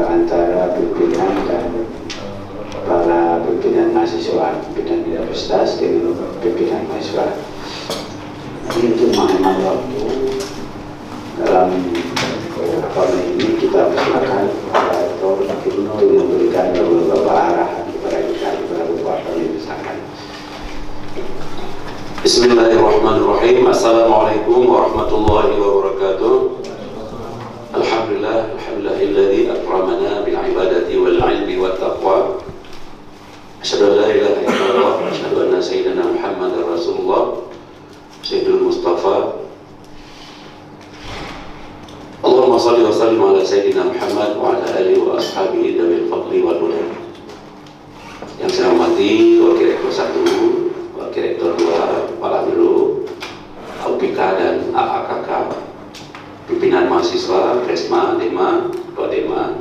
antara pimpinan dan para pimpinan mahasiswa, pimpinan universitas dengan pimpinan mahasiswa. Ini untuk menghemat waktu dalam ini kita persilakan Pak Rektor Pak Ibnu yang memberikan beberapa arahan kepada kita beberapa yang disahkan. Bismillahirrahmanirrahim. Assalamualaikum warahmatullahi wabarakatuh. Alhamdulillahilladzi akramana bil ibadati wal ilmi wat taqwa. Asyhadu an la ilaha illallah wa asyhadu anna sayyidina Muhammadar Rasulullah Sayyidul Mustafa. Allahumma shalli wa sallim ala sayyidina Muhammad wa ala alihi wa ashabihi dzawil fadli wal huda. Yang saya hormati Wakil Rektor 1, Wakil Rektor 2, Kepala Biro, AUPK dan AAKK, pimpinan mahasiswa, Presma, Dema, Ketua Dema,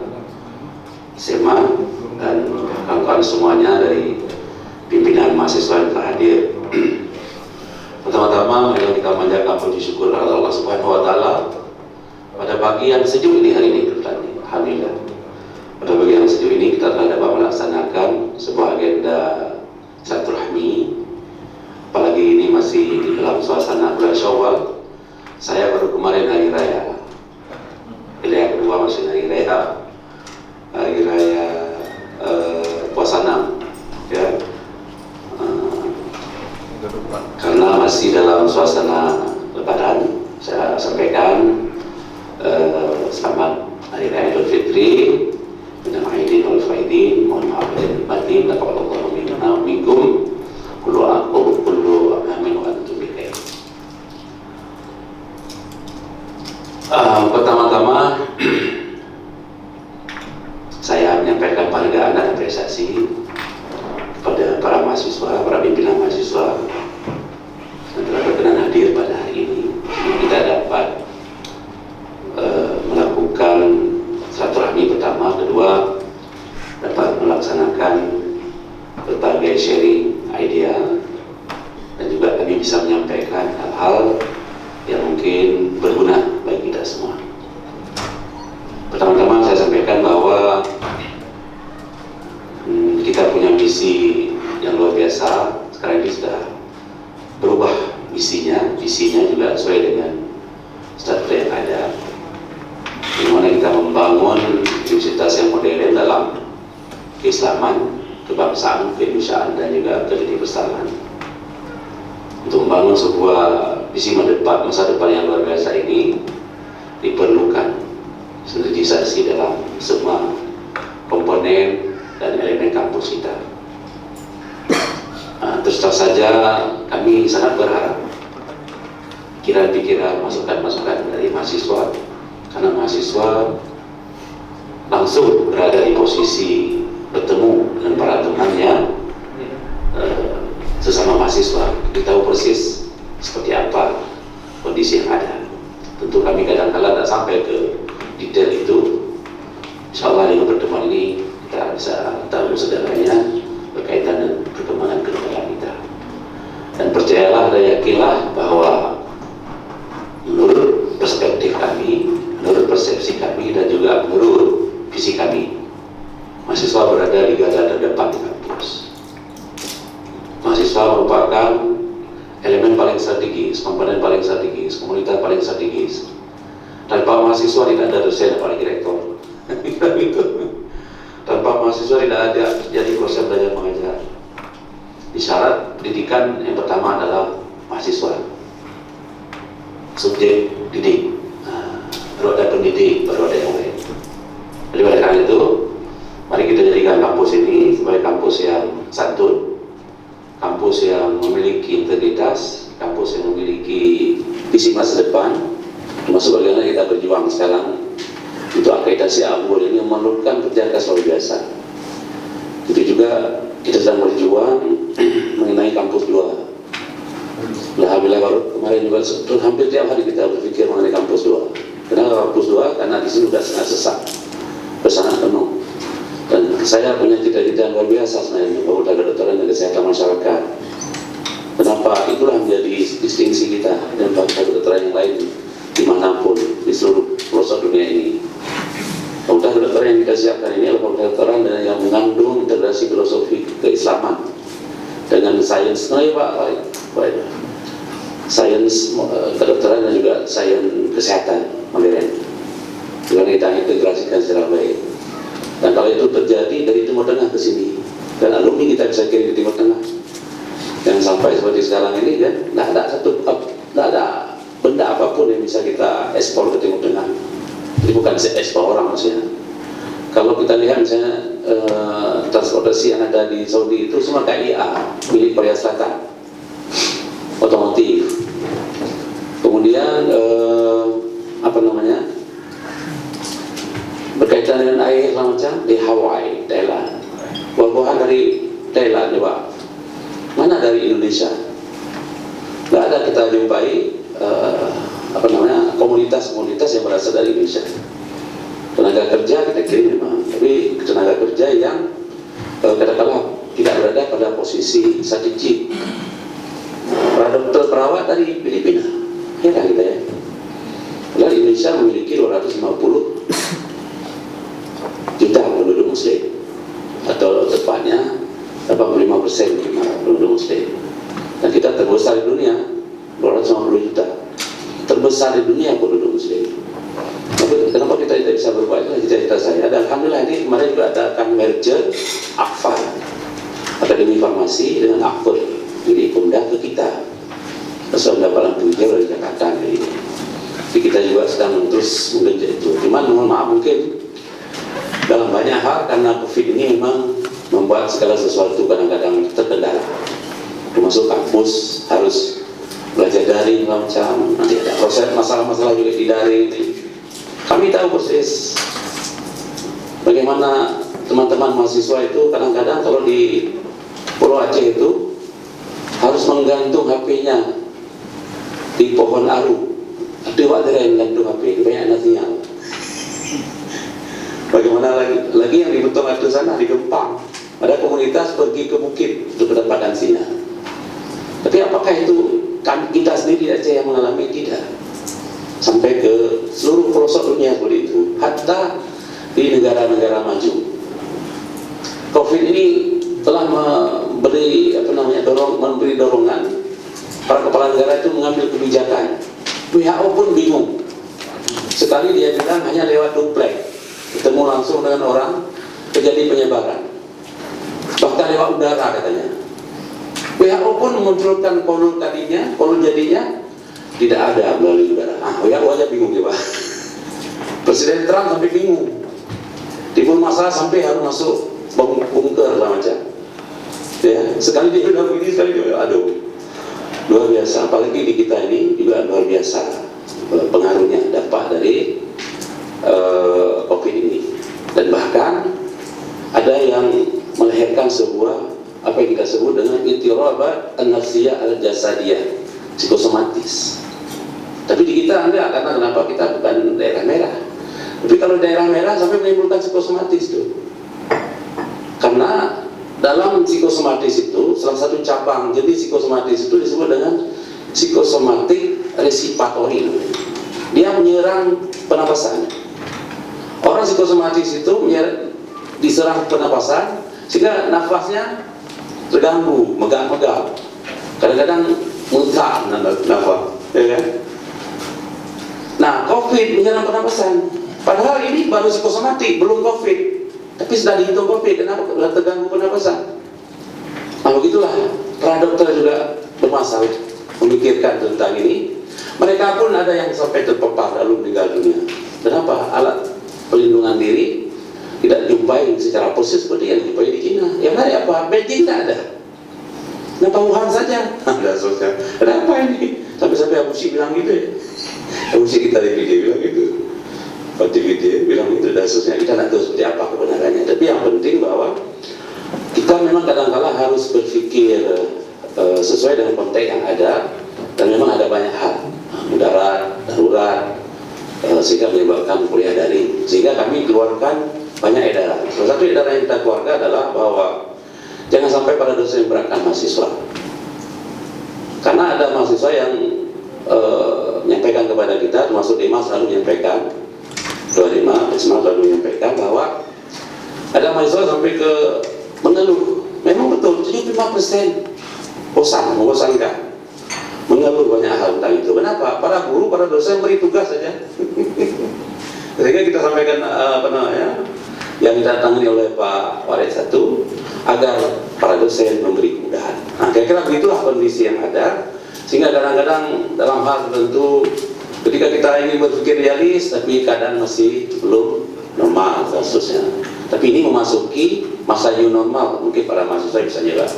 SEMA, dan kawan-kawan semuanya dari pimpinan mahasiswa yang telah hadir. Pertama-tama, mari kita panjatkan puji syukur kepada Allah Subhanahu wa Ta'ala pada pagi yang sejuk ini hari ini. Alhamdulillah. Pada pagi yang sejuk ini kita telah dapat melaksanakan sebuah agenda silaturahmi. Apalagi ini masih dalam suasana bulan Syawal. Saya baru kemarin hari raya. Yang kedua masih hari raya puasa 6, ya. Karena masih dalam suasana Lebaran, saya sampaikan selamat hari raya Idul Fitri, minal aidin wal faidin, mohon maaf lahir batin, taqabbalallahu minna wa minkum, kullu amin wa antum bikhair. Pertama-tama saya menyampaikan penghargaan dan apresiasi kepada para mahasiswa, para pimpinan mahasiswa yang telah berkenan hadir pada hari ini. Kita dapat melakukan silaturahmi pertama, kedua dapat melaksanakan berbagai sharing idea, dan juga kami bisa menyampaikan hal-hal yang mungkin berguna bagi kita semua. Pertama-tama saya sampaikan bahwa kita punya misi yang luar biasa. Sekarang ini sudah berubah visinya juga sesuai dengan strategi yang ada, di mana kita membangun universitas yang modern dalam keislaman, kebangsaan, keindonesiaan, dan juga kehidupan. Untuk membangun sebuah visi masa depan yang luar biasa ini diperlukan sinergisasi dalam semua komponen dan elemen kampus kita. Terus terang saja kami sangat berharap pikiran-pikiran, masukan-masukan dari mahasiswa, karena mahasiswa langsung berada di posisi bertemu dengan para temannya, sesama mahasiswa. Kita tahu persis seperti apa kondisi yang ada. Tentu kami kadang-kadang tidak sampai ke detail itu. Insya Allah dengan pertemuan ini kita bisa tahu segalanya berkaitan dengan perkembangan ke depan kita. Dan percayalah dan yakinlah bahwa menurut perspektif kami, menurut persepsi kami, dan juga menurut visi kami, mahasiswa berada di garda terdepan di kampus. Mahasiswa merupakan elemen paling strategis, komponen paling strategis, komunitas paling strategis. Tanpa mahasiswa tidak ada dosen, apalagi rektor. Tanpa mahasiswa tidak ada jadi proses belajar mengajar. Syarat pendidikan yang pertama adalah mahasiswa, subjek didik, roda pendidik, baru ada yang lain. Oleh karena itu, mari kita jadikan kampus ini sebagai kampus yang santun, kampus yang memiliki integritas, kampus yang memiliki visi masa depan. Termasuk bagaimana kita berjuang sekarang untuk akreditasi ABUL ini memerlukan kerja keras luar biasa. Itu juga kita sedang berjuang mengenai kampus 2. Alhamdulillah baru kemarin juga hampir tiap hari kita berpikir mengenai kampus 2. Kenapa kampus 2? Karena di sini sudah sangat sesak, sangat penuh. Dan saya punya cita-cita luar biasa sebenarnya, Fakultas Kedokteran dan Kesehatan Masyarakat. Kenapa? Itulah menjadi distingsi kita dan fakultas kedokteran yang lain dimanapun di seluruh pelosok dunia ini. Fakultas kita siapkan ini adalah kedokteran yang mengandung integrasi filosofi keislaman dengan sains, sains kedokteran dan juga sains kesehatan modern. Dengan kita integrasikan secara baik. Dan kalau itu terjadi dari Timur Tengah ke sini, dan alumni kita bisa kirim ke Timur Tengah. Jangan sampai seperti sekarang ini kan, tidak ada benda apapun yang bisa kita ekspor ke Timur Tengah. Jadi bukan ekspor orang maksudnya. Kalau kita lihat misalnya transportasi yang ada di Saudi itu semua KIA milik Korea Selatan, otomotif. Kemudian berkaitan dengan air macam di Hawaii, Thailand. Buah-buahan dari Thailand juga. Mana dari Indonesia? Tidak ada kita jumpai komunitas yang berasal dari Indonesia. Tenaga kerja kita kirim memang, tapi tenaga kerja yang katakanlah tidak berada pada posisi strategik. Para dokter perawat dari Filipina, heran kita ya. Padahal Indonesia memiliki 250 juta penduduk muslim, atau tepatnya 85% penduduk muslim, dan kita terbesar di dunia 250 juta, terbesar di dunia penduduk muslim. Tapi kenapa kita tidak bisa berbuat? Itu cita-cita saya. Dan alhamdulillah ini kemarin juga ada merger AKFAR, Akademi Farmasi dengan AKFAR, jadi pindah ke kita. Terus dapat lampu hijau dari Jakarta ini. Jadi kita juga sedang terus menggenjot itu. Cuman mohon maaf, mungkin dalam banyak hal karena COVID ini memang membuat segala sesuatu kadang-kadang terkendala. Termasuk kampus harus belajar daring macam, nanti ada proses masalah-masalah juga di daring. Kami tahu persis bagaimana teman-teman mahasiswa itu kadang-kadang kalau di Pulau Aceh itu harus menggantung HP-nya di pohon aru. Ada waktu yang menggantung HP, banyak nantinya. Bagaimana lagi yang di Betong Atu sana, di Gempang, ada komunitas pergi ke bukit untuk mendapatkan sinyal. Tapi apakah itu kita sendiri di Aceh yang mengalami? Tidak. Sampai ke seluruh pelosok dunia seperti itu, hatta di negara-negara maju. COVID ini telah memberi dorongan para kepala negara itu mengambil kebijakan. WHO pun bingung. Sekali dia bilang hanya lewat duplex, ketemu langsung dengan orang, terjadi penyebaran. Bahkan lewat udara katanya. WHO pun memunculkan kolon jadinya tidak ada melalui udara. WHO aja bingung ya Pak. Presiden Trump sampai bingung. Timbul masalah sampai harus masuk bunker lah macam. Ya, sekali dia bilang begini, sekali dia bilang aduh. Luar biasa, apalagi di kita ini juga luar biasa pengaruhnya, dampak dari COVID ini. Dan bahkan ada yang melahirkan sebuah apa yang kita sebut dengan itirabat an-nafsiyah al-jasadiyah, psikosomatis. Tapi di kita enggak, karena kenapa? Kita bukan daerah merah. Tapi kalau daerah merah sampai menimbulkan psikosomatis tuh. Karena dalam psikosomatis itu salah satu cabang jenis psikosomatis itu disebut dengan psikosomatik resipatory. Dia menyerang pernapasan. Orang psikosomatis itu diserang pernapasan sehingga nafasnya terganggu, megang-megang. Kadang-kadang muntah nafas, ya kan? Nah, COVID menyerang pernapasan. Padahal ini baru psikosomatik, belum COVID. Tapi sudah dihitung COVID, kenapa terganggu pernapasan? Nah, begitulah para dokter juga bermasalah memikirkan tentang ini. Mereka pun ada yang sampai terpapar lalu meninggal dunia. Kenapa? Alat pelindungan diri tidak jumpai secara persis seperti yang dijumpai di China. Yang lain apa? Beijing tidak ada. Kenapa Wuhan saja? Ada sosial. Kenapa ini? Sampai-sampai Abu Syik bilang gitu ya. Abu Syik kita di video bilang gitu. Aktiviti bilang itu dasarnya. Kita tidak tahu seperti apa kebenarannya. Tapi yang penting bahwa kita memang kadang-kala harus berpikir sesuai dengan konteks yang ada. Dan memang ada banyak hal, mudarat, darurat, sehingga menyebabkan kuliah daring. Sehingga kami keluarkan banyak edaran. Salah satu edaran yang kita keluarkan adalah bahwa jangan sampai pada dosen yang beratkan mahasiswa. Karena ada mahasiswa yang menyampaikan kepada kita, termasuk Dimas selalu menyampaikan, Dua Dimas selalu menyampaikan bahwa Ada mahasiswa sampai ke mengeluh, memang betul 75% membosankan, mengeluh banyak hal tentang itu. Kenapa? Para guru, para dosen beri tugas saja. Sehingga kita sampaikan yang didatangani oleh Pak Warid satu, agar para dosen memberi kemudahan. Nah, kira-kira begitulah kondisi yang ada. Sehingga kadang-kadang dalam hal tertentu, ketika kita ingin berpikir realis, tapi keadaan masih belum normal kasusnya. Tapi ini memasuki masa new normal, mungkin para mahasiswa bisa juga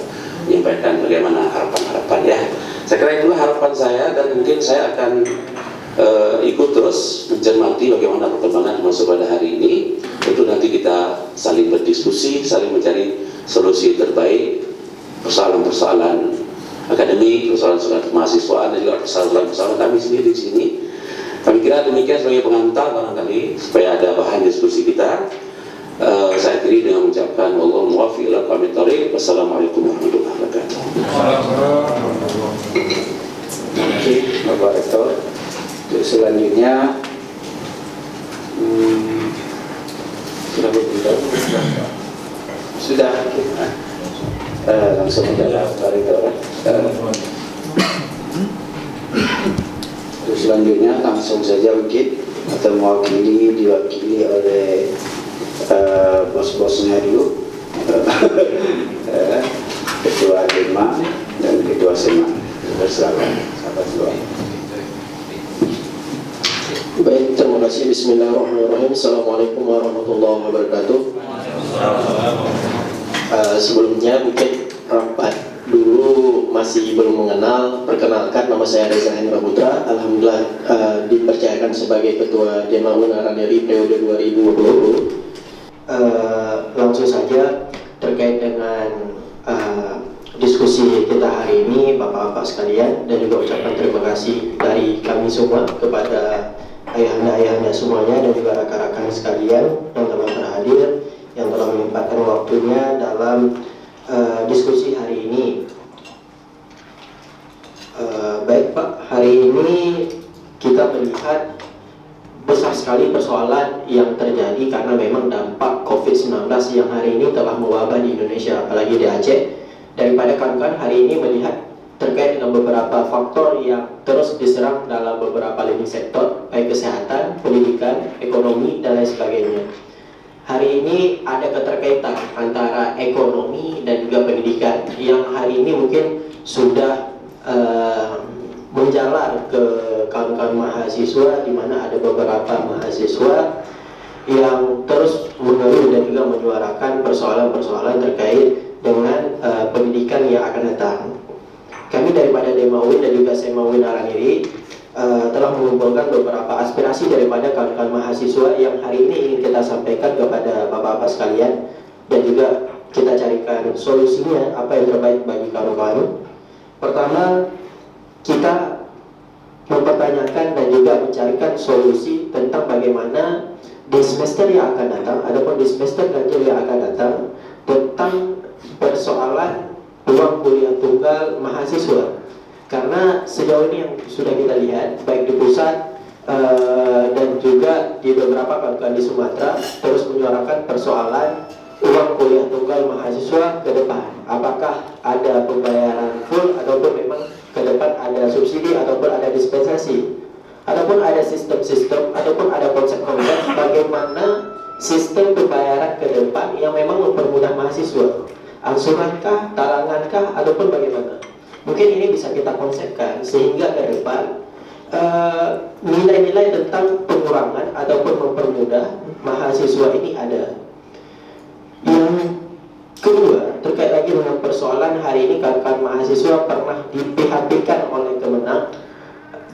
menyampaikan bagaimana harapan-harapan ya. Saya kira itulah harapan saya, dan mungkin saya akan ikut terus mencermati bagaimana perkembangan masuk pada hari ini. Tentu nanti kita saling berdiskusi, saling mencari solusi terbaik persoalan-persoalan akademik, persoalan-persoalan kemahasiswaan, dan juga persoalan-persoalan kami sendiri di sini. Kami kira demikian sebagai pengantar barangkali supaya ada bahan diskusi kita. Saya akhiri dengan mengucapkan wallahu muwaffiq ila aqwamit thoriq. Wassalamualaikum warahmatullahi wabarakatuh. Terima kasih Bapak Rektor. Untuk selanjutnya sudah berbicara sudah langsung menjawab Pak Rektor. Untuk selanjutnya langsung saja mungkin atau diwakili oleh bos-bosnya dulu, Ketua DEMA dan Ketua SEMA. Bersilakan, sahabat doa. Baik, terima kasih. Bismillahirrahmanirrahim. Assalamualaikum warahmatullahi wabarakatuh. Sebelumnya mungkin rapat dulu masih belum mengenal. Perkenalkan, nama saya Reza Hendra Putra. Alhamdulillah dipercayakan sebagai Ketua DEMA UNAR dari periode 2020. Langsung saja terkait dengan diskusi kita hari ini, Bapak-bapak sekalian, dan juga ucapan terima kasih dari kami semua kepada ayahanda-ayahanda semuanya dan juga rakan-rakan sekalian yang telah berhadir, yang telah menyempatkan waktunya dalam diskusi hari ini. Baik Pak, hari ini kita melihat besar sekali persoalan yang terjadi karena memang dampak COVID-19 yang hari ini telah mewabah di Indonesia, apalagi di Aceh. Daripada kawan-kawan hari ini melihat terkait dengan beberapa faktor yang terus diserang dalam beberapa lini sektor, baik kesehatan, pendidikan, ekonomi, dan lain sebagainya. Hari ini ada keterkaitan antara ekonomi dan juga pendidikan yang hari ini mungkin sudah menjalar ke kawan-kawan mahasiswa, di mana ada beberapa mahasiswa yang terus mengeluh dan juga menyuarakan persoalan-persoalan terkait dengan pendidikan yang akan datang. Kami daripada DEMA UIN dan juga SEMA UIN Araniri telah mengumpulkan beberapa aspirasi daripada kawan-kawan mahasiswa yang hari ini ingin kita sampaikan kepada bapak-bapak sekalian, dan juga kita carikan solusinya apa yang terbaik bagi kawan-kawan. Pertama, kita mempertanyakan dan juga mencarikan solusi tentang bagaimana di semester yang akan datang ataupun di semester ganjil yang akan datang tentang persoalan uang kuliah tunggal mahasiswa. Karena sejauh ini yang sudah kita lihat baik di pusat dan juga di beberapa kawasan di Sumatera terus menyuarakan persoalan uang kuliah tunggal mahasiswa ke depan. Apakah ada pembayaran full ataupun memang ke depan ada subsidi ataupun ada dispensasi, ataupun ada sistem-sistem ataupun ada konsep-konsep bagaimana sistem pembayaran ke depan yang memang mempermudah mahasiswa, angsurankah, talangankah, ataupun bagaimana. Mungkin ini bisa kita konsepkan sehingga ke depan nilai-nilai tentang pengurangan ataupun mempermudah mahasiswa ini ada. Yang kedua, terkait lagi dengan persoalan hari ini kawan-kawan mahasiswa pernah di-PHP-kan oleh Kemenang.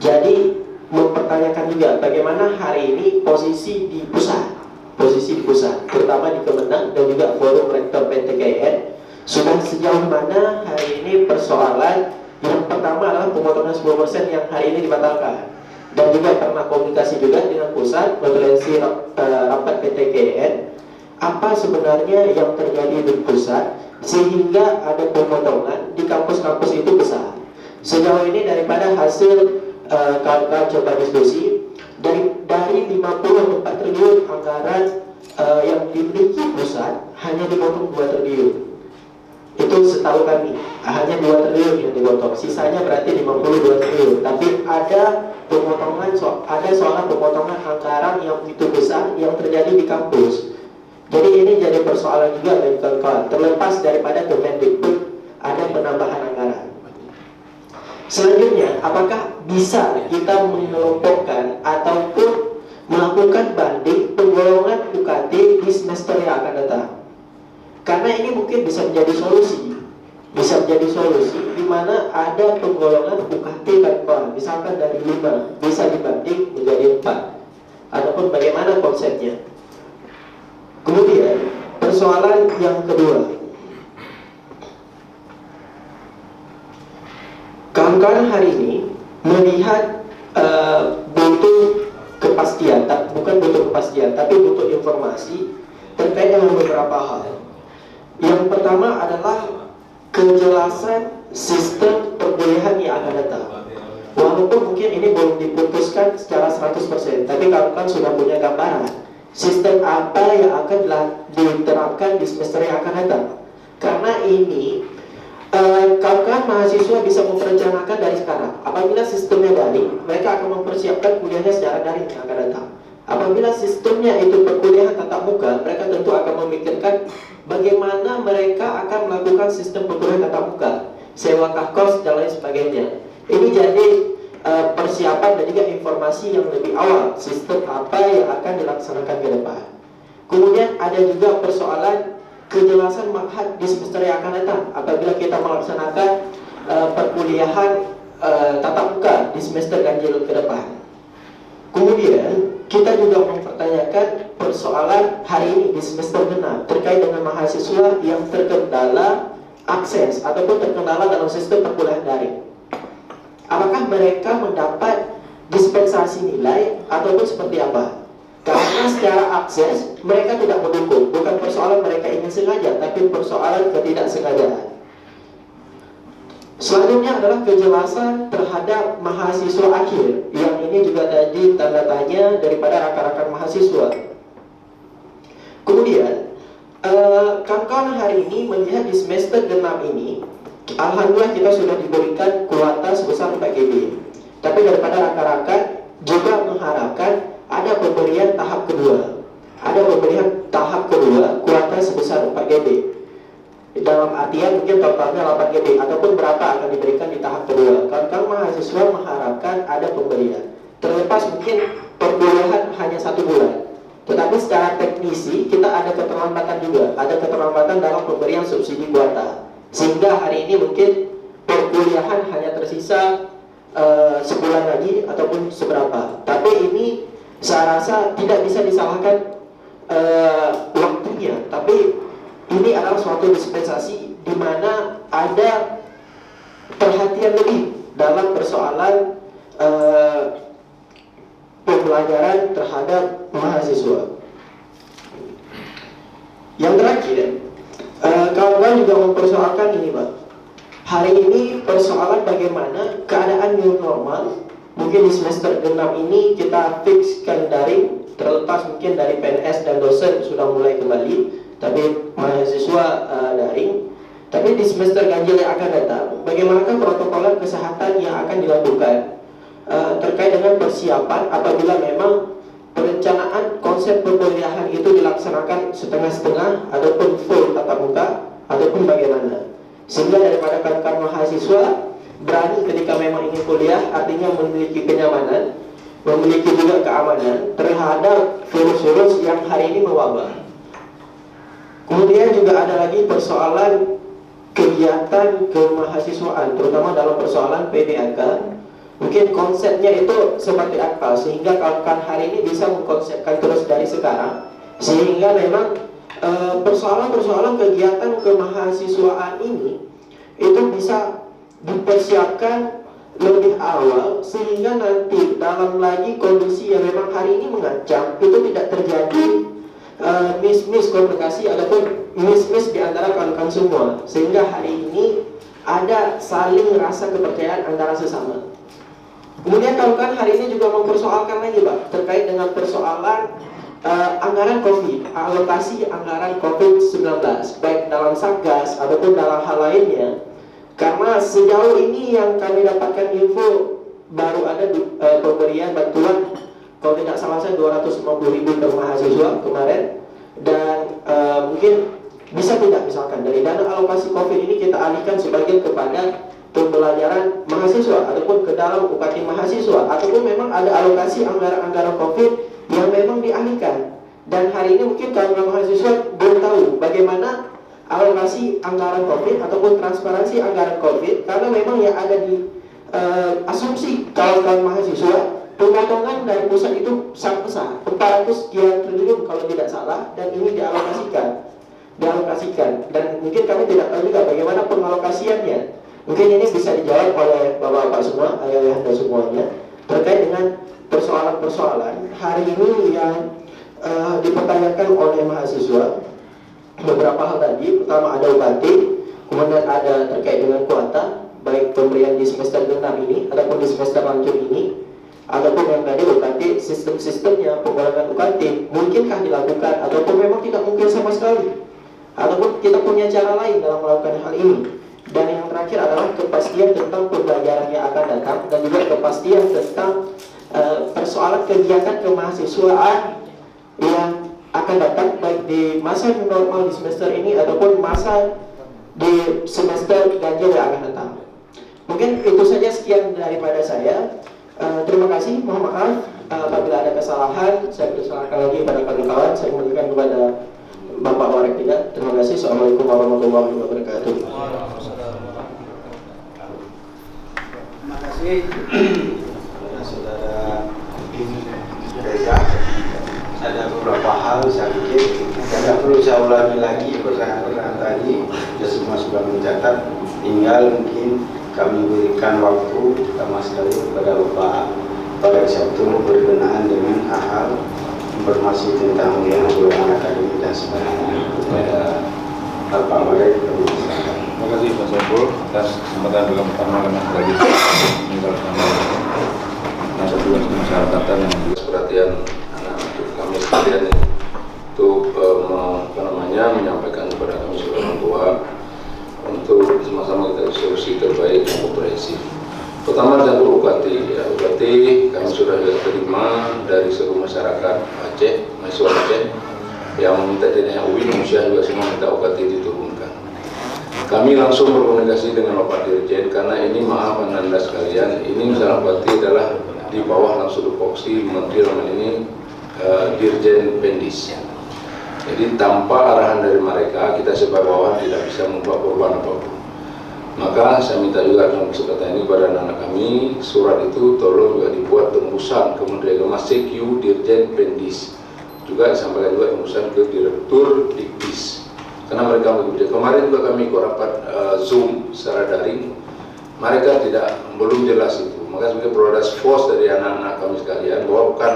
Jadi mempertanyakan juga bagaimana hari ini posisi di pusat, terutama di Kemenang dan juga Forum Rektor PTKN, sudah sejauh mana hari ini persoalan yang pertama adalah pemotongan 10% yang hari ini dibatalkan, dan juga pernah komunikasi juga dengan pusat melalui rapat PTKN. Apa sebenarnya yang terjadi di pusat sehingga ada pemotongan di kampus-kampus itu besar. Sejauh ini daripada hasil kawan-kawan coba diskusi, dari 54 triliun anggaran yang dimiliki pusat hanya dipotong 2 triliun. Itu setahu kami, hanya 2 triliun yang dipotong. Sisanya berarti 52 triliun. Tapi ada pemotongan, ada soal pemotongan anggaran yang begitu besar yang terjadi di kampus. Jadi ini jadi persoalan juga bagi kawan-kawan. Terlepas daripada Kemendikbud ada penambahan anggaran. Selanjutnya, apakah bisa kita mengelompokkan ataupun melakukan banding penggolongan UKT di semester yang akan datang? Karena ini mungkin bisa menjadi solusi, di mana ada penggolongan UKT kan, misalkan dari 5 bisa dibanding menjadi 4, ataupun bagaimana konsepnya. Kemudian persoalan yang kedua, kawan-kawan hari ini melihat butuh kepastian, bukan butuh kepastian, tapi butuh informasi terkait dengan beberapa hal. Yang pertama adalah kejelasan sistem perkuliahan yang akan datang. Walaupun mungkin ini belum diputuskan secara 100%, tapi kawan-kawan sudah punya gambaran sistem apa yang akan diterapkan di semester yang akan datang. Karena ini kawan-kawan mahasiswa bisa memperencanakan dari sekarang. Apabila sistemnya daring, mereka akan mempersiapkan kuliahnya secara daring yang akan datang. Apabila sistemnya itu perkuliahan tatap muka, mereka tentu akan memikirkan bagaimana mereka akan melakukan sistem perkuliahan tatap muka, sewakah kos dan lain sebagainya. Ini jadi persiapan dan juga informasi yang lebih awal sistem apa yang akan dilaksanakan ke depan. Kemudian ada juga persoalan kejelasan ma'had di semester yang akan datang apabila kita melaksanakan perkuliahan tatap muka di semester ganjil ke depan. Kemudian kita juga mempertanyakan persoalan hari ini di semester genap terkait dengan mahasiswa yang terkendala akses ataupun terkendala dalam sistem perkuliahan daring. Apakah mereka mendapat dispensasi nilai ataupun seperti apa? Karena secara akses mereka tidak mendukung. Bukan persoalan mereka ingin sengaja, tapi persoalan ketidaksengajaan. Selanjutnya adalah kejelasan terhadap mahasiswa akhir. Yang ini juga tadi tanda tanya daripada rakan-rakan mahasiswa. Kemudian kawan-kawan hari ini melihat di semester genap ini, alhamdulillah kita sudah diberikan kuota sebesar 4 GB. Tapi daripada rakan-rakan juga mengharapkan ada pemberian tahap kedua. Ada pemberian tahap kedua kuota sebesar 4 GB. Dalam artian mungkin totalnya 8 GB ataupun berapa akan diberikan di tahap kedua. Kawan-kawan mahasiswa mengharapkan ada pemberian. Terlepas mungkin perkuliahan hanya 1 bulan. Tetapi secara teknisi kita ada keterlambatan juga. Ada keterlambatan dalam pemberian subsidi kuota. Sehingga hari ini mungkin perkuliahan hanya tersisa sebulan lagi ataupun seberapa. Tapi ini saya rasa tidak bisa disalahkan waktunya. Tapi ini adalah suatu dispensasi di mana ada perhatian lebih dalam persoalan pembelajaran terhadap mahasiswa. Yang terakhir, kawan-kawan juga mempersoalkan ini, Pak. Hari ini persoalan bagaimana keadaan new normal. Mungkin di semester genap ini kita fixkan daring, terlepas mungkin dari PNS dan dosen sudah mulai kembali, tapi mahasiswa daring. Tapi di semester ganjil yang akan datang, bagaimanakah protokol kesehatan yang akan dilakukan terkait dengan persiapan apabila memang perencanaan konsep perkuliahan itu dilaksanakan setengah-setengah ataupun full tatap muka ataupun bagaimana, sehingga daripada kawan-kawan mahasiswa berani ketika memang ingin kuliah, artinya memiliki kenyamanan, memiliki juga keamanan terhadap virus-virus yang hari ini mewabah. Kemudian juga ada lagi persoalan kegiatan kemahasiswaan, terutama dalam persoalan PBAK. Mungkin konsepnya itu seperti apa, sehingga kawan-kawan hari ini bisa mengkonsepkan terus dari sekarang, sehingga memang persoalan-persoalan kegiatan kemahasiswaan ini itu bisa dipersiapkan lebih awal, sehingga nanti dalam lagi kondisi yang memang hari ini mengancam itu tidak terjadi miss komunikasi ataupun miss di antara kawan-kawan semua, sehingga hari ini ada saling rasa kepercayaan antara sesama. Kemudian kawan-kawan hari ini juga mempersoalkan lagi, Pak, terkait dengan persoalan anggaran COVID, alokasi anggaran COVID-19, baik dalam Satgas ataupun dalam hal lainnya. Karena sejauh ini yang kami dapatkan info baru ada pemberian bantuan, kalau tidak salah saya 250.000 per mahasiswa kemarin. Dan mungkin bisa tidak misalkan dari dana alokasi COVID ini kita alihkan sebagian kepada pembelajaran mahasiswa ataupun ke dalam UKT mahasiswa, ataupun memang ada alokasi anggaran-anggaran COVID yang memang dialihkan. Dan hari ini mungkin kawan-kawan mahasiswa belum tahu bagaimana alokasi anggaran COVID ataupun transparansi anggaran COVID, karena memang yang ada di asumsi kawan-kawan mahasiswa, pemotongan dari pusat itu sangat besar, 400 sekian triliun kalau tidak salah, dan ini dialokasikan. Dan mungkin kami tidak tahu juga bagaimana pengalokasiannya. Mungkin ini bisa dijawab oleh bapak-bapak semua, ayah-ayah semuanya, terkait dengan persoalan-persoalan hari ini yang dipertanyakan oleh mahasiswa. Beberapa hal tadi, pertama ada UKT, kemudian ada terkait dengan kuota, baik pemberian di semester genap ini ataupun di semester lanjut ini, ataupun yang tadi UKT, sistem-sistemnya pengurangan UKT mungkinkah dilakukan ataupun memang tidak mungkin sama sekali, ataupun kita punya cara lain dalam melakukan hal ini. Dan yang terakhir adalah kepastian tentang pembelajaran yang akan datang, dan juga kepastian tentang persoalan kegiatan kemahasiswaan yang akan datang baik di masa new normal di semester ini ataupun masa di semester ganjil yang akan datang. Mungkin itu saja, sekian daripada saya. Terima kasih, mohon maaf apabila ada kesalahan. Saya persilakan lagi pada kawan-kawan. Saya kembalikan kepada Bapak Warek tidak. Terima kasih. Assalamualaikum warahmatullahi wabarakatuh. Terima kasih saudara Reza. Ada beberapa hal saya pikir tidak perlu saya ulangi lagi pertanyaan tadi, kita semua sudah mencatat. Tinggal mungkin kami berikan waktu pertama sekali kepada Bapak Sabtu berkenaan dengan hal-hal informasi tentang yang golongan akademik dan sebagainya kepada Bapak Warek. Terima kasih Pak Saiful atas kesempatan dalam pertama bagi masa tugas kemasyarakatan yang juga perhatian anak-anak kami sekalian untuk menyampaikan kepada kami sebagai orang tua untuk sama-sama kita solusi terbaik yang komprehensif. Pertama jalur UKT, UKT kami sudah terima dari seluruh masyarakat Aceh, mahasiswa Aceh yang meminta dari UIN, Indonesia juga semua minta UKT diturunkan. Kami langsung berkomunikasi dengan Bapak Dirjen karena ini maaf Anda sekalian, ini misalnya UKT adalah di bawah langsung tupoksi Menteri dalam ini Dirjen Pendis. Jadi tanpa arahan dari mereka, kita sebagai bawahan tidak bisa membuat perubahan apapun. Maka saya minta juga dalam kesempatan ini kepada anak-anak kami, surat itu tolong juga dibuat tembusan ke Menteri Agama CQ Dirjen Pendis. Juga disampaikan juga tembusan ke Direktur Dikbis. Karena mereka bekerja. Kemarin juga kami ikut rapat Zoom secara daring. Mereka belum jelas itu. Maka sebagai product force dari anak-anak kami sekalian, bahwa bukan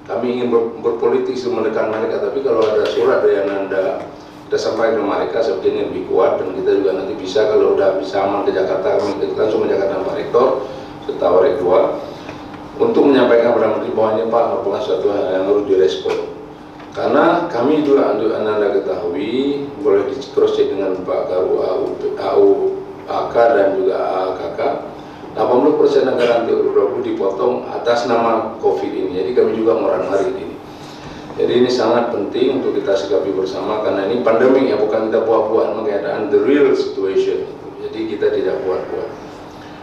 kami ingin berpolitik menekan mereka, tapi kalau ada surat dari Anda kita sampaikan ke mereka sepertinya lebih kuat, dan kita juga nanti bisa kalau udah bisa aman ke Jakarta, kami langsung ke Jakarta Pak Rektor serta Warek 2 untuk menyampaikan kepada Menteri bahwa ini Pak merupakan suatu hal yang harus direspon. Karena kami juga untuk Anda ketahui, boleh di cross check dengan Pak Karu AK dan juga AKK, 80% anggaran 2020 dipotong atas nama COVID ini. Jadi kami juga moral hari ini. Jadi ini sangat penting untuk kita sikapi bersama karena ini pandemi ya, bukan kita buat-buat, mengenai the real situation. Jadi kita tidak buat-buat.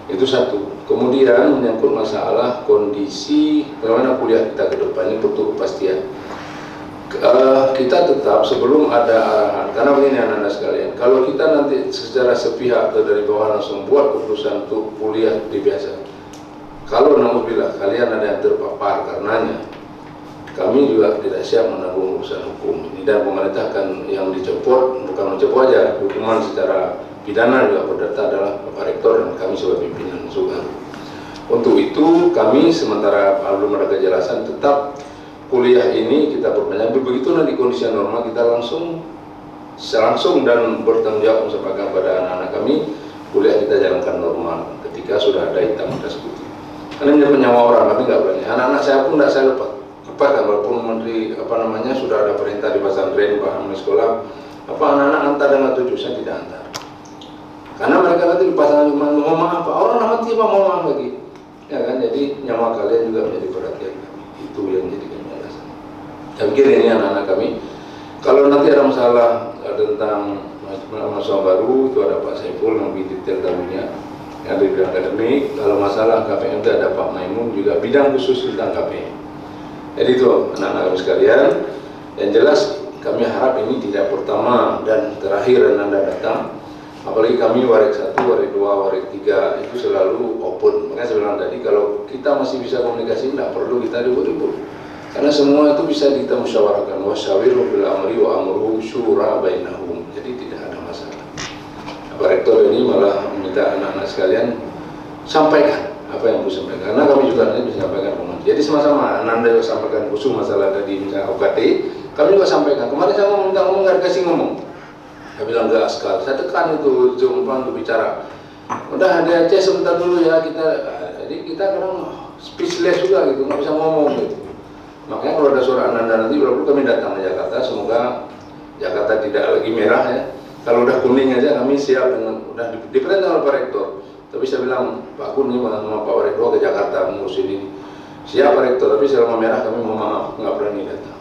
Itu satu. Kemudian menyangkut masalah kondisi bagaimana kuliah kita ke depan, ini butuh kepastian. Kita tetap sebelum ada arahan, karena begini anak-anak sekalian, kalau kita nanti secara sepihak atau dari bawah langsung buat keputusan untuk kuliah di biasa, kalau naudzubillah kalian ada yang terpapar karenanya, kami juga tidak siap menanggung urusan hukum ini, dan pemerintah akan yang dicopot, bukan mencopot aja, hukuman secara pidana juga berdata adalah Bapak Rektor dan kami sebagai pimpinan juga. Untuk itu kami sementara belum ada kejelasan tetap kuliah ini kita perpanjang. Begitu nanti kondisi normal kita langsung dan bertanggung jawab sampaikan pada anak-anak kami, kuliah kita jalankan normal ketika sudah ada hitam atas putih. Karena menyangkut nyawa orang, kami nggak berani. Anak-anak saya pun tidak saya lepas cepat kan, walaupun menteri sudah ada perintah di pesantren Pak Amin sekolah anak-anak antar dengan tujuh, saya tidak antar karena mereka nanti di pasangan cuma mau maaf Pak, orang mati Pak mau maaf lagi ya kan. Jadi nyawa kalian juga menjadi perhatian kami, itu yang jadi kami alasan. Saya pikir ini anak-anak kami, kalau nanti ada masalah tentang mahasiswa baru itu ada Pak Saiful yang lebih detail tahunya yang dari bidang akademik. Kalau masalah KPM itu ada Pak Maimun juga bidang khusus tentang KPM. Jadi itu anak-anak kami sekalian, yang jelas kami harap ini tidak pertama dan terakhir Anda datang. Apalagi kami warik 1, warik 2, warik 3 itu selalu open. Makanya saya bilang tadi, kalau kita masih bisa komunikasi, tidak perlu kita ribut-ribut. Karena semua itu bisa kita musyawarahkan. Wasyawirhum fil amri wa amruhum syura bainahum. Jadi tidak ada masalah. Pak Rektor ini malah meminta anak-anak sekalian sampaikan apa yang aku sampaikan. Karena kami juga nanti bisa sampaikan komunikasi. Jadi sama-sama Anda juga sampaikan khusus masalah tadi misalnya UKT, kami juga sampaikan. Kemarin saya mau minta ngomong, nggak dikasih ngomong. Saya bilang enggak Askar, saya tekan itu Zoom untuk bicara. Udah ada Aceh sebentar dulu ya kita. Jadi kita kadang speechless juga gitu, nggak bisa ngomong gitu. Makanya kalau ada suara Ananda nanti, walaupun kami datang ke Jakarta, semoga Jakarta tidak lagi merah ya. Kalau udah kuning aja kami siap dengan udah diperintah oleh Pak Rektor. Tapi saya bilang Pak Kun ini sama Pak Rektor ke Jakarta mengurus ini. Siap Pak Rektor, tapi selama merah kami mohon maaf nggak berani datang.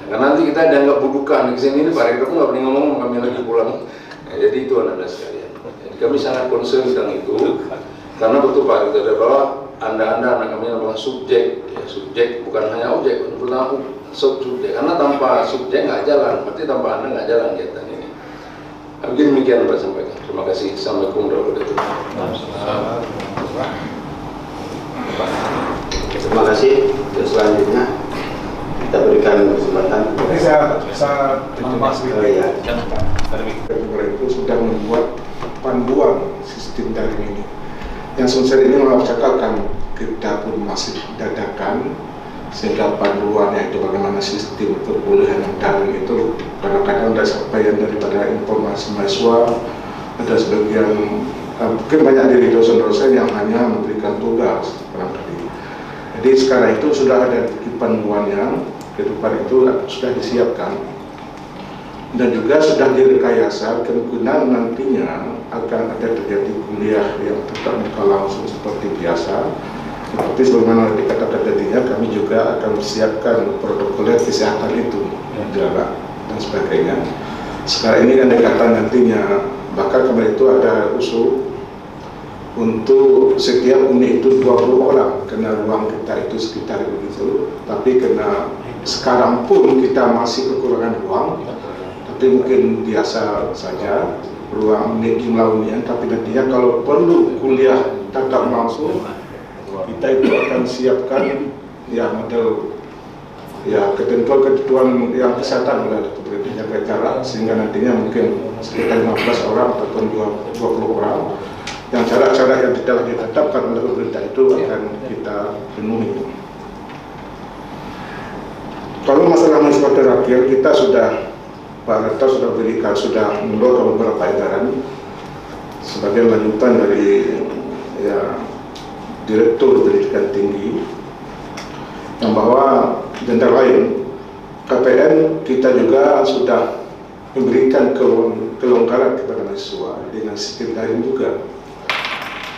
Karena nanti kita dianggap budukan di sini, Pak Rektor pun nggak berani ngomong, kami lagi pulang. Ya, jadi itu anak-anak sekalian. Jadi kami sangat concern tentang itu, karena betul Pak Rektor bahwa anda anak kami adalah subjek, ya, subjek bukan hanya objek, benar subjek. Karena tanpa subjek nggak jalan, berarti tanpa anda nggak jalan kegiatan ini. Mungkin demikian Pak sampaikan. Terima kasih. Assalamualaikum warahmatullahi wabarakatuh. Terima kasih. Terus selanjutnya kita berikan kesempatan. Saya membahas ya. itu sudah membuat panduan sistem daring ini. Yang semester ini mengacakkan kita pun masih dadakan, sehingga panduannya itu bagaimana sistem perkuliahan daring itu kadang-kadang ada sampaian daripada informasi mahasiswa, ada sebagian mungkin banyak dari dosen-dosen yang hanya memberikan tugas barangkali. Jadi sekarang itu sudah ada di panduannya, ke depan itu sudah disiapkan dan juga sudah direkayasa kemungkinan nantinya akan ada terjadi kuliah yang tetap muka langsung seperti biasa. Seperti sebagaimana dikatakan tadinya, kami juga akan mempersiapkan protokol kesehatan itu, jarak dan sebagainya. Sekarang ini kan dikatakan nantinya, bahkan kemarin itu ada usul untuk setiap unit itu 20 orang, karena ruang kita itu sekitar begitu. Tapi karena sekarang pun kita masih kekurangan ruang, tapi mungkin biasa saja ruang jumlah unit. Tapi nantinya kalau perlu kuliah tatap langsung, kita itu akan siapkan ya model ya ketentuan yang kesehatan oleh pemerintah jaga jarak, sehingga nantinya mungkin sekitar 15 orang ataupun 20 orang yang cara-cara yang telah ditetapkan oleh pemerintah itu akan kita penuhi. Kalau masalah mahasiswa terakhir, kita sudah Pak Rektor sudah mengeluarkan beberapa edaran sebagai lanjutan dari ya Direktur Pendidikan Tinggi, yang bahwa di antara lain KPN kita juga sudah memberikan kelonggaran kepada mahasiswa dengan sistem daring juga,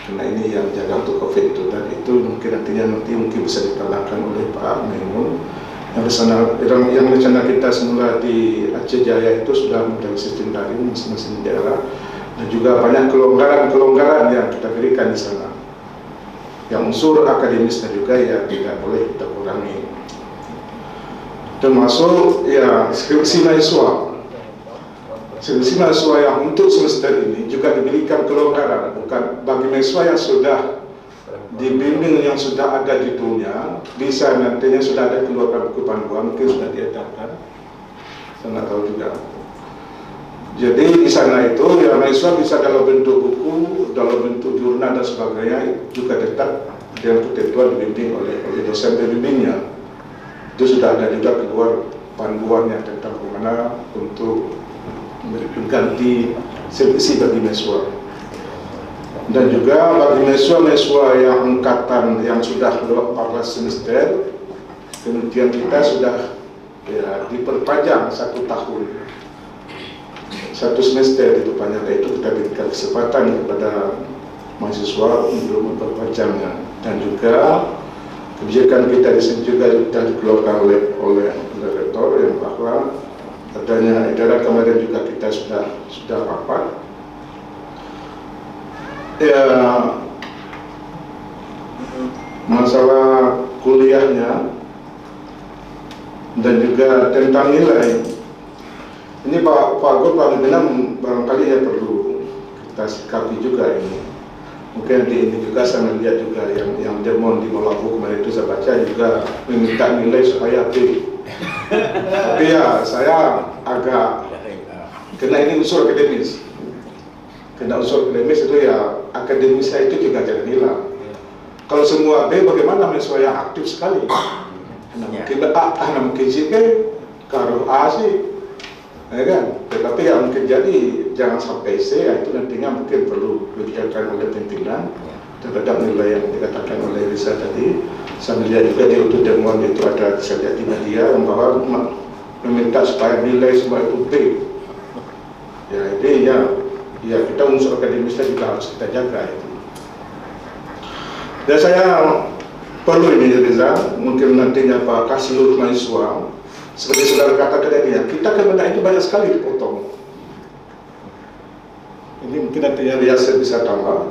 karena ini yang jaga untuk COVID itu, dan itu mungkin nanti bisa dikalahkan oleh Pak Maimun. Yang rencana kita semula di Aceh Jaya itu sudah menjadi sistem daring masing-masing daerah, dan juga banyak kelonggaran yang kita berikan di sana. Yang unsur akademisnya juga ya tidak boleh kita kurangi, termasuk ya skripsi mahasiswa. Skripsi mahasiswa yang untuk semester ini juga diberikan kelonggaran, bukan bagi mahasiswa yang sudah dibimbing, yang sudah ada di dunia, bisa nantinya sudah ada keluarkan buku panduan, mungkin sudah diedarkan, saya nggak tahu juga. Jadi di sana itu ya mahasiswa bisa dalam bentuk buku, dalam bentuk jurnal dan sebagainya, juga tetap dengan ketentuan dibimbing oleh dosen pembimbingnya. Itu sudah ada juga keluar panduannya tentang bagaimana untuk mengganti skripsi bagi mahasiswa. Dan juga bagi mahasiswa yang angkatan yang sudah lewat 14 semester, kemudian kita sudah ya diperpanjang 1 tahun, 1 semester itu panjang, itu kita berikan kesempatan kepada mahasiswa untuk memperpanjangnya. Dan juga kebijakan kita di sini juga sudah dikeluarkan oleh rektor yang bahwa adanya edaran kemarin juga kita sudah rapat. Ya, masalah kuliahnya dan juga tentang nilai ini Pak Gub, Pak Pimpinan barangkali ya perlu kita sikapi juga ini. Mungkin di ini juga saya melihat juga yang demo di Maluku kemarin itu saya baca juga meminta nilai supaya B. Tapi ya saya agak karena ini unsur akademis. Karena unsur akademis itu ya akademisnya itu juga jangan hilang. Kalau semua B bagaimana mahasiswa yang aktif sekali? Mungkin A, mungkin si B, kalau A sih, ya kan? Tetapi yang mungkin jadi jangan sampai C, ya itu nantinya mungkin perlu dibiarkan oleh pimpinan terhadap nilai yang dikatakan oleh Risa tadi. Saya melihat juga di untuk demoan itu ada saya di media yang bahwa meminta supaya nilai semua itu B. Ya ini ya kita unsur akademisnya juga harus kita jaga itu. Dan saya perlu ini Reza, mungkin nantinya Pak seluruh mahasiswa seperti saudara katakan tadi ya, kita kemenang itu banyak sekali dipotong. Ini mungkin nantinya Riasa bisa tambah.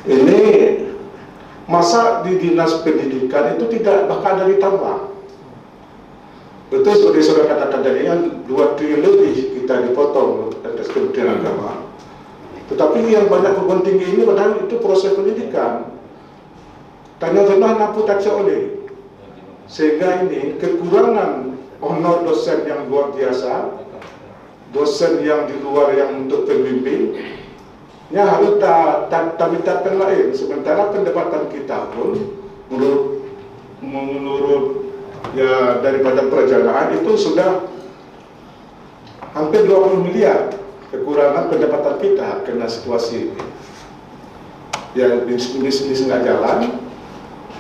Ini masa di dinas pendidikan itu tidak bahkan ada ditambah. Betul seperti saudara katakan tadi yang 2 triliun lebih kita dipotong atas Kementerian Agama. Tetapi yang banyak perguruan tinggi ini padahal itu proses pendidikan. Tanya-tanya nampu tak oleh. Sehingga ini kekurangan honor dosen yang luar biasa, dosen yang di luar yang untuk pembimbingnya harus tak mintakan lain. Sementara pendapatan kita pun menurut ya daripada perjalanan itu sudah hampir 20 miliar kekurangan pendapatan kita karena situasi ini. Ya bisnis nggak jalan,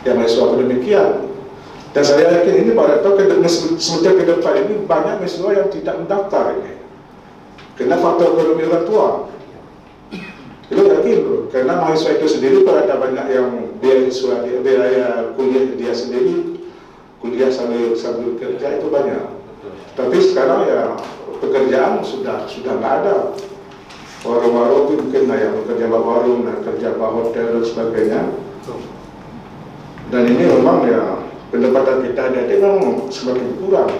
ya mahasiswa demikian. Dan saya yakin ini Pak Rektor sementara ke depan ini banyak mahasiswa yang tidak mendaftar ini karena faktor ekonomi orang tua. Itu yakin loh, karena mahasiswa itu sendiri ada banyak yang biaya kuliah dia sendiri, kuliah sambil kerja itu banyak. Tapi sekarang ya pekerjaan sudah nggak ada. Warung-warung itu mungkin yang bekerja warung, kerja hotel dan sebagainya. Dan ini memang ya pendapatan kita jadi memang semakin kurang.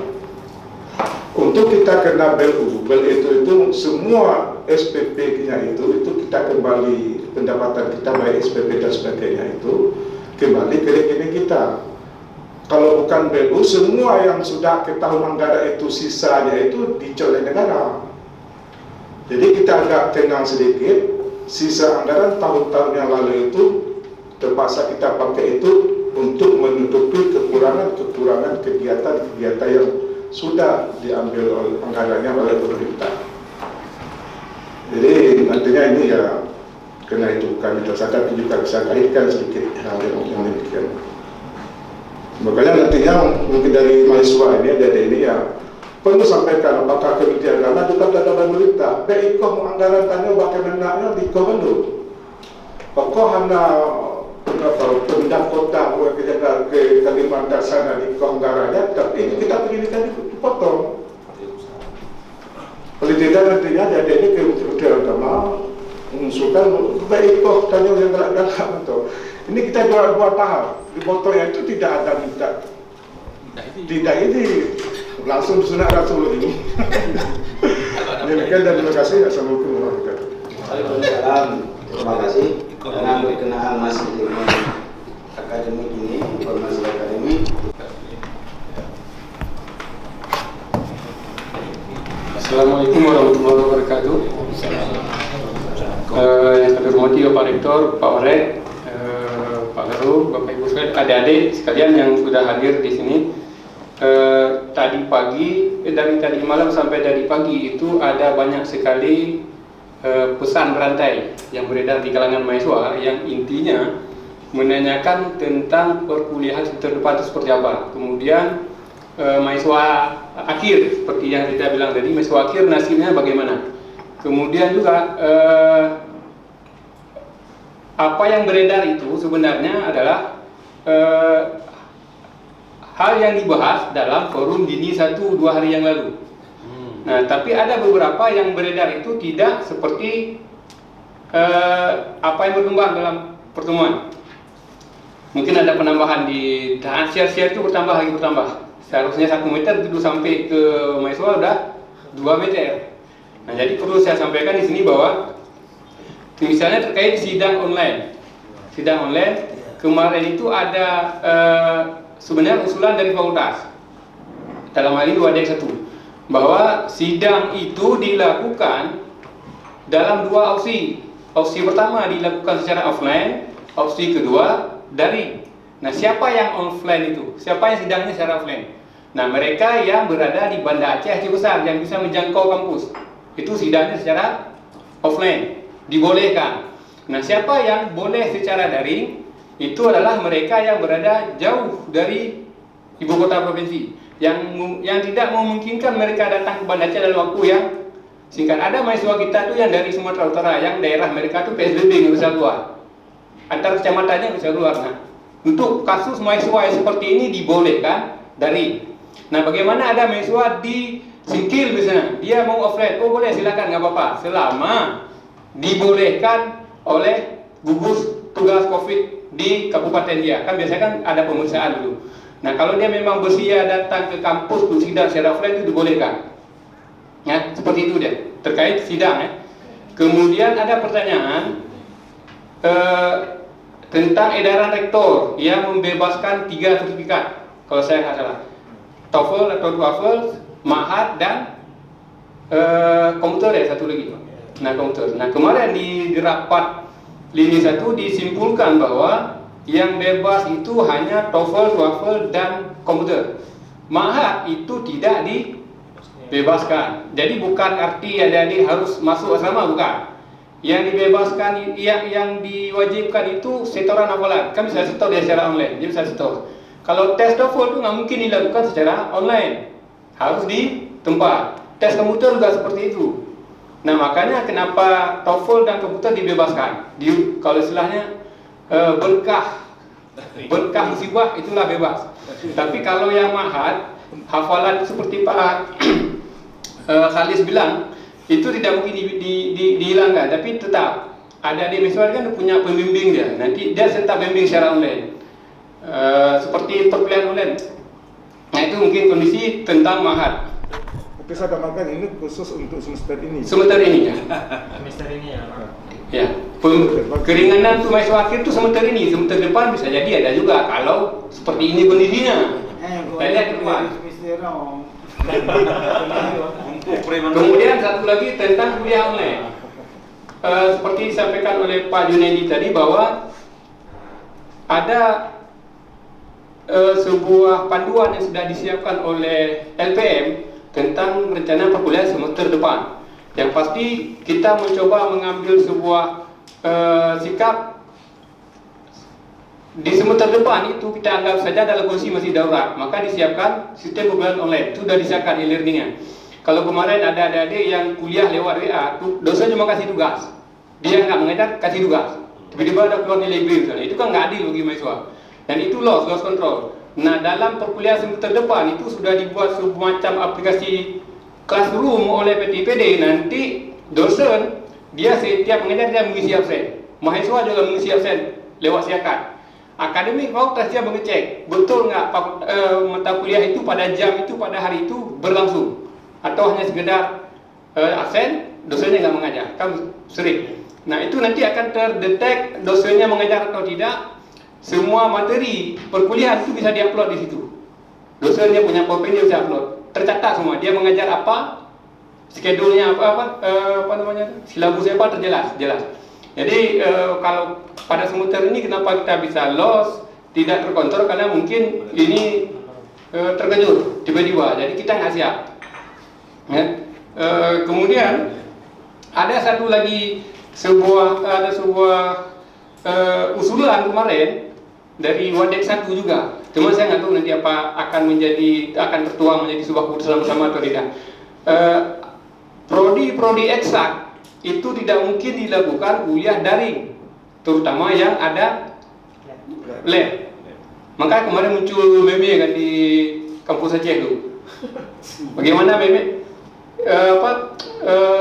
Untuk kita kena BEL itu semua SPP-nya itu kita kembali pendapatan kita baik SPP dan sebagainya itu kembali ke rekening kita. Kalau bukan BEL semua yang sudah ke tahun anggaran itu sisanya itu dicolek negara. Jadi kita agak tenang sedikit, sisa anggaran tahun-tahun yang lalu itu terpaksa kita pakai itu untuk menutupi kekurangan kegiatan-kegiatan yang sudah diambil oleh anggarannya oleh pemerintah. Jadi nantinya ini ya kena itu kami tersadar juga bisa kaitkan sedikit hal yang demikian. Makanya nantinya mungkin dari mahasiswa ini dari ini ya perlu sampaikan apakah Kementerian Agama juga data pemerintah. Ikoh anggaran tanya bagaimana di Komenlu. Pokok hanya pemindah kota ke Kalimantan sana di anggarannya, tapi ini kita pendidikan dipotong. Paling tidak nantinya jadi ini Kementerian Agama mengusulkan ikoh tanya yang galak-galak itu. Ini kita dua tahap. Dipotongnya itu tidak ada minta. Tidak ini langsung sunat Rasul ini. Demikian dan terima kasih. Assalamualaikum warahmatullahi wabarakatuh. Waalaikumsalam. Terima kasih. Karena berkenaan masih dengan akademik ini, informasi akademik. Assalamualaikum warahmatullahi wabarakatuh. Yang kami hormati Bapak Rektor, Pak Orek, Pak Guru, Bapak Ibu sekalian, adik-adik sekalian yang sudah hadir di sini. Tadi pagi, dari tadi malam sampai tadi pagi itu ada banyak sekali pesan berantai yang beredar di kalangan mahasiswa yang intinya menanyakan tentang perkuliahan semester depan itu seperti apa. Kemudian mahasiswa akhir seperti yang kita bilang tadi, mahasiswa akhir nasibnya bagaimana. Kemudian juga apa yang beredar itu sebenarnya adalah hal yang dibahas dalam forum dini 1-2 hari yang lalu. Nah, tapi ada beberapa yang beredar itu tidak seperti apa yang berkembang dalam pertemuan. Mungkin ada penambahan di share-share itu bertambah. Seharusnya 1 meter itu sampai ke mahasiswa udah 2 meter. Nah, jadi perlu saya sampaikan di sini bahwa misalnya terkait sidang online. Sidang online kemarin itu ada sebenarnya usulan dari fakultas. Dalam hal ini 2D1 bahwa sidang itu dilakukan dalam 2 opsi. Opsi pertama dilakukan secara offline, opsi kedua daring. Nah, siapa yang offline itu? Siapa yang sidangnya secara offline? Nah, mereka yang berada di Banda Aceh Besar yang bisa menjangkau kampus, itu sidangnya secara offline, dibolehkan. Nah, siapa yang boleh secara daring? Itu adalah mereka yang berada jauh dari ibu kota provinsi, yang tidak memungkinkan mereka datang ke Banda Aceh dalam waktu yang singkat. Ada mahasiswa kita tuh yang dari Sumatera Utara, yang daerah mereka tuh PSBB nggak bisa keluar, antar kecamatannya bisa keluar. Nah, untuk kasus mahasiswa yang seperti ini dibolehkan daring. Nah, bagaimana ada mahasiswa di Singkil misalnya, dia mau offline, oh boleh silakan, nggak apa-apa, selama dibolehkan oleh gugus tugas COVID di kabupaten dia. Kan biasanya kan ada pemeriksaan dulu. Nah, kalau dia memang bersedia datang ke kampus untuk sidang secara offline itu dibolehkan. Ya, seperti itu dia terkait sidang ya. Kemudian ada pertanyaan tentang edaran rektor yang membebaskan 3 sertifikat, kalau saya nggak salah, TOEFL atau TOEFL, MAHAT dan komputer ya, satu lagi. Nah, komputer. Nah, kemarin di rapat lini 1 disimpulkan bahwa yang bebas itu hanya TOEFL, TOEFL dan komputer. MAHAT itu tidak dibebaskan. Jadi bukan arti adik-adik harus masuk asrama, bukan. Yang dibebaskan, yang diwajibkan itu setoran hafalan. Kan bisa setor dia secara online, dia bisa setor. Kalau tes TOEFL itu nggak mungkin dilakukan secara online, harus di tempat. Tes komputer juga seperti itu. Nah, makanya kenapa TOEFL dan komputer dibebaskan. Kalau istilahnya berkah musibah itulah bebas. Tapi kalau yang MAHAT, hafalan seperti Pak Khalis bilang, itu tidak mungkin dihilangkan, tapi tetap ada di mahasiswa kan punya pembimbing dia. Nanti dia tetap bimbing secara online, seperti perkuliahan online. Nah, itu mungkin kondisi tentang MAHAT. Tapi saya tambahkan ini khusus untuk semester ini. Semester ini ya. Semester ini ya. Ya, keringanan untuk mahasiswa akhir itu semester ini. Semester depan bisa jadi ada juga kalau seperti ini kondisinya. Kita lihat ke depan. Kemudian satu lagi tentang kuliah online. Seperti disampaikan oleh Pak Junaidi tadi bahwa ada sebuah panduan yang sudah disiapkan oleh LPM tentang rencana perkuliahan semester depan. Yang pasti kita mencoba mengambil sebuah sikap di semester depan itu kita anggap saja dalam kondisi masih darurat, maka disiapkan sistem pembelajaran online. Sudah disiapkan e-learning-nya. Kalau kemarin ada adik-adik yang kuliah lewat WA, dosen cuma kasih tugas, dia nggak mengajar, kasih tugas, tiba-tiba ada keluar nilai B misalnya, itu kan nggak adil bagi mahasiswa, dan itu loss control. Nah, dalam perkuliahan semester depan itu sudah dibuat semacam aplikasi classroom oleh PTPD. Nanti dosen dia setiap mengajar dia mengisi absen, mahasiswa juga mengisi absen lewat siakan. Akademik fakultas dia mengecek betul nggak mata kuliah itu pada jam itu pada hari itu berlangsung, atau hanya sekedar absen, dosennya nggak mengajar, kan sering. Nah, itu nanti akan terdetek dosennya mengajar atau tidak. Semua materi perkuliahan itu bisa diupload di situ. Dosennya punya PowerPoint bisa upload, tercatat semua. Dia mengajar apa, schedule-nya apa namanya, silabusnya apa terjelas, jelas. Jadi kalau pada semester ini kenapa kita bisa loss, tidak terkontrol, karena mungkin ini terkejut tiba-tiba, jadi kita nggak siap. Ya. Kemudian ada satu lagi sebuah usulan kemarin dari Wadek 1 juga. Cuma saya nggak tahu nanti apa akan tertuang menjadi sebuah keputusan bersama atau tidak. Prodi eksak itu tidak mungkin dilakukan kuliah daring, terutama yang ada lab. Makanya kemarin muncul meme kan di kampus Aceh itu. Bagaimana meme?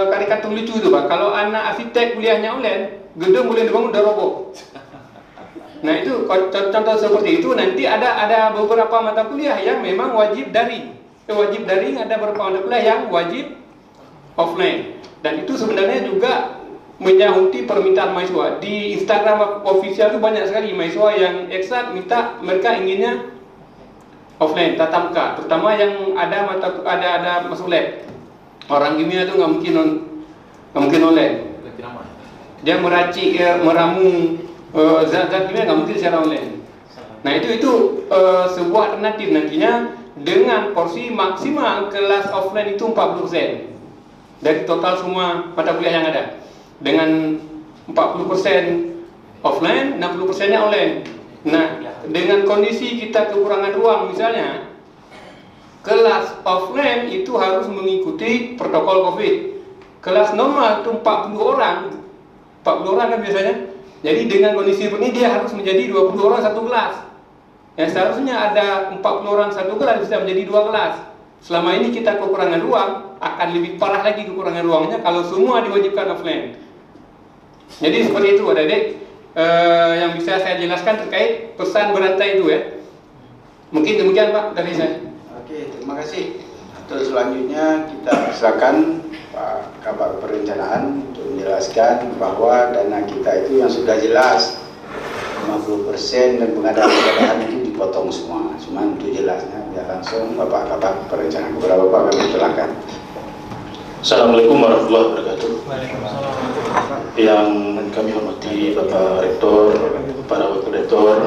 Karikatur lucu itu Pak. Kalau anak arsitek kuliahnya online, gedung boleh dibangun udah roboh. Nah itu contoh seperti itu. Nanti ada beberapa mata kuliah yang memang wajib daring. Wajib daring, ada beberapa mata kuliah yang wajib offline. Dan itu sebenarnya juga menyahuti permintaan mahasiswa. Di Instagram official itu banyak sekali mahasiswa yang eksak minta mereka inginnya offline, tatap muka, terutama yang ada masuk lab. Orang kimia itu nggak mungkin online. Dia meracik, meramu zat-zat kimia nggak mungkin secara online. Nah itu sebuah alternatif nantinya dengan porsi maksimal kelas offline itu 40% dari total semua mata kuliah yang ada. Dengan 40% offline, 60%-nya online. Nah, dengan kondisi kita kekurangan ruang misalnya, kelas offline itu harus mengikuti protokol COVID. Kelas normal itu 40 orang kan biasanya. Jadi dengan kondisi seperti ini dia harus menjadi 20 orang satu kelas. Yang seharusnya ada 40 orang satu kelas bisa menjadi 2 kelas. Selama ini kita kekurangan ruang, akan lebih parah lagi kekurangan ruangnya kalau semua diwajibkan offline. Jadi seperti itu adik-adik yang bisa saya jelaskan terkait pesan berantai itu ya. Mungkin demikian Pak dari saya. Oke, terima kasih. Terus selanjutnya kita silakan Pak Kabak Perencanaan untuk menjelaskan bahwa dana kita itu yang sudah jelas 50% dan pengadaan itu dipotong semua. Cuma untuk jelasnya biar langsung Bapak Kabak Perencanaan. Kepada Bapak kami silakan. Assalamualaikum warahmatullahi wabarakatuh. Yang kami hormati Bapak Rektor, para Wakil Rektor,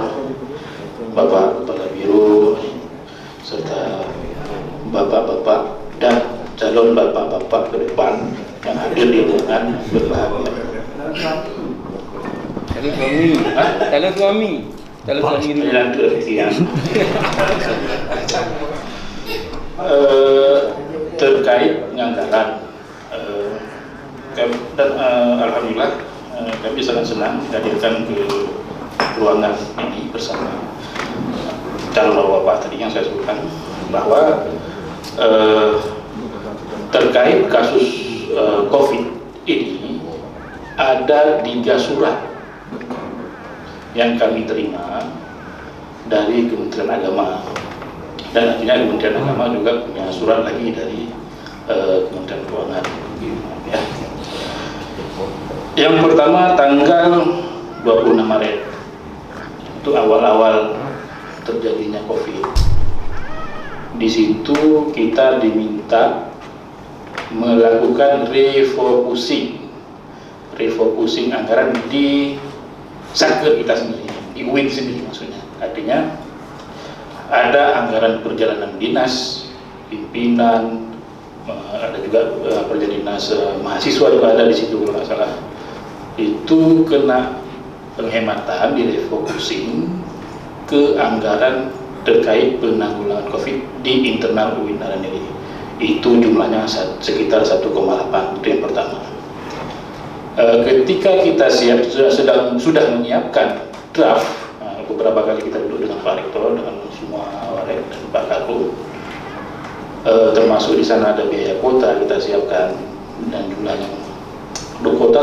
Bapak Kepala Biro, serta Bapak-Bapak dan calon Bapak-Bapak ke depan yang hadir di ruangan berbahagia. Calon suami Yang keertian terkait penganggaran dan alhamdulillah kami sangat senang dihadirkan ke ruangan ini bersama calon bapak tadi yang saya sebutkan bahwa terkait kasus COVID ini ada 3 surat yang kami terima dari Kementerian Agama, dan nantinya Kementerian Agama juga punya surat lagi dari Kementerian Keuangan ya. Yang pertama tanggal 26 Maret itu awal-awal terjadinya COVID. Di situ kita diminta melakukan refocusing anggaran di Satker kita sendiri, di UIN sendiri maksudnya. Artinya ada anggaran perjalanan dinas, pimpinan, ada juga perjalanan dinas mahasiswa juga ada di situ kalau nggak salah. Itu kena penghematan, direfocusing ke anggaran terkait penanggulangan COVID di internal UIN Araniri. Itu jumlahnya sekitar 1,8, itu yang pertama. Ketika kita sudah menyiapkan draft, beberapa kali kita duduk dengan Pak Rektor, dengan semua warek dan Pak Kadru, termasuk di sana ada biaya kuota kita siapkan, dan jumlahnya kuota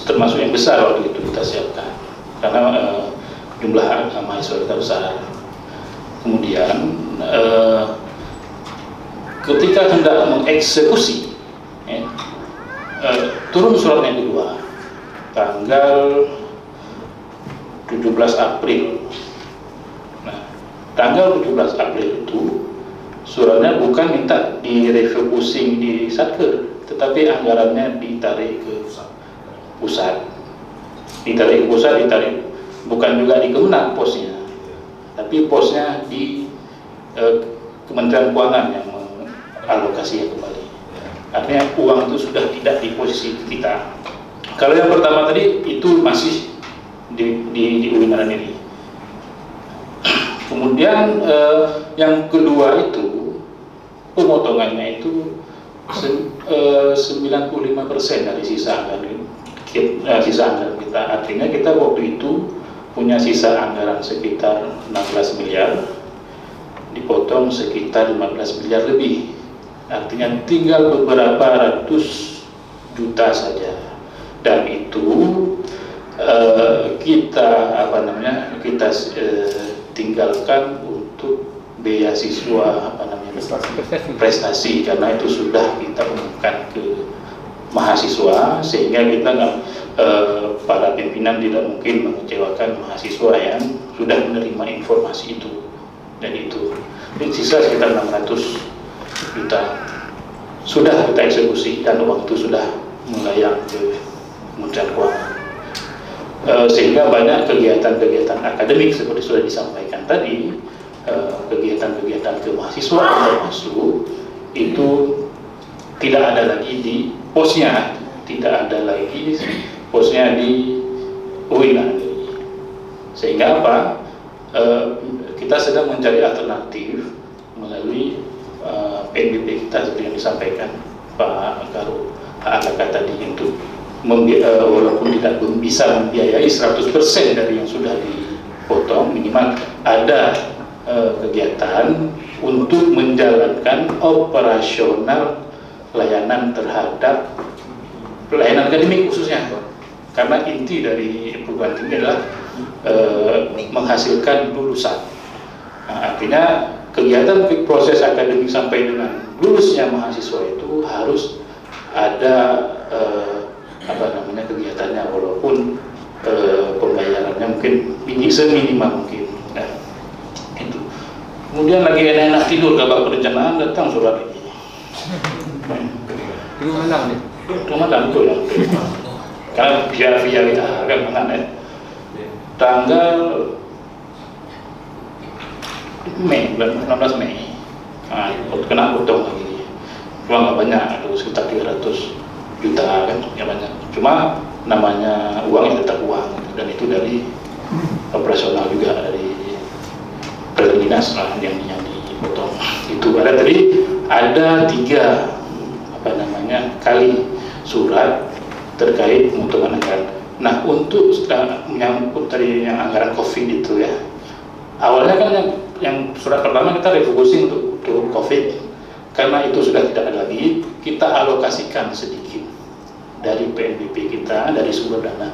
termasuk yang besar waktu itu kita siapkan karena jumlah mahasiswa kita besar. Kemudian ketika hendak mengeksekusi turun surat yang kedua tanggal 17 April. Nah, tanggal 17 April itu suratnya bukan minta direfocusing di Satker, tetapi anggarannya ditarik ke pusat. Ditarik ke pusat, ditarik bukan juga di Kemenang posnya, tapi posnya di Kementerian Keuangan yang mengalokasinya kembali. Artinya uang itu sudah tidak di posisi kita. Kalau yang pertama tadi itu masih di UIN Araniri. Kemudian yang kedua itu pemotongannya itu 95% dari sisa anggaran kita. Artinya kita waktu itu punya sisa anggaran sekitar 16 miliar, dipotong sekitar 15 miliar lebih. Artinya tinggal beberapa ratus juta saja. Dan itu kita tinggalkan untuk beasiswa prestasi, karena itu sudah kita umumkan ke mahasiswa, sehingga kita para pimpinan tidak mungkin mengecewakan mahasiswa yang sudah menerima informasi itu. Dan itu sisa sekitar 600 juta sudah kita eksekusi, dan uang itu sudah melayang ke Kementerian Keuangan. Sehingga banyak kegiatan-kegiatan akademik seperti sudah disampaikan tadi, kegiatan-kegiatan kemahasiswaan termasuk itu tidak ada lagi di posnya, tidak ada lagi posnya di UIN. Sehingga apa? Kita sedang mencari alternatif melalui PNBP kita seperti yang disampaikan Pak Karu Alaka tadi, untuk walaupun tidak bisa membiayai 100% dari yang sudah dipotong, minimal ada kegiatan untuk menjalankan operasional layanan terhadap pelayanan akademik khususnya, karena inti dari perguruan tinggi adalah menghasilkan lulusan. Artinya kegiatan proses akademik sampai dengan lulusnya mahasiswa itu harus ada kegiatannya, walaupun pembayarannya mungkin seminimal mungkin. Nah, itu. Kemudian lagi enak-enak tidur, kabar perencanaan datang surat ini. Rumah Malang nih. Rumah betul ya. Karena via kita kan mengenai tanggal Mei, bulan 16 Mei. Nah, kena potong lagi. Cuma nggak banyak, sekitar 300 juta kan, ya banyak. Cuma namanya uang yang tetap uang, dan itu dari operasional juga, dari dinas yang dipotong. Itu ada 3 kali surat terkait pemotongan anggaran. Nah, untuk menyangkut tadi yang anggaran COVID itu ya, awalnya kan yang surat pertama kita refocusing untuk COVID, karena itu sudah tidak ada lagi, kita alokasikan sedikit dari PNBP kita, dari sumber dana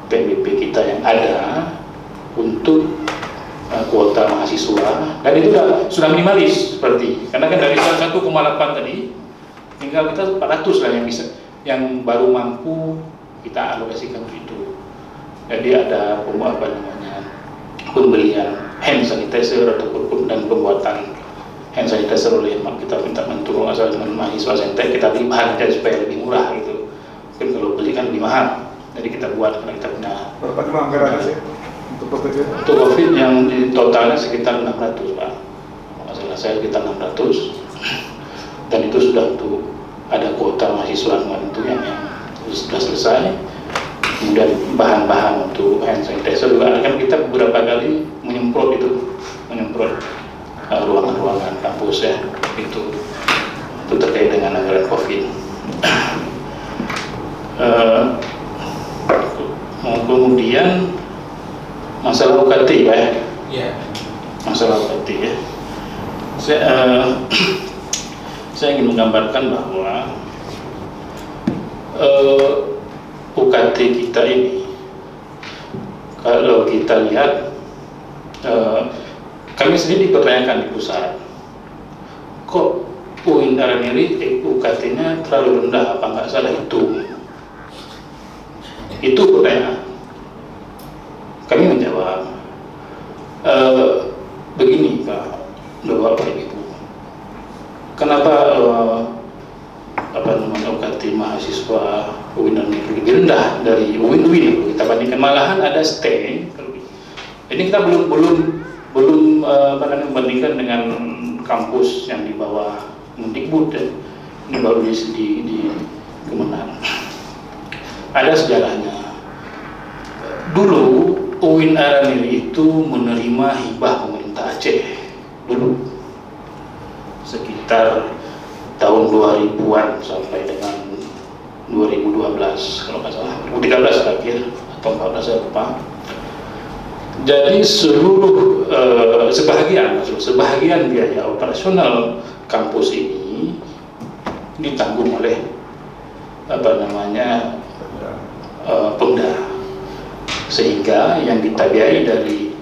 PNBP kita yang ada untuk kuota mahasiswa, dan itu sudah minimalis seperti, karena kan dari 1,8 tadi tinggal kita 400 lah yang bisa, yang baru mampu kita alokasikan itu. Jadi ada pembelian hand sanitizer ataupun dan pembuatan hand sanitizer oleh kita minta bantu asal dengan mahasiswa Saintek, kita beli bahannya supaya lebih murah gitu. Mungkin kalau beli kan lebih mahal, jadi kita buat karena kita punya. Berapa jumlah anggaran sih untuk COVID? Untuk COVID yang di totalnya sekitar 600 Pak. Masalah saya sekitar 600, dan itu sudah untuk ada kuota mahasiswa kemarin itu yang sudah selesai. Kemudian bahan-bahan untuk hand sanitizer juga kan kita beberapa kali menyemprot ruangan-ruangan kampus ya, itu terkait dengan anggaran COVID. Kemudian masalah UKT ya, masalah UKT ya. Saya ingin menggambarkan bahwa UKT kita ini, kalau kita lihat, kami sendiri dipertanyakan di pusat, kok UIN Araniri UKT-nya terlalu rendah, apa nggak salah itu pertanyaan. Kami menjawab, begini Pak, Bapak Ibu, kenapa UKT mahasiswa UIN lebih rendah dari UIN kita bandingkan, malahan ada stay. Ini kita belum membandingkan dengan kampus yang di bawah Mendikbud ya. Ini baru di Kemenang. Ada sejarahnya. Dulu UIN Araniri itu menerima hibah pemerintah Aceh dulu sekitar tahun 2000-an sampai dengan 2012 kalau nggak salah, 2013 terakhir atau 14 saya lupa. Jadi sebahagian biaya operasional kampus ini ditanggung oleh Pemda, sehingga yang ditabiai dari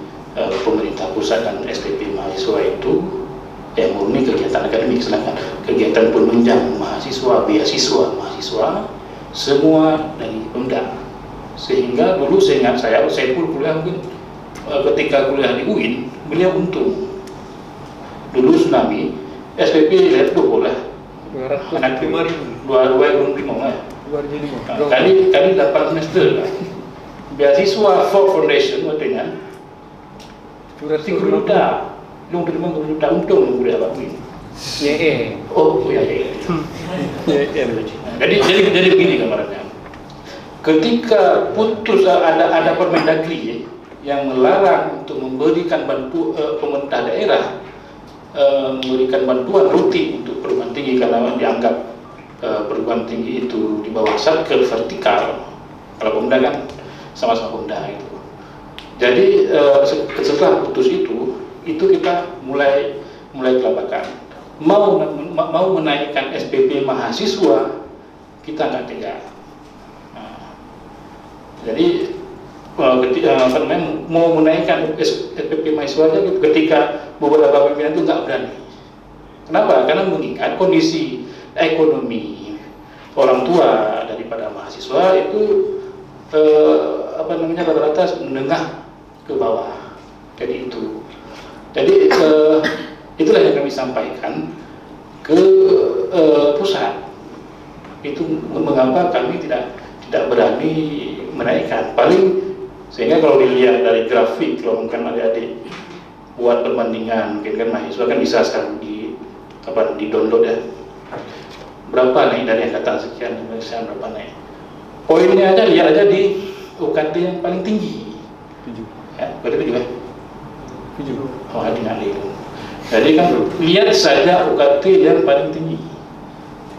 pemerintah pusat dan SPP mahasiswa itu murni kegiatan akademik, sedangkan kegiatan penunjang mahasiswa, beasiswa mahasiswa semua dari Pemda. Sehingga dulu seingat saya pun kuliah mungkin ketika kuliah di UIN beliau untung. Dulu tsunami SPP lihat boleh 225 kali 8 semester lah. Beasiswa Ford Foundation katanya 30 juta, untung kuliah Pak UIN. Jadi begini gambarannya. Ketika putus ada Permendagri yang melarang untuk memberikan pemerintah daerah memberikan bantuan rutin untuk perguruan tinggi karena dianggap perguruan tinggi itu di bawah Satker vertikal. Kalau Pemda kan sama-sama Pemda itu. Jadi setelah putus itu kita mulai kelabakan. Mau menaikkan SPP mahasiswa kita nggak tega. Jadi mau menaikkan SPP mahasiswa aja ketika beberapa pimpinan itu nggak berani. Kenapa? Karena mengingat kondisi ekonomi orang tua daripada mahasiswa itu rata-rata menengah ke bawah. Jadi itulah yang kami sampaikan ke pusat. Itu mengapa kami tidak berani menaikkan. Paling sehingga kalau dilihat dari grafik, kalau mungkin adik-adik buat perbandingan, mungkin kan mahasiswa kan bisa sekarang di download ya. Berapa naik dari angkatan sekian berapa naik? Poinnya aja lihat aja di UKT yang paling tinggi. 7. Ya, berarti 7 ya? 7. Oh, adik-adik. Jadi kan lihat saja UKT yang paling tinggi.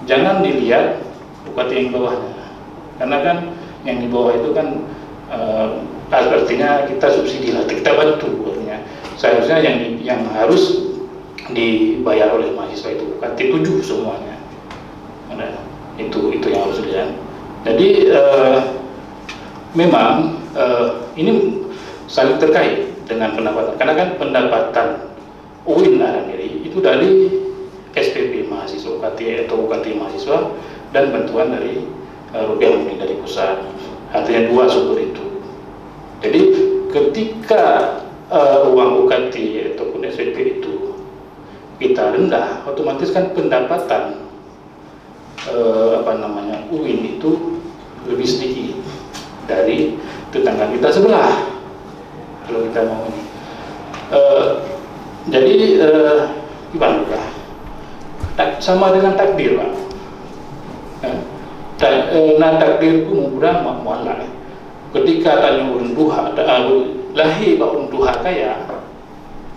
Jangan dilihat UKT yang bawahnya. Karena kan yang di bawah itu kan artinya kita subsidi lah, kita bantu artinya. Seharusnya yang harus dibayar oleh mahasiswa itu UKT 7 semuanya. Nah, itu yang harus dilihat. Jadi memang ini saling terkait dengan pendapatan. Karena kan pendapatan UIN Araniri itu dari SPP mahasiswa UKT atau UKT mahasiswa dan bantuan dari rupiah murni dari pusat. Artinya dua sumber itu. Jadi ketika uang UKT ataupun SPP itu kita rendah, otomatis kan pendapatan UIN itu lebih sedikit dari tetangga kita sebelah. Kalau kita mau ini, jadi gimana lah? Sama dengan takdir, Pak. Takdir itu mudah mualaf. Ketika tanya urun duha, lahir pak urun duha kaya,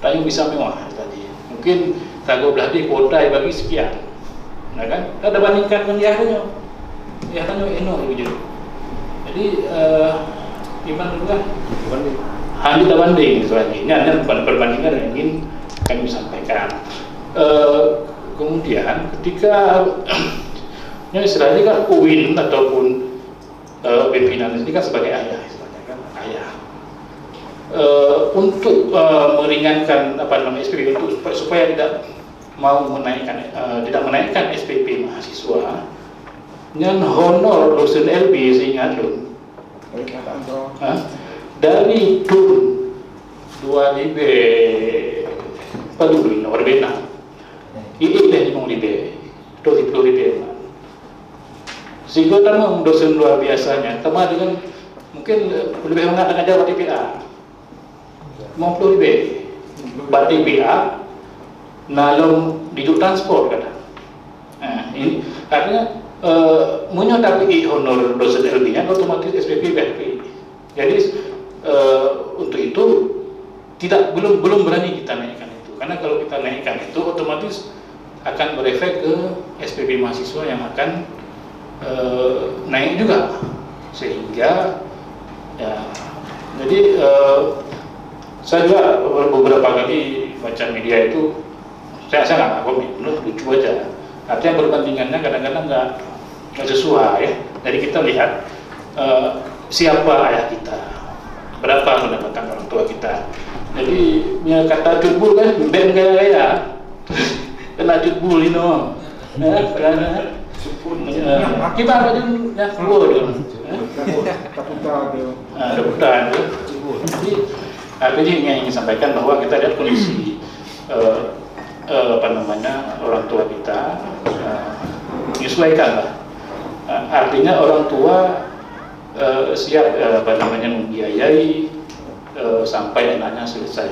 tanya bisa mewah tadi. Mungkin tago beladi kuota bagi sekian, nah kan? Kita bandingkan dengan ya tanya enorm begitu. Jadi gimana juga? Hanya kita banding selanjutnya ada perbandingan yang ingin kami sampaikan. Kemudian ketika yang istilahnya kan UIN ataupun pimpinan ini kan sebagai ayah, istilahnya kan ayah. Untuk meringankan SPP untuk supaya tidak menaikkan SPP mahasiswa, yang honor dosen LB seingat dulu. Dari DUN 2 libe paduli nomor bena ini dah 5 libe 20 libe sehingga tamang dosen luar biasanya sama dengan mungkin lebih mengatakan aja TPA 50 libe bat TPA nalong dijuk transport kata. Ini artinya menyodapi honor dosen LB nya otomatis SPP BRP. Jadi untuk itu belum berani kita naikkan itu, karena kalau kita naikkan itu otomatis akan berefek ke SPP mahasiswa yang akan naik juga, sehingga ya, jadi saya juga beberapa kali baca media itu saya nggak komen, menurut lucu aja, artinya perbandingannya kadang-kadang nggak sesuai ya. Jadi kita lihat siapa ayah kita, berapa pendapatan orang tua kita. Jadi ya, kata cutbul kan, ben gaya kena cutbul ini dong. Kita apa dulu ya dulu. Rebutan. Jadi yang ingin sampaikan bahwa kita lihat kondisi orang tua kita menyesuaikan lah. Artinya orang tua siap membiayai sampai anaknya selesai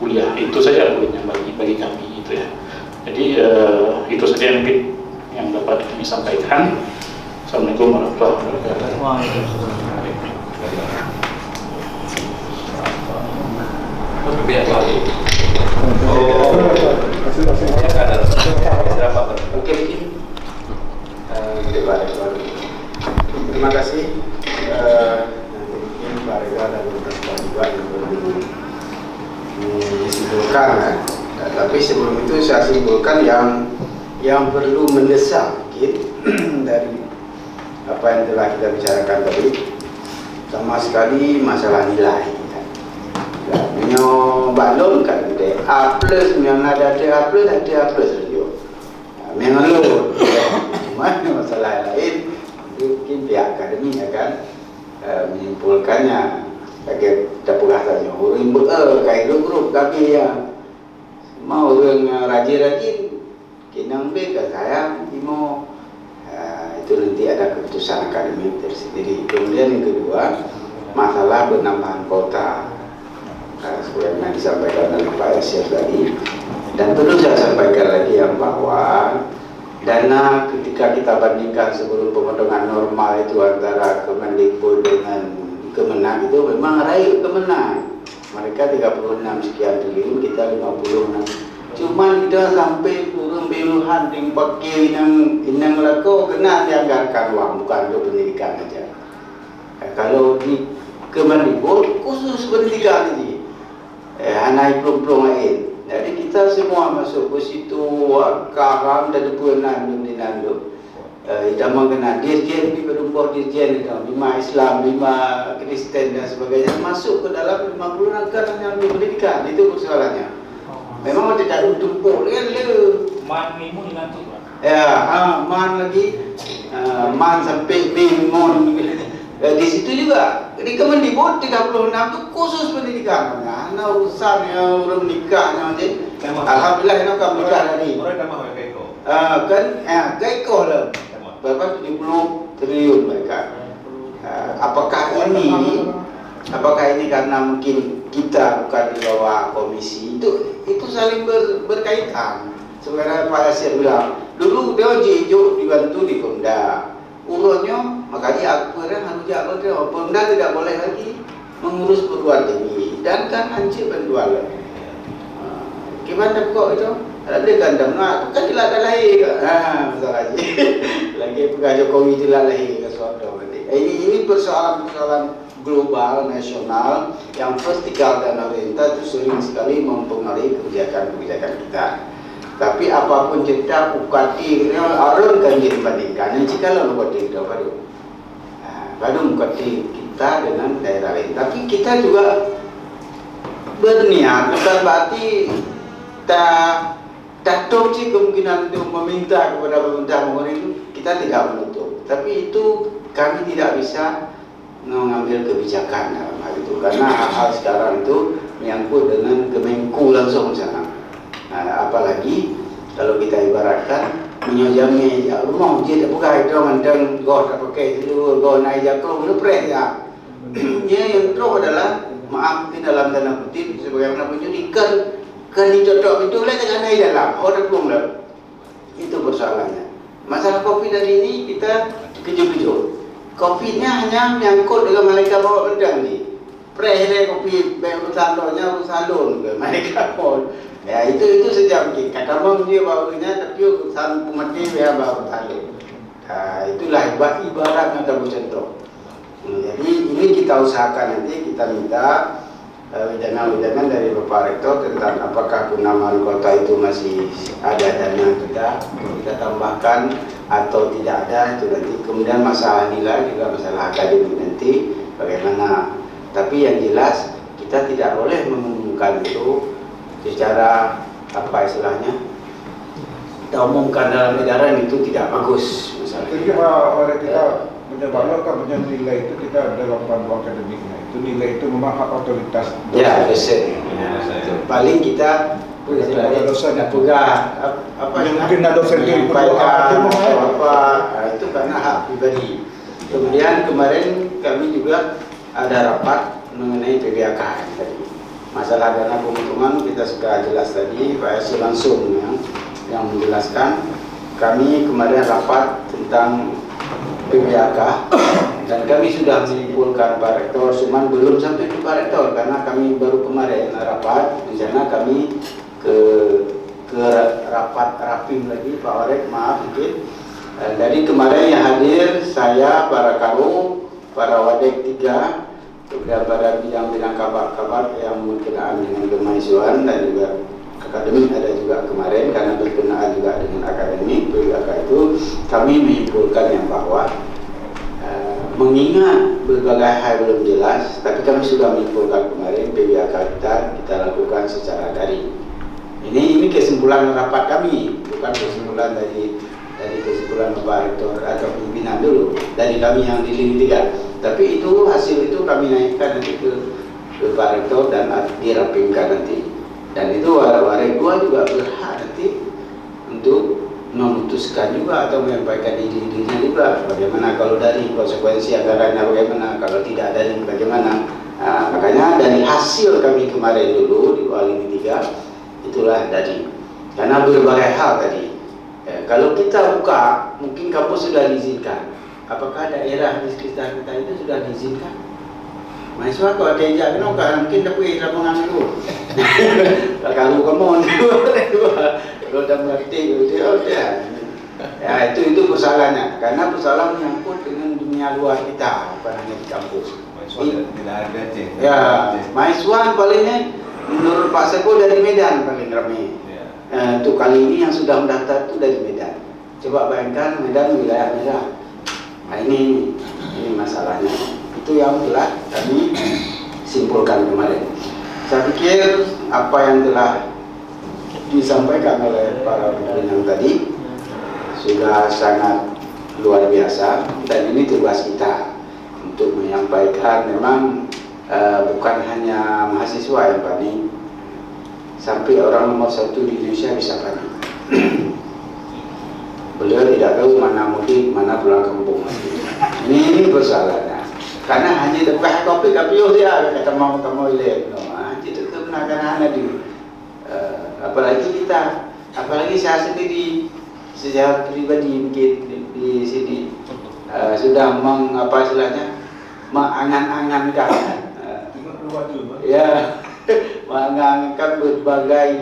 kuliah. Itu saja poinnya bagi kami itu ya. Jadi itu saja yang dapat kami sampaikan. Assalamualaikum warahmatullahi wabarakatuh. Terima kasih. Mungkin Pak Reza dan teman-teman juga yang belum disimpulkan ya. Tapi sebelum itu saya simpulkan yang perlu mendesak mungkin dari apa yang telah kita bicarakan tadi, sama sekali masalah nilai. Menyo balon kan de A+, yang ada A+, saja. Memang lo, mana masalah lain mungkin pihak akademi akan menyimpulkannya sebagai dapur saja. Orang kayak grup kami yang mau orang rajin-rajin kinang B ke saya mau itu nanti ada keputusan akademik tersendiri. Kemudian yang kedua, masalah penambahan kota seperti yang disampaikan oleh Pak Yasyir tadi, dan perlu saya sampaikan lagi yang bahwa dana ketika kita bandingkan sebelum pemotongan normal itu antara Kemendikbud dengan Kemenang itu memang raih Kemenang. Mereka 36 sekian triliun, kita 56. Cuman kita sampai turun puluhan yang pakai inang lako kena dianggarkan uang, bukan untuk pendidikan aja. Kalau di Kemendikbud khusus pendidikan ini, anak pelong lain. Jadi kita semua masuk ke situ, kaham dan puanan di Nando. Kita mengenal dirjen, di berumur dirjen, 5 Islam, 5 Kristen dan sebagainya, masuk ke dalam 50 anggaran yang pendidikan. Itu persoalannya. Memang tidak tumpuk kan le. Man mimun nanti Pak. Ya, man lagi, man sampai mimun. Di situ juga di Kemendikbud 36 itu khusus pendidikan. Nah, urusan yang orang menikahnya nanti. Alhamdulillah ini akan menikah tadi. Kan, Geico lah. Berapa 70 triliun mereka. Apakah ini karena mungkin kita bukan di bawah komisi itu saling berkaitan. Sebenarnya Pak Yasyir bilang dulu dia hijau dibantu di Pemda. Urutnya makanya akhirnya harus jago dia. Pemda tidak boleh lagi mengurus perguruan tinggi dan kan hancur penjualan. Gimana kok itu? Ada gandam nak kan tidak ada lahir. Masalahnya lagi Pak Jokowi tidak lahir ke suatu nanti. Ini persoalan global nasional yang vertikal dan horizontal itu sering sekali mempengaruhi kebijakan kita. Tapi apapun cerita UKT orang kan dibandingkan yang jika lo UKT itu baru UKT kita dengan daerah lain. Tapi kita juga berniat bukan berarti tak sih kemungkinan untuk meminta kepada pemerintah itu kita tidak menutup. Tapi itu kami tidak bisa mengambil kebijakan dalam hal itu karena hal-hal sekarang itu menyangkut dengan Kemenku langsung sana. Apalagi kalau kita ibaratkan menyojami rumah dia tak pakai itu mandang gol tak pakai itu gol naik jaklo itu pres ya. Yang terus adalah maaf di dalam tanda kutip sebagaimana penjudikan kan dicocok itu lah jangan naik dalam orang belum lah. Itu persoalannya. Masalah kopi tadi ini kita kejut-kejut. Kopinya hanya menyangkut dengan mereka bawa pedang ni. Preh kopi urusan donya urusan lon ke mereka pun. Ya itu sejak kata bang dia barunya tapi urusan pemati ya baru tali. Itulah ibaratnya tabu contoh. Jadi ini kita usahakan nanti kita minta widangan dari Bapak Rektor tentang apakah penambahan kota itu masih ada dana kita tambahkan atau tidak ada itu nanti. Kemudian masalah nilai juga masalah akademik nanti bagaimana. Tapi yang jelas kita tidak boleh mengumumkan itu secara apa istilahnya, kita umumkan dalam edaran itu tidak bagus. Misalnya Jadi kita menyebarkan punya nilai itu kita dalam panduan akademiknya itu nilai itu memang hak otoritas dosen. Ya, dosen. Paling kita istilahnya tidak pegang apa yang mungkin dosen itu itu karena hak pribadi. Kemudian kemarin kami juga ada rapat mengenai PBAK tadi. Masalah dana penghitungan kita sudah jelas tadi, Pak Yasir langsung yang menjelaskan. Kami kemarin rapat tentang PBAK dan kami sudah menyimpulkan Pak Rektor, cuman belum sampai ke Pak Rektor karena kami baru kemarin rapat. Rencana kami ke rapat rapim lagi Pak Warek, maaf mungkin. Dari kemarin yang hadir saya, para Karung, para Wadek 3, kemudian pada bidang-bidang kabar-kabar yang berkenaan dengan kemahasiswaan dan juga akademik ada juga kemarin karena berkenaan juga dengan akademik PBAK itu kami menyimpulkan yang bahwa mengingat berbagai hal belum jelas, tapi kami sudah menyimpulkan kemarin PBAK kita lakukan secara daring. Ini kesimpulan rapat kami, bukan kesimpulan dari kesimpulan Bapak Rektor atau pimpinan dulu dari kami yang di lini 3. Tapi itu hasil itu kami naikkan nanti ke Pak Rektor dan dirapimkan nanti. Dan itu Warek 2 juga berhak nanti untuk memutuskan juga atau menyampaikan ide-idenya juga. Bagaimana kalau dari konsekuensi anggarannya bagaimana, kalau tidak dari bagaimana. Makanya dari hasil kami kemarin dulu di lini 3 itulah tadi. Karena berbagai hal tadi. Kalau kita buka, mungkin kampus sudah diizinkan. Apakah daerah di sekitar kita itu sudah diizinkan? Mahasiswa kalau ada ijazah kan mungkin tapi lapangan dulu. Kalau kamu kalau dah mengerti itu ya itu persoalannya. Karena persoalan menyangkut dengan dunia luar kita, bukan hanya di kampus. Tidak ada ya, mahasiswa palingnya menurut Pak Seko dari Medan paling ramai. Untuk kali ini yang sudah mendaftar itu dari Medan. Coba bayangkan Medan wilayah merah. Nah ini masalahnya. Itu yang telah kami simpulkan kemarin. Saya pikir apa yang telah disampaikan oleh para pimpinan tadi sudah sangat luar biasa dan ini tugas kita untuk menyampaikan memang bukan hanya mahasiswa yang panik. Sampai orang nomor 1 di Indonesia bisa panik. Beliau tidak tahu mana mudik, mana pulang kampung. Ini persoalannya. Karena hanya dekat topik kapio dia kata mau lihat. Hanya itu kena anak di. Apalagi kita, apalagi saya sendiri secara pribadi mungkin di sini sudah mengapa istilahnya mengangan-angankan. Ya. Menganggap berbagai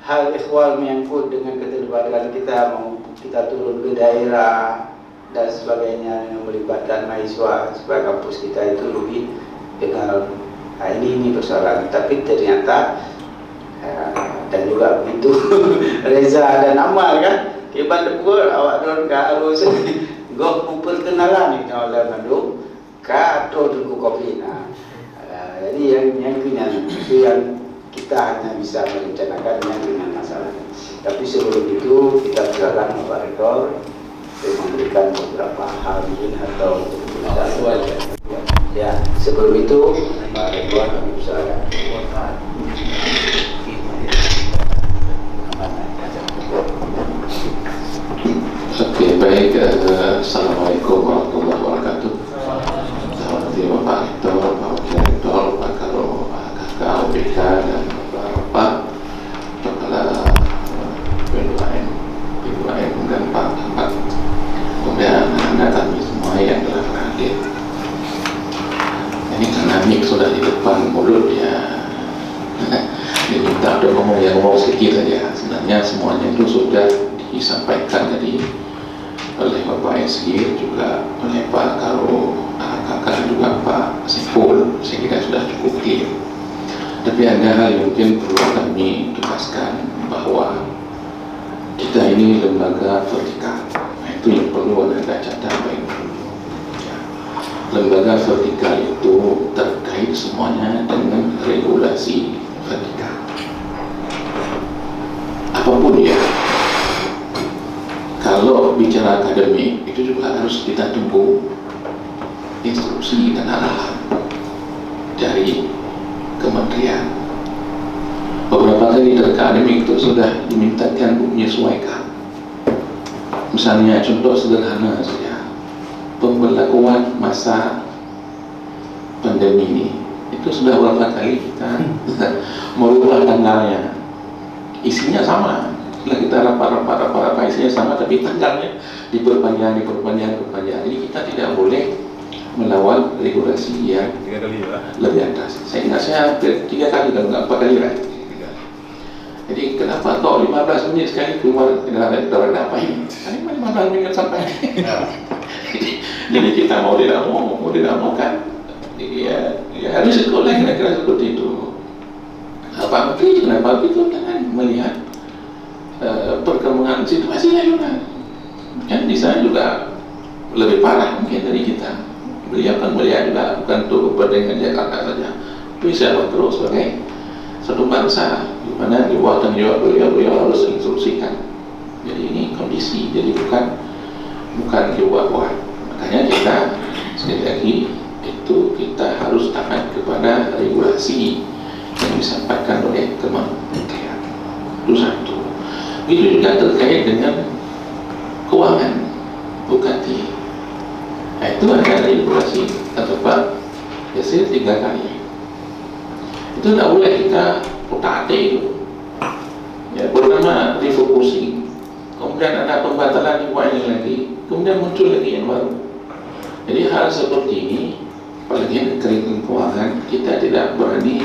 hal ikhwal menyangkut dengan keterlibatan kita, mau kita turun ke daerah dan sebagainya yang melibatkan mahasiswa supaya kampus kita itu lebih kenal. Nah ini persoalan. Tapi ternyata dan juga begitu Reza dan Amal kan kiban depur awak don ka harus goh memperkenalan ni oleh Bandung ka atau tunggu kopi. Jadi yang itu yang kita hanya bisa merencanakan yang dengan masalah. Tapi sebelum itu kita silakan Bapak Rektor untuk memberikan beberapa hal mungkin atau ya sebelum itu Pak Rektor kami silakan. Oke, baik. Assalamualaikum warahmatullahi wabarakatuh. Selamat Bapak Rektor, Pak Wakil Rektor, Pak Karo, Pak Kakak, OBK, dan Bapak Kepala BUM dan Pak Ahmad. Kemudian anak kami semua yang telah hadir. Ini karena mic sudah Tapi ada hal yang mungkin perlu kami tegaskan bahwa kita ini lembaga vertikal. Nah, itu yang perlu Anda catat baik-baik. Lembaga vertikal itu terkait semuanya dengan regulasi vertikal. Apapun ya, kalau bicara akademik itu juga harus kita tunggu instruksi dan arahan dari kementerian. Beberapa kali dari akademik itu sudah dimintakan menyesuaikan. Misalnya contoh sederhana saja, pemberlakuan masa pandemi ini itu sudah beberapa kali kita merubah tanggalnya. Isinya sama, setelah kita rapat isinya sama, tapi tanggalnya diperpanjang. Jadi kita tidak boleh melawan regulasi yang lebih atas. Saya ingat saya hampir 3 kali kalau nggak 4 kali kan. Jadi kenapa kok 15 menit sekali keluar kendaraan apa ini? Kan 15 menit sampai. Jadi kita mau tidak mau kan, ya harus sekolah kira-kira seperti itu. Pak Menteri kenapa begitu? Kan melihat perkembangan situasinya juga. Kan di sana juga lebih parah mungkin dari kita. Beliau kan melihat juga bukan untuk kepentingan Jakarta saja, bisa terus sebagai satu bangsa di mana di bawah tanggung jawab beliau harus instruksikan. Jadi ini kondisi, jadi bukan dibuat-buat. Makanya kita sekali lagi itu kita harus taat kepada regulasi yang disampaikan oleh kementerian. Itu satu. Itu juga terkait dengan keuangan UKT. Nah, itu ada regulasi tempat biasanya 3 kali. Itu tidak boleh kita otak-atik itu. Ya, pertama refocusing, kemudian ada pembatalan yang lagi, kemudian muncul lagi yang baru. Jadi hal seperti ini, apalagi yang terkait dengan keuangan, kita tidak berani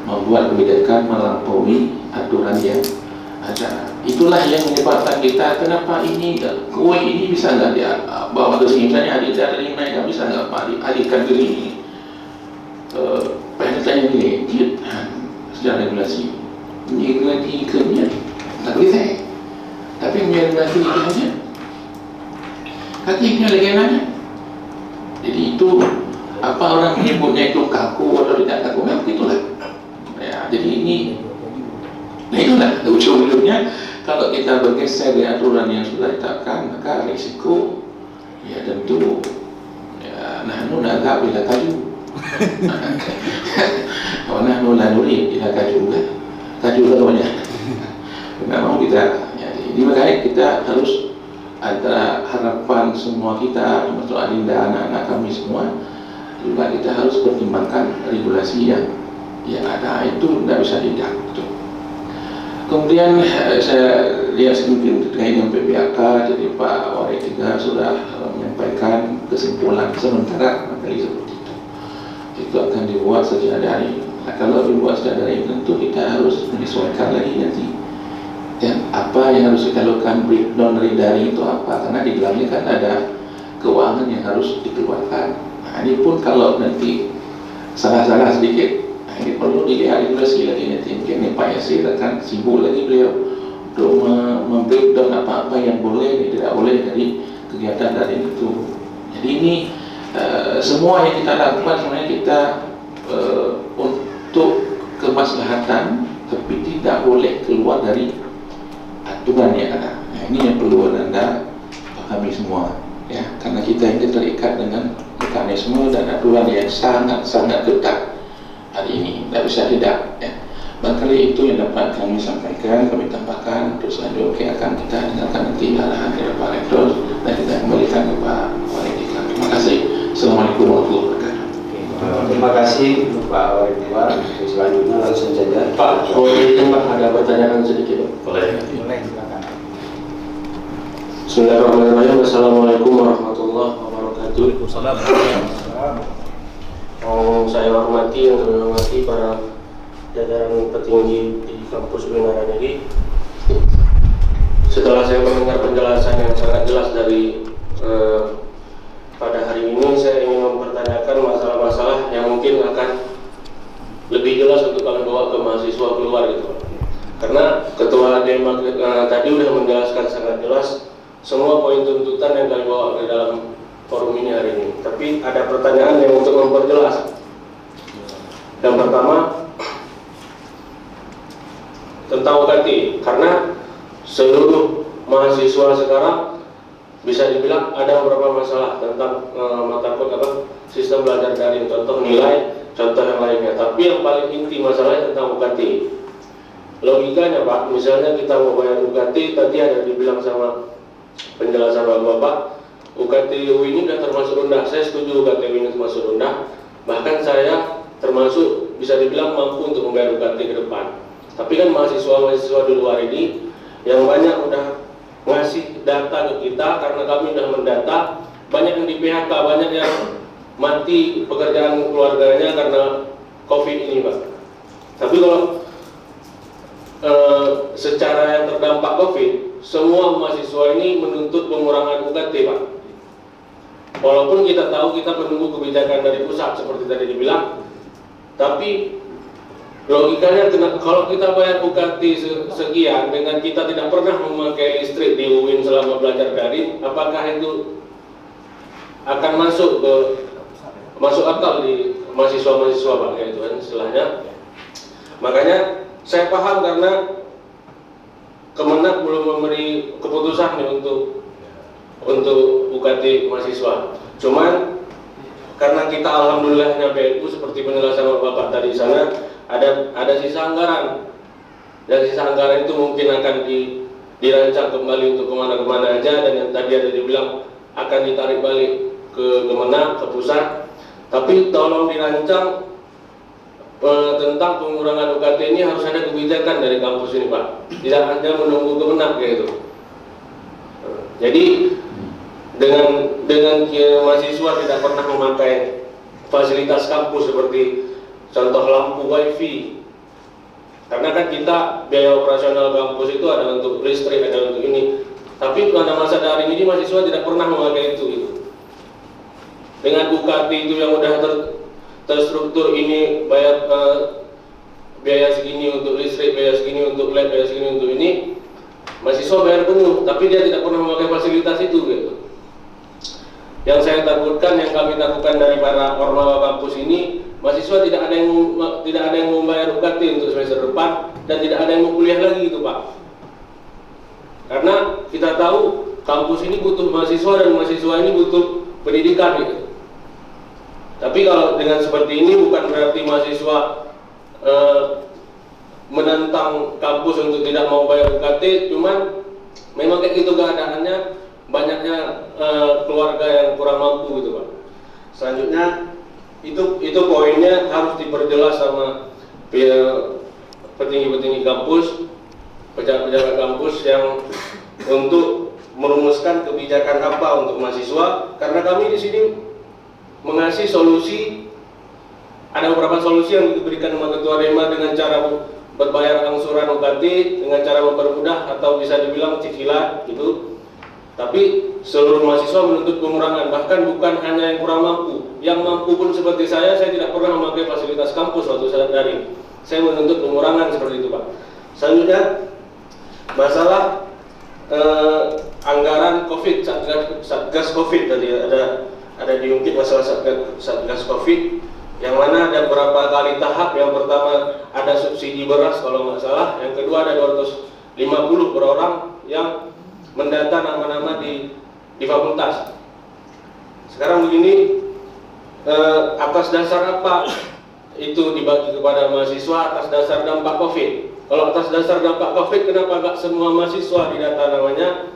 membuat kebijakan melampaui aturan yang ada. Itulah yang menyebabkan kita kenapa ini kue ini bisa nggak dia bawa ke sini, misalnya adik-adik mereka bisa nggak alihkan ke sini, penelitian ini secara regulasi regulasi ikannya tak boleh, tapi regulasi ikannya kakinya legalnya. Jadi itu apa orang menyebutnya itu kaku atau tidak kaku, memang itulah. Ya, jadi ini, nah itulah ujung-ujungnya kalau kita bergeser dari aturan yang sudah ditetapkan, maka risiko ya tentu ya nahnu agak bila kaju. Kalau nahnu lanuri bila kaju namanya. Nggak mau kita. Jadi makanya kita harus antara harapan semua kita, termasuk Adinda, anak-anak kami semua, juga kita harus pertimbangkan regulasi yang ada, itu tidak bisa tidak. Kemudian saya lihat sedikit terkait dengan PPAK, jadi Pak Wari juga sudah menyampaikan kesimpulan sementara kali seperti itu. Itu akan dibuat sejak dari. Nah, kalau dibuat sejak dari tentu kita harus menyesuaikan lagi nanti. Dan apa yang harus kita lakukan breakdown dari itu apa? Karena di dalamnya kan ada keuangan yang harus dikeluarkan. Nah, ini pun kalau nanti salah-salah sedikit, ini perlu dilihat regulasi lagi nanti. Mungkin Pak Yasir akan sibuk lagi beliau untuk membreakdown apa-apa yang boleh dan tidak boleh dari kegiatan dari itu. Jadi ini semua yang kita lakukan sebenarnya kita untuk kemaslahatan, tapi tidak boleh keluar dari aturan yang ada. Nah, ini yang perlu Anda pahami semua, ya, karena kita ini terikat dengan mekanisme dan aturan yang sangat ketat hari ini, tidak bisa tidak. Ya. Barangkali itu yang dapat kami sampaikan, kami tambahkan. Terus selanjutnya akan kita dengarkan nanti arahan dari Pak Rektor dan kita kembalikan ke Pak Wali Diklat. Terima kasih. Assalamualaikum warahmatullahi wabarakatuh. Terima kasih Pak Wali Diklat. Selanjutnya langsung saja Pak, boleh ada pertanyaan sedikit? Boleh. Silakan. Bismillahirrahmanirrahim. Assalamualaikum warahmatullahi wabarakatuh. Saya hormati yang kami hormati para jajaran petinggi di kampus Unara ini. Setelah saya mendengar penjelasan yang sangat jelas dari pada hari ini, saya ingin mempertanyakan masalah-masalah yang mungkin akan lebih jelas untuk kami bawa ke Karena Ketua Demak tadi udah menjelaskan sangat jelas semua poin tuntutan yang kami bawa di dalam forum ini hari ini. Tapi ada pertanyaan yang untuk memperjelas. Yang pertama tentang UKT, karena seluruh mahasiswa sekarang bisa dibilang ada beberapa masalah tentang mata kuliah sistem belajar daring, contoh nilai, contoh yang lainnya. Tapi yang paling inti masalahnya tentang UKT. Logikanya Pak, misalnya kita mau bayar UKT, tadi ada dibilang sama penjelasan Bapak, UKT UI ini sudah termasuk rendah. Saya setuju UKT UI ini termasuk rendah. Bahkan saya termasuk bisa dibilang mampu untuk membayar UKT ke depan. Tapi kan mahasiswa-mahasiswa di luar ini yang banyak udah ngasih data ke kita karena kami sudah mendata, banyak yang di PHK, banyak yang mati pekerjaan keluarganya karena COVID ini Pak. Tapi kalau secara yang terdampak COVID, semua mahasiswa ini menuntut pengurangan UKT Pak. Walaupun kita tahu kita menunggu kebijakan dari pusat seperti tadi dibilang, tapi logikanya kalau kita bayar UKT sekian dengan kita tidak pernah memakai listrik di UIN selama belajar daring, apakah itu akan masuk akal di mahasiswa-mahasiswa Pak, itu kan istilahnya. Makanya saya paham karena Kemenak belum memberi keputusan nih untuk UKT mahasiswa. Cuman karena kita alhamdulillahnya BNU seperti penjelasan Bapak tadi di sana ada sisa anggaran, dan sisa anggaran itu mungkin akan dirancang kembali untuk kemana-kemana aja, dan yang tadi ada dibilang akan ditarik balik ke Kemenak, ke pusat. Tapi tolong dirancang tentang pengurangan UKT ini harus ada kebijakan dari kampus ini Pak, tidak hanya menunggu Kemenak gitu. Jadi dengan mahasiswa tidak pernah memakai fasilitas kampus seperti contoh lampu wifi, karena kan kita biaya operasional kampus itu ada untuk listrik, ada untuk ini. Tapi pada masa daring ini mahasiswa tidak pernah memakai itu gitu. Dengan UKT itu yang udah terstruktur ini, bayar biaya segini untuk listrik, biaya segini untuk lab, biaya segini untuk ini, mahasiswa bayar penuh, tapi dia tidak pernah memakai fasilitas itu gitu. Yang saya takutkan, yang kami takutkan dari para ormawa kampus ini, mahasiswa tidak ada yang membayar UKT untuk semester depan, dan tidak ada yang mau kuliah lagi gitu Pak. Karena kita tahu kampus ini butuh mahasiswa, dan mahasiswa ini butuh pendidikan gitu. Tapi kalau dengan seperti ini bukan berarti mahasiswa menentang kampus untuk tidak mau bayar UKT, cuman memang kayak gitu keadaannya, banyaknya keluarga yang kurang mampu gitu Pak. Selanjutnya itu poinnya harus diperjelas sama petinggi-petinggi kampus, pejabat-pejabat kampus yang untuk merumuskan kebijakan apa untuk mahasiswa, karena kami di sini mengasih solusi. Ada beberapa solusi yang diberikan sama Ketua Dema dengan cara berbayar angsuran UKT, dengan cara mempermudah atau bisa dibilang cicilan gitu. Tapi seluruh mahasiswa menuntut pengurangan, bahkan bukan hanya yang kurang mampu, yang mampu pun seperti saya tidak pernah memakai fasilitas kampus waktu saya daring. Saya menuntut pengurangan seperti itu Pak. Selanjutnya masalah anggaran COVID, satgas COVID tadi ada diungkit masalah satgas COVID, yang mana ada beberapa kali tahap. Yang pertama ada subsidi beras kalau nggak salah, yang kedua ada 250 per orang yang mendata nama-nama di fakultas. Sekarang begini, atas dasar apa itu dibagi kepada mahasiswa? Atas dasar dampak COVID. Kalau atas dasar dampak COVID, kenapa nggak semua mahasiswa didata namanya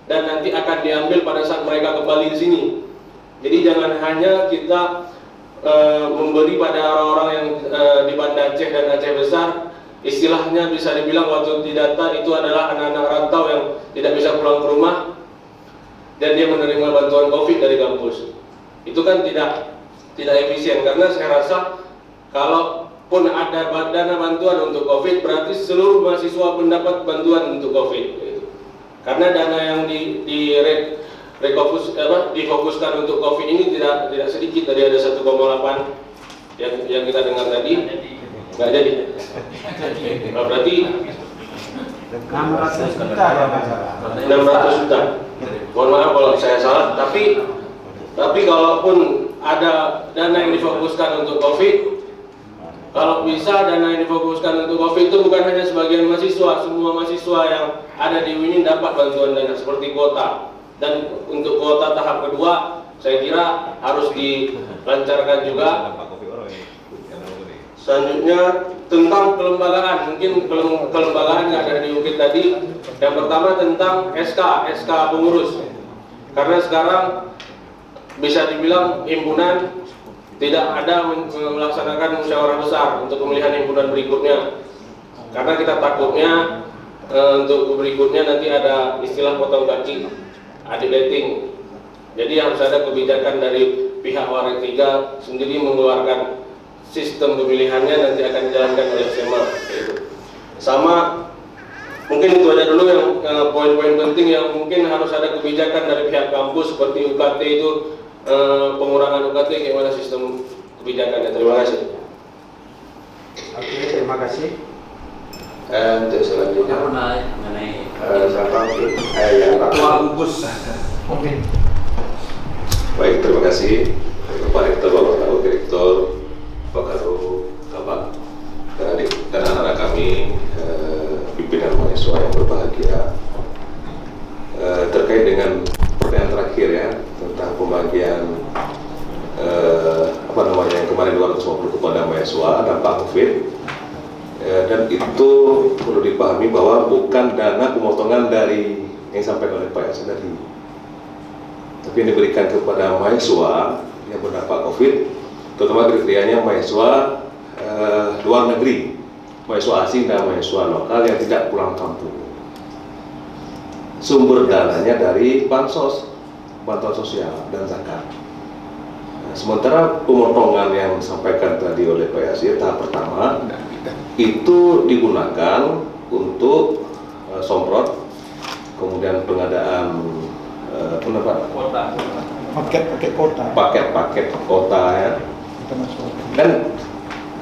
dan nanti akan diambil pada saat mereka kembali di sini? Jadi jangan hanya kita memberi pada orang-orang yang di Banda Aceh dan Aceh Besar, istilahnya bisa dibilang waktu didata itu adalah anak-anak rantau yang tidak bisa pulang ke rumah dan dia menerima bantuan COVID dari kampus. Itu kan tidak efisien, karena saya rasa kalaupun ada dana bantuan untuk COVID, berarti seluruh mahasiswa mendapat bantuan untuk COVID. Karena dana yang difokuskan untuk COVID ini tidak sedikit, tadi ada 1,8 yang kita dengar tadi, nggak jadi. Berarti 600 juta ya Pak. 600 juta. Mohon maaf kalau saya salah, tapi kalaupun ada dana yang difokuskan untuk COVID, kalau bisa dana yang difokuskan untuk COVID itu bukan hanya sebagian mahasiswa, semua mahasiswa yang ada di UIN dapat bantuan dana seperti kuota. Dan untuk kuota tahap kedua, saya kira harus dilancarkan juga. Selanjutnya tentang kelembagaan, mungkin kelembagaan yang ada di UKIT tadi. Yang pertama tentang SK pengurus. Karena sekarang bisa dibilang himpunan tidak ada melaksanakan musyawarah besar untuk pemilihan himpunan berikutnya. Karena kita takutnya untuk berikutnya nanti ada istilah potong kaki, adelating. Jadi harus ada kebijakan dari pihak Waret 3 sendiri mengeluarkan sistem pemilihannya, nanti akan dijalankan oleh SMA. Sama mungkin itu aja dulu yang poin-poin penting yang mungkin harus ada kebijakan dari pihak kampus seperti UKT itu, pengurangan UKT, gimana sistem kebijakannya. Terima kasih. Oke, terima kasih. Untuk selanjutnya mengenai Ketua Gugus. Baik, terima kasih Pak Rektor, Bapak Kadus, Direktur, Pak Kadus, Bapak dan anak-anak kami, pimpinan mahasiswa yang berbahagia. Terkait dengan pertanyaan terakhir ya tentang pembagian yang kemarin 250 kepada mahasiswa dampak COVID, dan itu perlu dipahami bahwa bukan dana pemotongan dari yang disampaikan oleh Pak Yasir tadi, tapi yang diberikan kepada mahasiswa yang berdampak COVID, terutama kriterianya mahasiswa luar negeri, mahasiswa asing dan mahasiswa lokal yang tidak pulang kampung. Sumber dananya dari bansos, bantuan sosial dan zakat. Nah, sementara pemotongan yang disampaikan tadi oleh Pak Yasir tahap pertama itu digunakan untuk somprot, kemudian pengadaan paket kota ya. Dan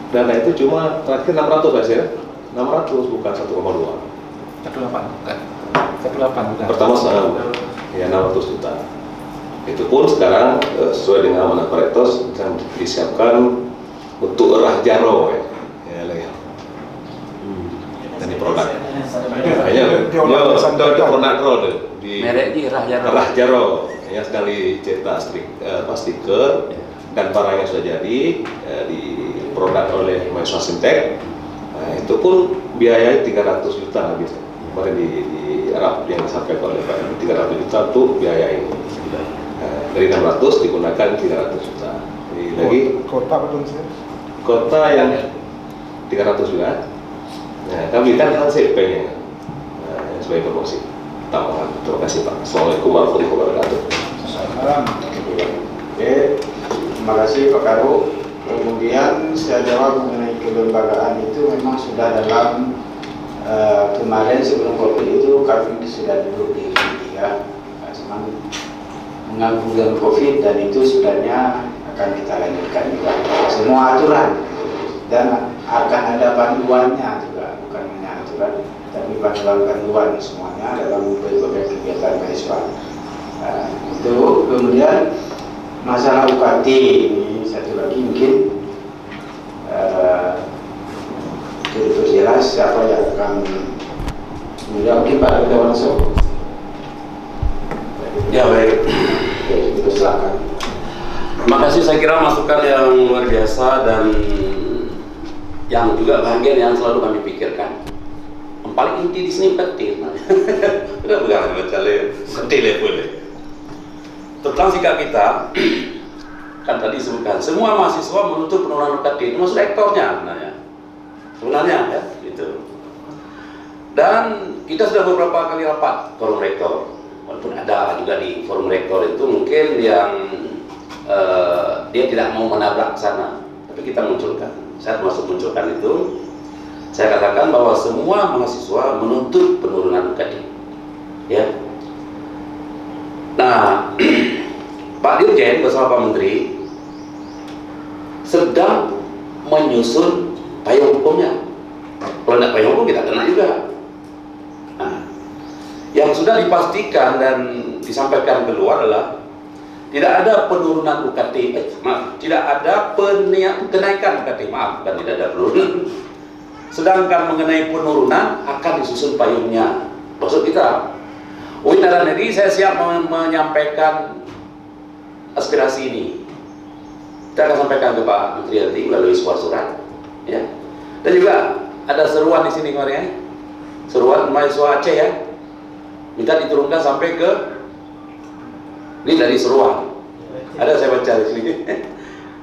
dana itu cuma terakhir 600 Pak Yasir, 600 bukan 1,2. 18 pertama ya 600 juta. Itu pun sekarang sesuai dengan amanah Pak Rektor disiapkan untuk Rah Jaro ya. Dan di produk. Hanya produk di mereknya Rah Jaro yang sedang dicetak stiker dan barangnya sudah jadi di produk oleh mahasiswa Sintek. Nah, itu pun biaya 300 juta habis. Kemarin di Arab yang disampaikan oleh Pak 300 juta untuk biaya ini. Dari 600 digunakan 300 juta. Jadi lagi kota yang 300 juta. Nah, kami kan hasil pengen sebagai promosi. Tambahan. Terima kasih Pak. Assalamualaikum warahmatullahi wabarakatuh. Oke, terima kasih Pak Karu. Kemudian saya jawab mengenai kelembagaan itu memang sudah dalam kemarin sebelum COVID itu kami sudah duduk di tiga, cuman mengganggu dengan COVID dan itu sebenarnya akan kita lanjutkan juga semua aturan dan akan ada panduannya juga, bukan hanya aturan tapi panduan semuanya dalam berbagai kegiatan mahasiswa. Itu kemudian masalah UKT ini satu lagi mungkin itu jelas siapa yang akan menjawab Pak Ketua langsung. Ya baik. Silakan. Terima kasih, saya kira masukan yang luar biasa dan yang juga bagian yang selalu kami pikirkan. Yang paling inti di sini penting. Tidak bukan baca boleh. Tentang sikap kita, kan tadi disebutkan semua mahasiswa menuntut penurunan UKT, itu maksud rektornya sebenarnya ya gitu. Dan kita sudah beberapa kali rapat forum rektor, walaupun ada juga di forum rektor itu mungkin yang dia tidak mau menabrak sana, tapi kita munculkan, saya termasuk munculkan itu. Saya katakan bahwa semua mahasiswa menuntut penurunan UKT ya. Nah Pak Dirjen bersama Pak Menteri sedang menyusun payung hukumnya. Kalau tidak payung hukum kita kena juga. Yang sudah dipastikan dan disampaikan keluar adalah tidak ada penurunan UKT, tidak ada kenaikan UKT, bukan tidak ada penurunan. Sedangkan mengenai penurunan akan disusun payungnya. Maksud kita, UIN Araneri saya siap menyampaikan aspirasi ini. Kita akan sampaikan ke Pak Menteri nanti melalui surat, ya. Dan juga ada seruan di sini kemarin, ya. Seruan mahasiswa Aceh, ya. Minta diturunkan sampai ke, ini dari seruan. Ada saya baca di sini.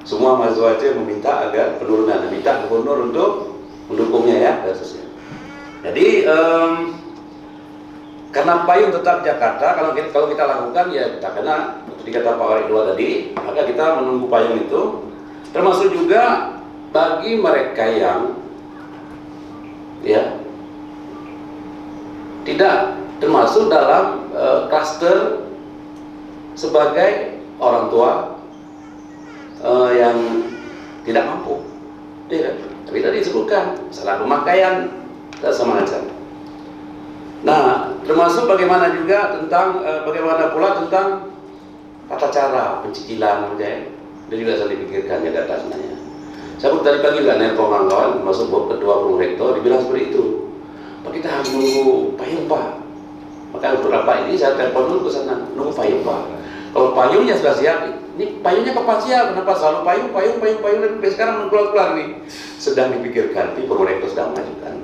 Semua mahasiswa Aceh meminta agar penurunan, minta gubernur untuk mendukungnya, ya. Jadi karena payung tetap Jakarta, kalau kita lakukan ya kita kena seperti kata Pak Wali Dua tadi, maka kita menunggu payung itu. Termasuk juga bagi mereka yang ya tidak termasuk dalam klaster sebagai orang tua yang tidak mampu, ya. Tapi tadi disebutkan salah pemakaian dan semacam. Nah, termasuk bagaimana juga tentang bagaimana pula tentang tata cara pencicilan, ya. Dan juga saya dipikirkan ya data sebenarnya. Saya tadi pagi juga nelpon kawan-kawan, masuk ketua prorektor, dibilang seperti itu. Pak, kita harus menunggu payung, Pak. Maka untuk rapat ini saya telepon dulu ke sana, nunggu payung, Pak. Kalau payungnya sudah siap, ini payungnya kapan siap? Kenapa selalu payung, dan sekarang keluar nih. Sedang dipikirkan, di prorektor sedang mengajukan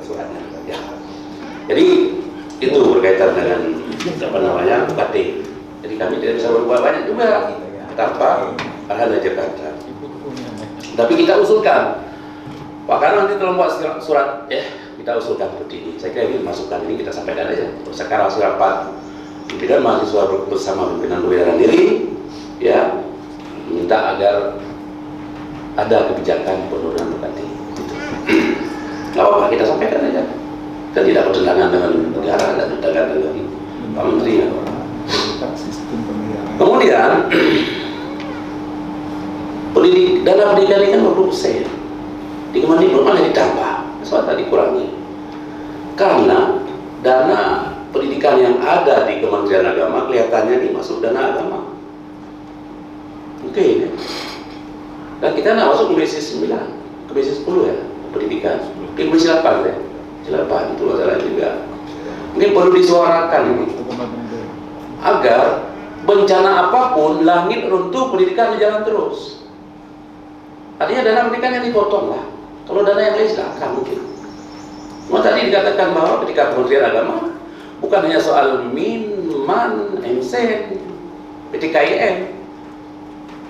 suratnya. Ya. Jadi itu berkaitan dengan apa namanya UKT. Jadi kami tidak bisa berbuat banyak juga tanpa arahan dari Jakarta. Tapi kita usulkan, Pak, karena nanti kalau buat surat, kita usulkan seperti ini. Saya kira ini masukan ini kita sampaikan aja. Sekarang rapat pimpinan mahasiswa bersama pimpinan UIN Araneri, ya, minta agar ada kebijakan penurunan UKT. Gitu. Nggak apa-apa, kita sampaikan aja. Kita tidak bertentangan dengan negara, dan bertentangan dengan Pak Menteri. Kemudian dana pendidikan ini kan 20%. Di Kemendikbud malah ditambah, soalnya dikurangi. Karena dana pendidikan yang ada di Kementerian Agama kelihatannya ini masuk dana agama. Oke, ya. Dan kita nggak masuk Komisi 9, Komisi 10 ya, pendidikan. Komisi 8 ya, 8 itu masalah juga. Mungkin perlu disuarakan ini agar bencana apapun langit runtuh pendidikan jalan terus. Artinya dana pendidikan yang dipotong lah. Kalau dana yang lain silakan mungkin. Cuma tadi dikatakan bahwa ketika Kementerian Agama bukan hanya soal min, man, MSen, PTKIM,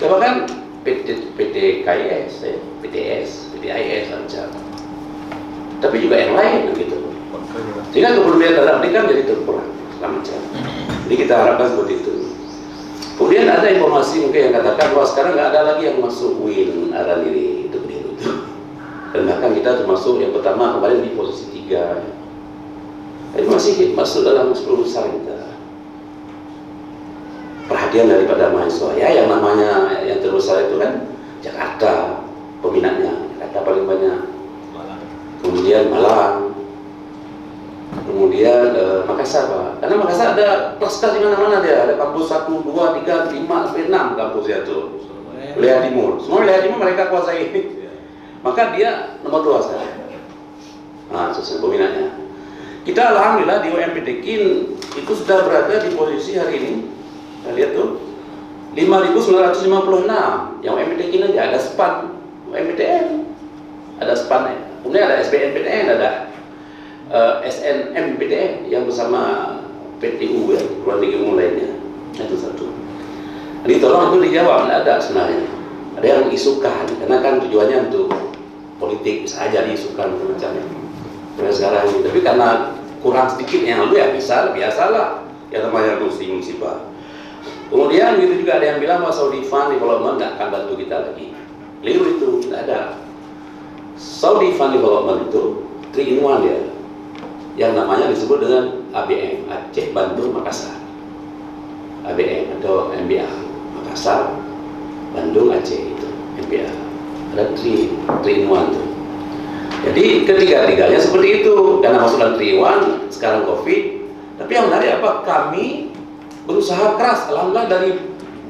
bahkan PTKIS, PTS, PTIS macam. Tapi juga yang lain gitu. Sehingga kemudian dana pendidikan jadi terkurang macam. Jadi kita harapkan seperti itu. Kemudian ada informasi mungkin yang katakan bahwa sekarang nggak ada lagi yang masuk UIN Araneri itu keliru. Dan bahkan kita termasuk yang pertama kemarin di posisi 3. Jadi masih masuk dalam 10 besar kita. Perhatian daripada mahasiswa ya, yang namanya yang terbesar itu kan Jakarta peminatnya, Jakarta paling banyak. Kemudian Malang. Kemudian Makassar, Pak. Karena Makassar ada kelas di mana-mana dia. Ada kampus 1, 2, 3, 5, sampai 6 kampusnya itu. Wilayah Timur. Semua wilayah Timur mereka kuasai. Maka dia nomor 2 sekarang. Nah, sesuai peminatnya. Kita alhamdulillah di UMPTKIN itu sudah berada di posisi hari ini. Kita lihat tuh 5.956. Yang UMPTKIN aja ada SPAN, UMPTN. Ada SPAN ya. Kemudian ada SBNPTN, ada SNMPTN yang bersama PTU ya, Perguruan Tinggi Umum lainnya. Itu satu. Jadi tolong itu dijawab, tidak ada sebenarnya. Ada yang isukan, karena kan tujuannya untuk politik, bisa aja diisukan macamnya. Sekarang ini, tapi karena kurang sedikit yang lalu ya bisa, biasalah. Yang namanya musibah. Kemudian gitu juga ada yang bilang bahwa Saudi Fund Development nggak akan bantu kita lagi. Keliru itu, tidak ada. Saudi Fund Development itu 3-in-1 ya. Yang namanya disebut dengan ABM, Aceh, Bandung, Makassar. ABM atau MBA, Makassar, Bandung, Aceh itu MBA. Ada 3-in-1 tuh. Jadi ketiga-tiganya seperti itu. Karena masuk dalam 3-in-1, sekarang COVID, Tapi yang menarik apa? Kami berusaha keras, alhamdulillah dari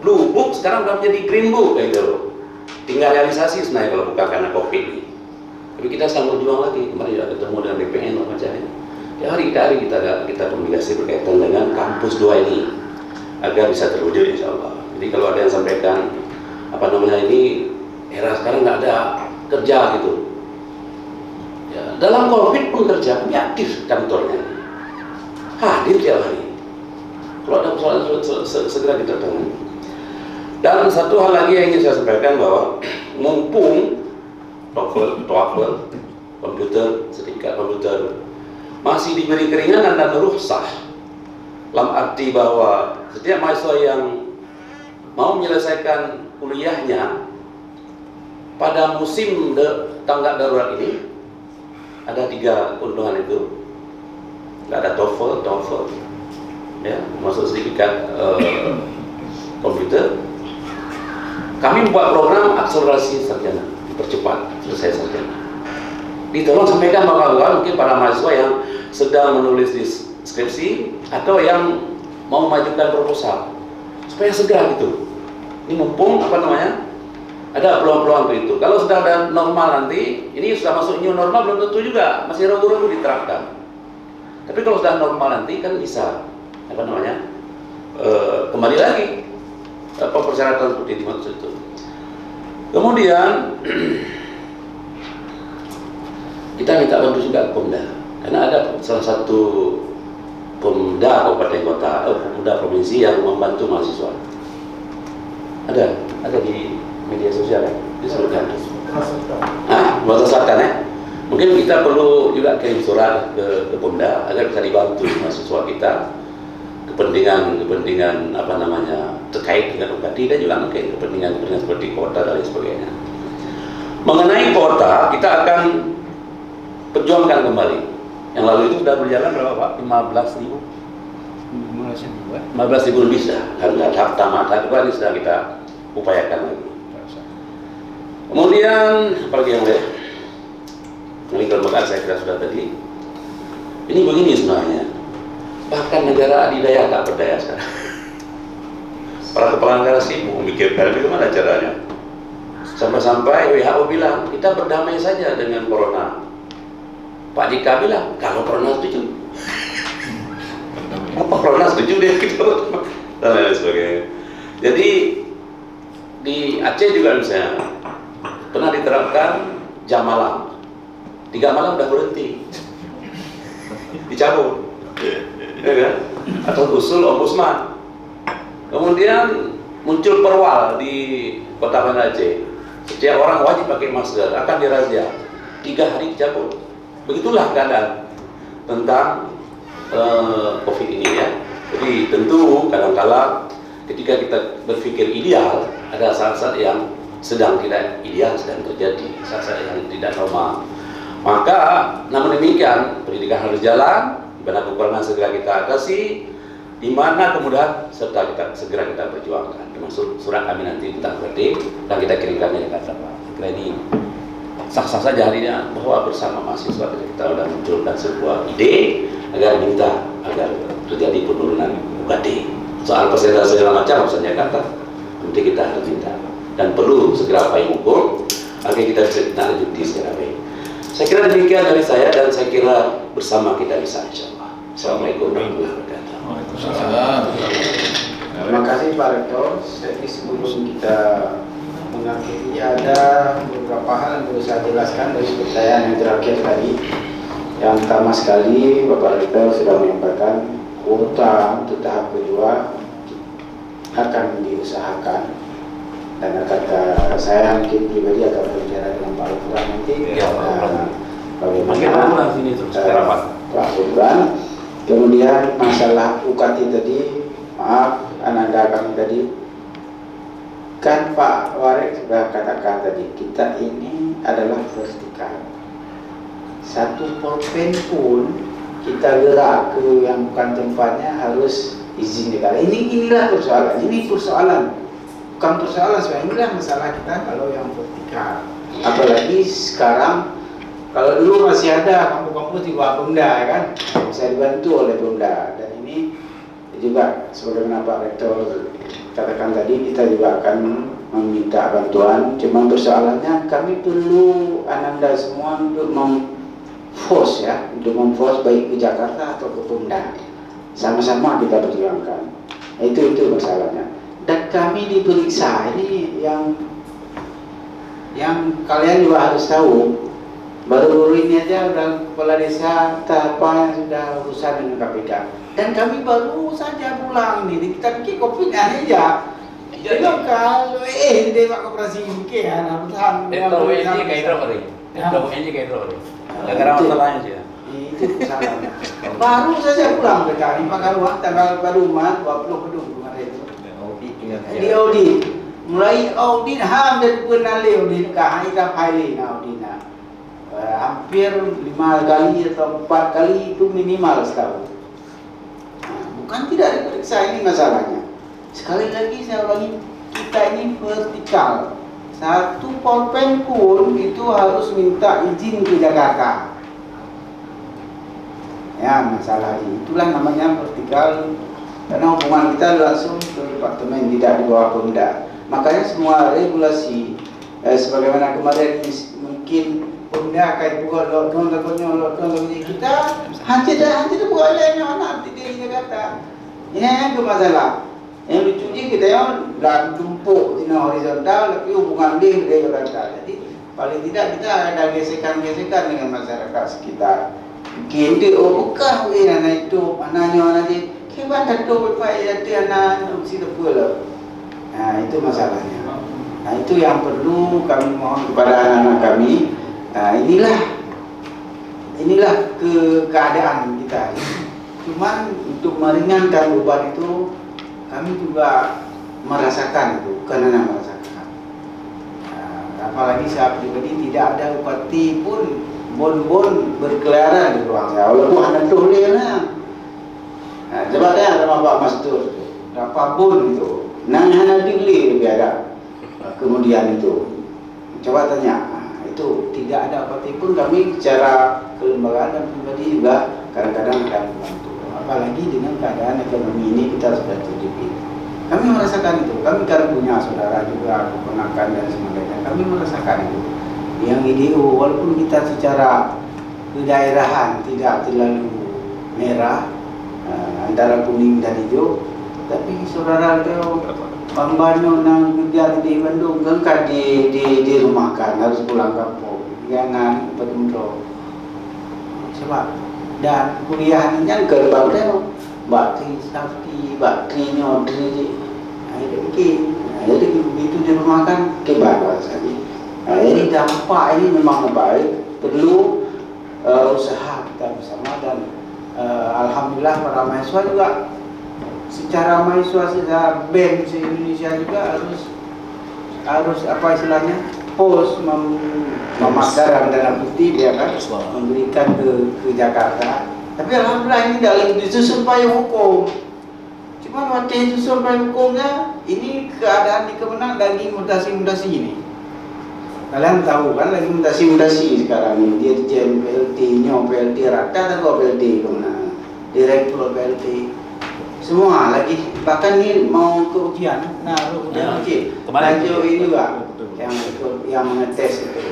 Blue Book sekarang sudah menjadi Green Book kayak gitu. Tinggal realisasi sebenarnya kalau bukan karena COVID ini. Tapi kita sedang berjuang lagi. Kemarin juga ketemu dengan BPN macam-macam. Ya hari kita komunikasi berkaitan dengan kampus 2 ini agar bisa terwujud insya Allah. Jadi kalau ada yang sampaikan apa namanya ini era sekarang nggak ada kerja gitu. Ya, dalam COVID pun kerja, kami aktif kantornya, hadir tiap hari. Kalau ada persoalan segera kita tangani. Dan satu hal lagi yang ingin saya sampaikan bahwa mumpung TOEFL, komputer, sertifikat komputer masih diberi keringanan dan rukhsah, dalam arti bahwa setiap mahasiswa yang mau menyelesaikan kuliahnya pada musim tanggap darurat ini ada 3 keuntungan itu. Nggak ada TOEFL, ya, masuk sertifikat komputer. Kami membuat program akselerasi sarjana, dipercepat selesai sarjana. Ditolong sampaikan bahwa mungkin para mahasiswa yang sedang menulis di skripsi atau yang mau memajukan proposal supaya segera gitu. Ini mumpung apa namanya ada peluang-peluang itu. Kalau sudah ada normal nanti, ini sudah masuk new normal belum tentu juga, masih ragu-ragu diterapkan. Tapi kalau sudah normal nanti kan bisa apa namanya kembali lagi apa persyaratan seperti dimaksud itu. Kemudian kita minta bantu juga ke Pemda, karena ada salah satu Pemda kabupaten kota, Pemda provinsi yang membantu mahasiswa. Ada di media sosial ya, disebutkan. Bahasa Selatan ya. Mungkin kita perlu juga kirim surat ke Pemda agar bisa dibantu mahasiswa kita kepentingan apa namanya terkait dengan UKT dan juga mungkin kepentingan seperti kuota dan lain sebagainya. Mengenai kuota kita akan perjuangkan kembali. Yang lalu itu sudah berjalan berapa Pak? 15.000 lebih sudah. Alhamdulillah tahap pertama, tahap kedua ini sedang kita upayakan lagi. Kemudian apalagi yang lain? Ini kelembagaan saya kira sudah tadi. Ini begini sebenarnya. Bahkan negara adidaya tak berdaya sekarang. Para kepala negara sibuk memikirkan bagaimana caranya. Sampai-sampai WHO bilang kita berdamai saja dengan corona. Pak JK bilang kalau corona setuju. Apa corona setuju dia kita dan lain sebagainya. Jadi di Aceh juga misalnya pernah diterapkan jam malam. 3 malam udah berhenti, dicabut, ya kan? Atau usul ombudsman. Kemudian muncul perwal di Kota Banda Aceh. Setiap orang wajib pakai masker, akan dirazia. 3 hari dicabut. Begitulah keadaan tentang COVID ini ya. Jadi tentu kadang-kala ketika kita berpikir ideal, ada saat-saat yang sedang tidak ideal sedang terjadi, saat-saat yang tidak normal. Maka, namun demikian, pendidikan harus jalan, di mana kekurangan segera kita atasi, di mana kemudahan serta segera kita perjuangkan. Termasuk surat kami nanti tentang verdi dan kita kirimkannya ke Jakarta. Kira ini sah-sah saja harinya bahwa bersama mahasiswa kita sudah munculkan sebuah ide agar minta agar terjadi penurunan UKT. Soal persentase segala macam urusan Jakarta, nanti kita harus minta dan perlu segera payung hukum agar kita bisa lanjuti secara baik. Saya kira demikian dari saya dan saya kira bersama kita bisa insyaallah. Assalamualaikum warahmatullahi wabarakatuh. Terima kasih Pak Rektor. Jadi sebelum kita mengakhiri ada beberapa hal yang perlu saya jelaskan dari pertanyaan yang terakhir tadi. Yang pertama sekali Bapak Rektor sudah menyampaikan kuota untuk tahap kedua akan diusahakan. Dan kata saya mungkin pribadi akan berbicara dengan Pak Rektor nanti bagaimana Pak Rektor. Kemudian masalah UKT tadi, maaf Ananda kami tadi, kan Pak Warek sudah katakan tadi kita ini adalah vertikal. Satu pulpen pun kita gerak ke yang bukan tempatnya harus izin negara. Inilah persoalan. Ini persoalan. Bukan persoalan sebenarnya, inilah masalah kita kalau yang vertikal. Apalagi sekarang, kalau dulu masih ada kampus-kampus di bawah Pemda, ya kan, bisa dibantu oleh Pemda. Dan ini ini juga sebagaimana Pak Rektor katakan tadi, kita juga akan meminta bantuan. Cuma persoalannya kami perlu Ananda semua untuk memforce ya, untuk memforce baik ke Jakarta atau ke Pemda. Sama-sama kita perjuangkan. Itu masalahnya. Dan kami diperiksa, ini yang kalian juga harus tahu. Baru ini aja udah kepala desa apa yang sudah urusan dengan KPK. Dan kami baru saja pulang ini, kita bikin kopi aja. Jadi kalau Dewan Koperasi UK ya, tahan. Itu ini kayak itu Negara masalahnya sih. Itu salahnya. Baru saja pulang ke kami Pak Karuan tanggal baru 20 gedung kemarin. Di audit, mulai audit hampir pernah audit kita pilot audit. Hampir 5 kali atau 4 kali itu minimal setahun. Bukan tidak diperiksa, ini masalahnya. Sekali lagi saya ulangi, kita ini vertikal. Satu polpen pun itu harus minta izin ke Jakarta. Ya, masalah ini. Itulah namanya vertikal. Karena hubungan kita langsung ke departemen, tidak di bawah Pemda. Makanya semua regulasi sebagaimana kemarin mungkin Pemda akan buat lockdown kita hancur buat lainnya anak di Jakarta. Ini yang masalah. Yang lucunya kita yang tumpuk di horizontal, tapi hubungan dia dengan Jakarta. Jadi paling tidak kita ada gesekan-gesekan dengan masyarakat sekitar. Mungkin dia bukan anak itu, anaknya dia. Kiban tak tahu apa yang anak itu pula. Nah itu masalahnya. Nah itu yang perlu kami mohon kepada anak-anak kami. Nah inilah keadaan kita. Cuman untuk meringankan beban itu kami juga merasakan itu, bukan hanya merasakan. Nah, apalagi saya pribadi tidak ada bupati pun bon berkeliaran di ruang saya. Walaupun hanya tulis lah. Nah, coba deh sama Pak Mastur, berapa bon itu? Hanya dibeli lebih ada. Kemudian itu, coba tanya. Itu tidak ada bupati pun kami secara kelembagaan dan pribadi juga kadang-kadang akan membantu. Apalagi dengan keadaan ekonomi ini kita sudah terjepit. Kami merasakan itu. Kami kan punya saudara juga keponakan dan sebagainya. Kami merasakan itu. Yang IDO walaupun kita secara kedaerahan tidak terlalu merah antara kuning dan hijau, tapi saudara itu Bambano nang kerja di Bandung kan di rumahkan harus pulang kampung. Jangan betul. Sebab dan kuliah ini kan gerbang bakti sakti bakti nyodri. Jadi begitu di rumahkan kebawa saja. Jadi dampak ini memang baik, perlu usaha kita bersama dan alhamdulillah para mahasiswa juga secara mahasiswa secara BEM di Indonesia juga harus apa istilahnya pos memaksa dalam tanda kutip ya kan memberikan ke Jakarta. Tapi alhamdulillah ini dalam disusun payung hukum. Cuma waktu disusun payung hukumnya ini keadaan di Kemenang lagi mutasi ini. Kalian tahu kan lagi mutasi sekarang ini Dirjen PLT, PLT rata atau PLT Kemenang, Direktur PLT. Semua lagi bahkan ini mau ke ujian. Nah, kemarin ini juga yang mengetes itu.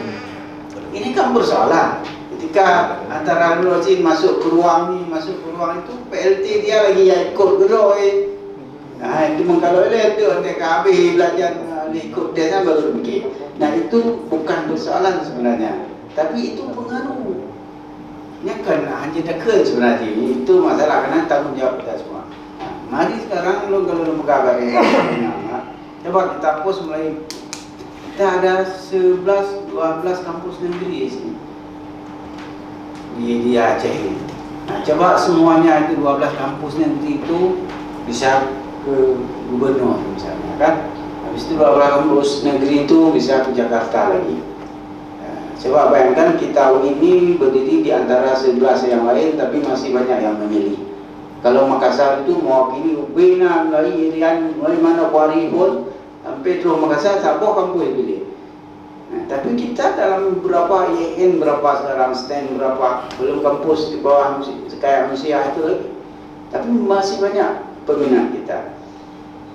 Ini kan persoalan. Ketika antara Lurajin masuk ke ruang itu PLT dia lagi ikut geroi. Nah, itu kalau lihat tu TKB belajar ikut desa baru fikir. Nah, itu bukan persoalan sebenarnya, tapi itu pengaruh. Ini kan hanya dekat sebenarnya. Itu masalah karena tanggung jawab kita semua. Mari sekarang kalau lembaga bagian coba kita post mulai kita ada 11-12 kampus negeri di sini di Aceh ini. Nah, coba semuanya itu 12 kampus negeri itu bisa ke gubernur misalnya kan. Habis itu 12 kampus negeri itu bisa ke Jakarta lagi. Nah, coba bayangkan kita ini berdiri di antara 11 yang lain tapi masih banyak yang memilih. Kalau Makassar itu mewakili Ubena, mulai Irian, mulai mana Kuari pun sampai terus Makassar, siapa kampus pilih. Nah, tapi kita dalam beberapa IN berapa sekarang stand berapa belum kampus di bawah kayak Malaysia itu lagi. tapi masih banyak peminat kita.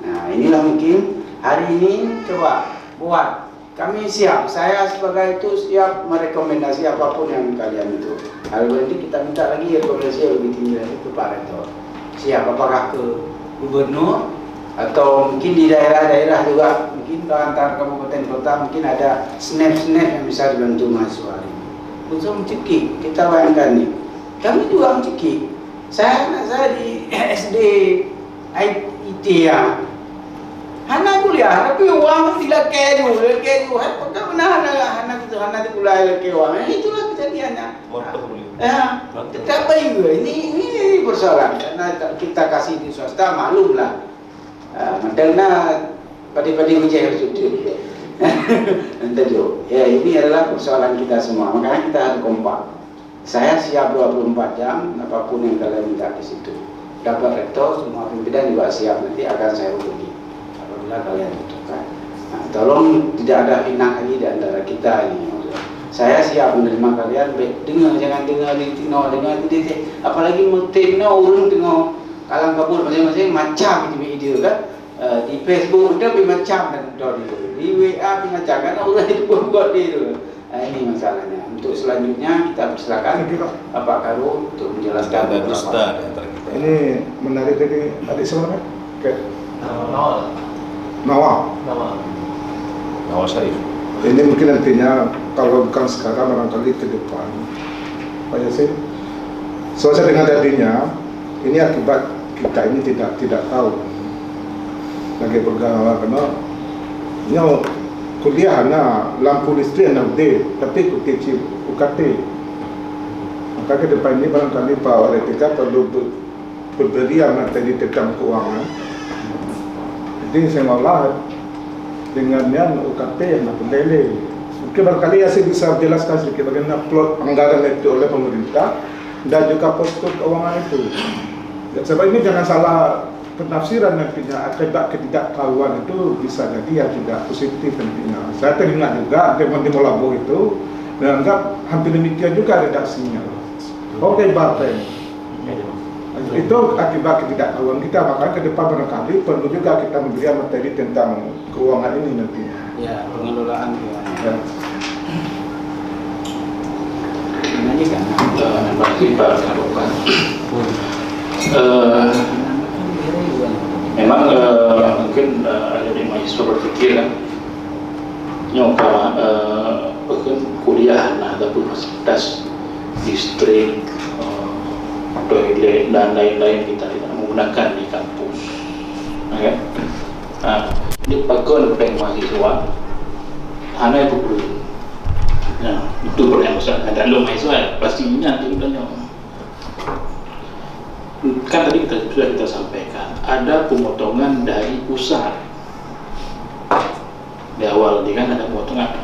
Nah, inilah mungkin hari ini coba buat. Kami siap, saya sebagai itu siap merekomendasi apapun yang kalian itu. Kalau nanti kita minta lagi rekomendasi yang lebih tinggi lagi ke Pak Rektor. Siap, apakah ke gubernur atau mungkin di daerah-daerah juga, mungkin ke antar kabupaten kota mungkin ada snap-snap yang bisa dibantu mahasiswa ini. Untuk mencekik, kita bayangkan nih, kami juga mencekik. Anak saya di SD IT ya. Hana kuliah, tapi uang tidak keju. Apakah benar anak itu Hana kuliah lagi uang? Itulah kejadiannya. Ya, tetap juga ini persoalan karena kita kasih di swasta maklum lah. Karena padi-padi menjadi sudut. Ya, ini adalah persoalan kita semua. Makanya kita harus kompak. Saya siap 24 jam apapun yang kalian minta di situ. Dapat rektor, semua pimpinan juga siap. Nanti akan saya hubungi kalian butuhkan. Nah, tolong tidak ada fitnah lagi di antara kita ini. Saya siap menerima kalian. Dengar, jangan dengar di tino, dengar di apalagi tino urung tengok kalang kabur masing-masing macam ide kan. Di Facebook udah macam dan di WA macam karena orang itu buat itu. Nah, ini masalahnya. Untuk selanjutnya kita persilakan Bapak Karu untuk menjelaskan beberapa. Ini menarik dari adik siapa? Nawal Syarif. Ini mungkin nantinya kalau bukan sekarang barangkali ke depan Pak Yasin. Soalnya dengan tadinya ini akibat kita ini tidak tahu lagi bergaul karena nyaw kuliah na lampu listrik na udah tapi kutip UKT. Maka ke depan ini barangkali Pak Waretika perlu berberian tadi tentang keuangan. Jadi saya malah dengan yang UKT yang pendele. Mungkin barangkali saya bisa jelaskan sedikit bagaimana plot anggaran itu oleh pemerintah dan juga posko keuangan itu. Dan sebab ini jangan salah penafsiran nantinya, akibat ketidaktahuan itu bisa jadi yang tidak positif nantinya. Saya teringat juga teman di Molabo itu menganggap hampir demikian juga redaksinya. Oke, Bapak. Itu akibat ketidaktahuan kita, makanya ke depan barangkali perlu juga kita memberi materi tentang keuangan ini nantinya. Ya, pengelolaan keuangan. Ya. Ini kan Terima Pak Karopan. Memang mungkin ada di mahasiswa berpikir kan, nyoba kuliah nah ataupun fasilitas distrik, toilet dan lain-lain kita tidak menggunakan di kampus. Okay? Nah, dipakai oleh mahasiswa, hanya itu perlu. Nah, itu perlu yang besar. Ada lo mahasiswa pastinya itu dan kan tadi sudah kita sampaikan ada pemotongan dari pusat di awal, kan ada pemotongan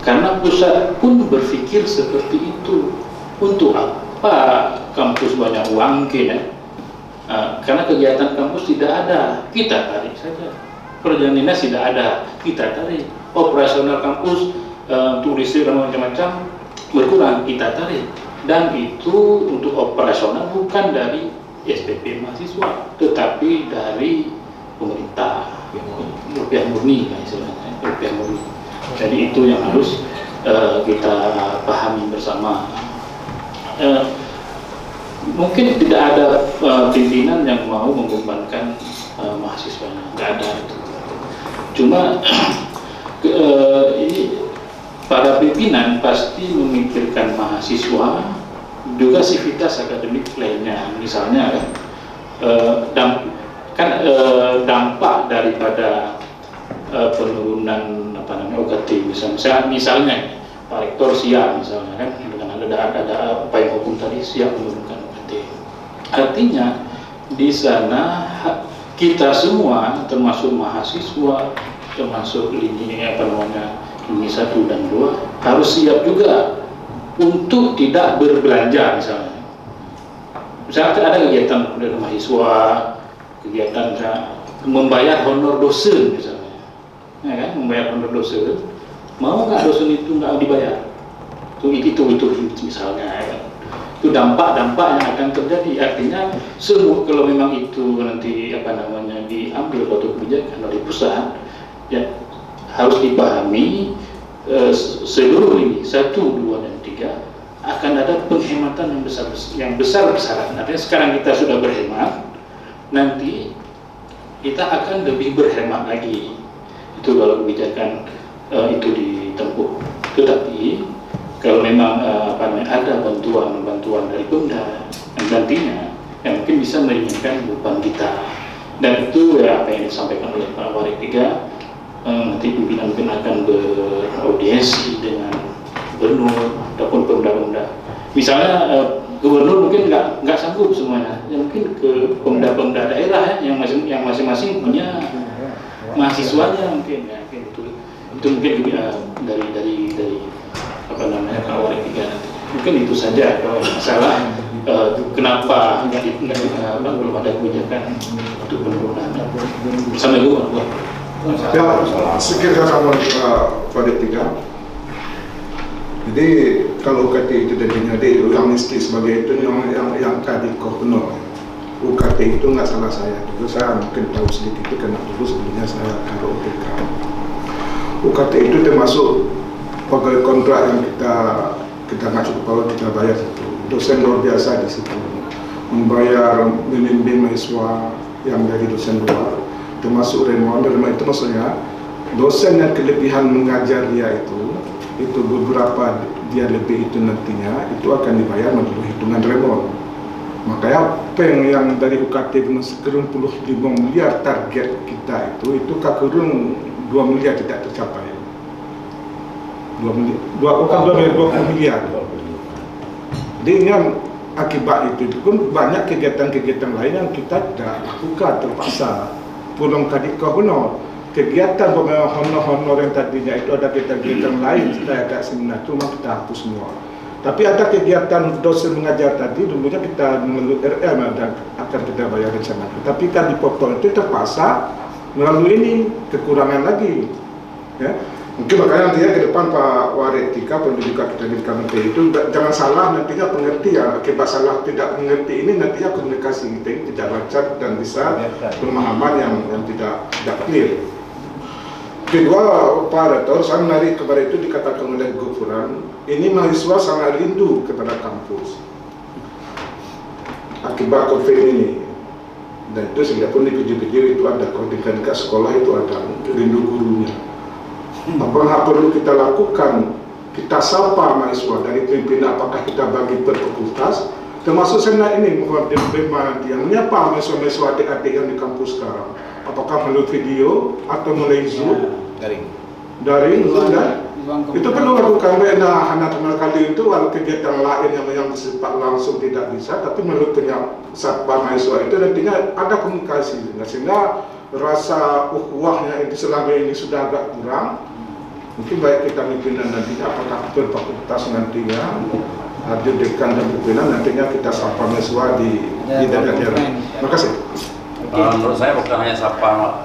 karena pusat pun berpikir seperti itu. Untuk apa kampus banyak uang ya? Karena kegiatan kampus tidak ada, kita tarik saja. Perjalanan dinas tidak ada, kita tarik. Operasional kampus untuk listrik dan macam-macam berkurang, kita tarik. Dan itu untuk operasional bukan dari SPP mahasiswa, tetapi dari pemerintah, rupiah murni, istilahnya rupiah murni. Jadi itu yang harus kita pahami bersama. Mungkin tidak ada pimpinan yang mau membebankan mahasiswanya, nggak ada itu. Cuma ini para pimpinan pasti memikirkan mahasiswa juga sivitas akademik lainnya. Misalnya dampak daripada penurunan UKT misalnya Pak Rektor siap misalnya kan dengan ada upaya hukum tadi siap menurunkan UKT. Artinya di sana kita semua termasuk mahasiswa, termasuk lini lini 1 dan 2 harus siap juga untuk tidak berbelanja misalnya. Misalnya ada kegiatan dari mahasiswa, kegiatan membayar honor dosen misalnya, ya kan, membayar honor dosen, mau nggak dosen itu nggak dibayar? Itu misalnya, ya kan? Itu dampak-dampak yang akan terjadi. Artinya semua kalau memang itu nanti diambil suatu kebijakan dari pusat, ya harus dipahami seluruh ini 1, 2, dan 3 akan ada penghematan yang besar-besaran. Artinya sekarang kita sudah berhemat, nanti kita akan lebih berhemat lagi. Itu kalau kebijakan itu ditempuh. Tetapi kalau memang ada bantuan dari Pemda nantinya yang mungkin bisa meringankan beban kita, dan itu ya apa yang disampaikan oleh Pak Warid 3, nanti pimpinan akan beraudiensi dengan gubernur ataupun Pemda. Misalnya gubernur mungkin nggak sanggup semuanya, ya mungkin ke Pemda daerah yang masing-masing punya mahasiswanya mungkin ya, itu mungkin dari Pak Warid 3 nanti. Mungkin itu saja kalau masalah kenapa belum ada kebijakan untuk penurunan bersama gubernur. Ya, sekitar sama Pak Warid 3. Jadi kalau UKT itu tadinya yang mesti sebagai itu yang tadi koordinor. UKT itu nggak salah saya. Dulu saya mungkin tahu sedikit itu karena dulu sebelumnya saya kalau UTK. UKT itu termasuk pegawai kontrak yang kita nggak cukup kalau kita bayar itu. Dosen luar biasa di situ, membayar membimbing mahasiswa yang dari dosen luar, termasuk Raymond itu maksudnya dosen yang kelebihan mengajar dia itu beberapa dia lebih itu nantinya itu akan dibayar menurut hitungan Raymond. Makanya yang dari UKT kurang 25 miliar target kita itu kurang 2 miliar tidak tercapai. 20 miliar. Jadi yang akibat itu pun banyak kegiatan-kegiatan lain yang kita tidak lakukan terpaksa. Pulang tadi ke honor, kegiatan honor yang tadinya itu ada kegiatan lain kita ada seminar itu memang kita hapus semua. Tapi ada kegiatan dosen mengajar tadi dulunya kita melalui RM dan akan kita bayar rencana. Tapi kan dipotong itu terpaksa melalui ini kekurangan lagi. Ya. Mungkin makanya nantinya ke depan Pak Warid 3 perlu juga kita di KMT itu jangan salah nantinya pengertian. Akibat salah tidak mengerti ini nantinya komunikasi kita tidak lancar dan bisa pemahaman yang tidak clear. Kedua, Pak Rektor, saya menarik kepada itu dikatakan oleh Gufuran, ini mahasiswa sangat rindu kepada kampus akibat COVID ini. Dan itu sehingga pun di video-video itu ada kalau dekat sekolah itu ada rindu gurunya. Apa perlu kita lakukan? Kita sapa mahasiswa dari pimpinan, apakah kita bagi per fakultas, termasuk senat ini yang menyapa mahasiswa-mahasiswa adik-adik yang di kampus sekarang. Apakah melalui video atau melalui Zoom? Daring, kan? Itu perlu lakukan. Hanya kali itu walau kegiatan lain yang bersifat langsung tidak bisa, tapi melalui sapa mahasiswa itu nantinya ada komunikasi, sehingga rasa ukhuwahnya itu selama ini sudah agak kurang. Mungkin baik kita pimpinan nantinya apakah berfakultas nantinya hadir dekan dan pimpinan nantinya kita sapa mahasiswa di daerah-daerah. Terima kasih. Menurut saya bukan hanya sapa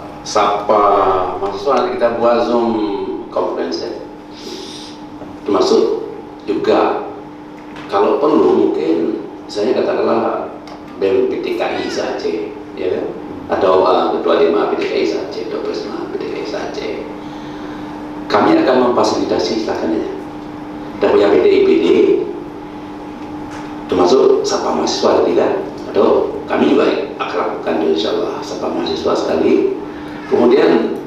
mahasiswa, nanti kita buat Zoom conference ya. Termasuk juga kalau perlu mungkin misalnya katakanlah BEM PTKI saja, ya kan? Atau ketua 5 PTKI saja, atau presma PTKI saja. Kami akan memfasilitasi silakan ya. Kita punya PDIPD, termasuk sapa mahasiswa tidak, atau kami juga akan lakukan insyaallah sapa mahasiswa sekali. Kemudian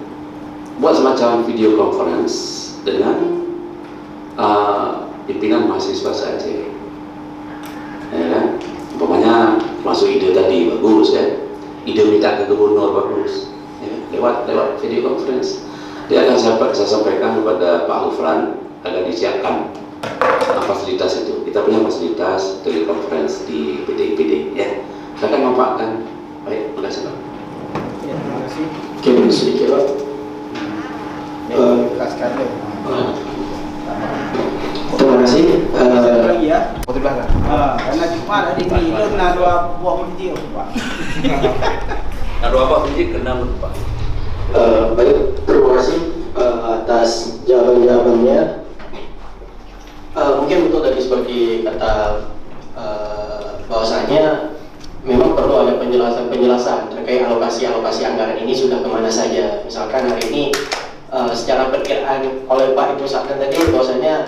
buat semacam video conference dengan pimpinan mahasiswa saja, ya kan? Umpamanya masuk ide tadi bagus ya, ide minta ke gubernur bagus, ya, lewat video conference. Dia akan saya sampaikan kepada Pak Gufran agar disiapkan fasilitas itu. Kita punya fasilitas telekonferensi di PDIPD, ya. Kita akan manfaatkan. Baik, terima kasih Pak. Ya, terima kasih. Oke, sedikit Pak. Terima kasih. Lagi ya. Karena cuma ada di video kena 2 buah video Pak. Nah, 2 apa sih kena Pak? Baik, terima kasih atas jawaban-jawabannya. Mungkin untuk tadi seperti kata penjelasan terkait alokasi anggaran ini sudah kemana saja. Misalkan hari ini secara perkiraan oleh Pak Ibu Sakti tadi bahwasanya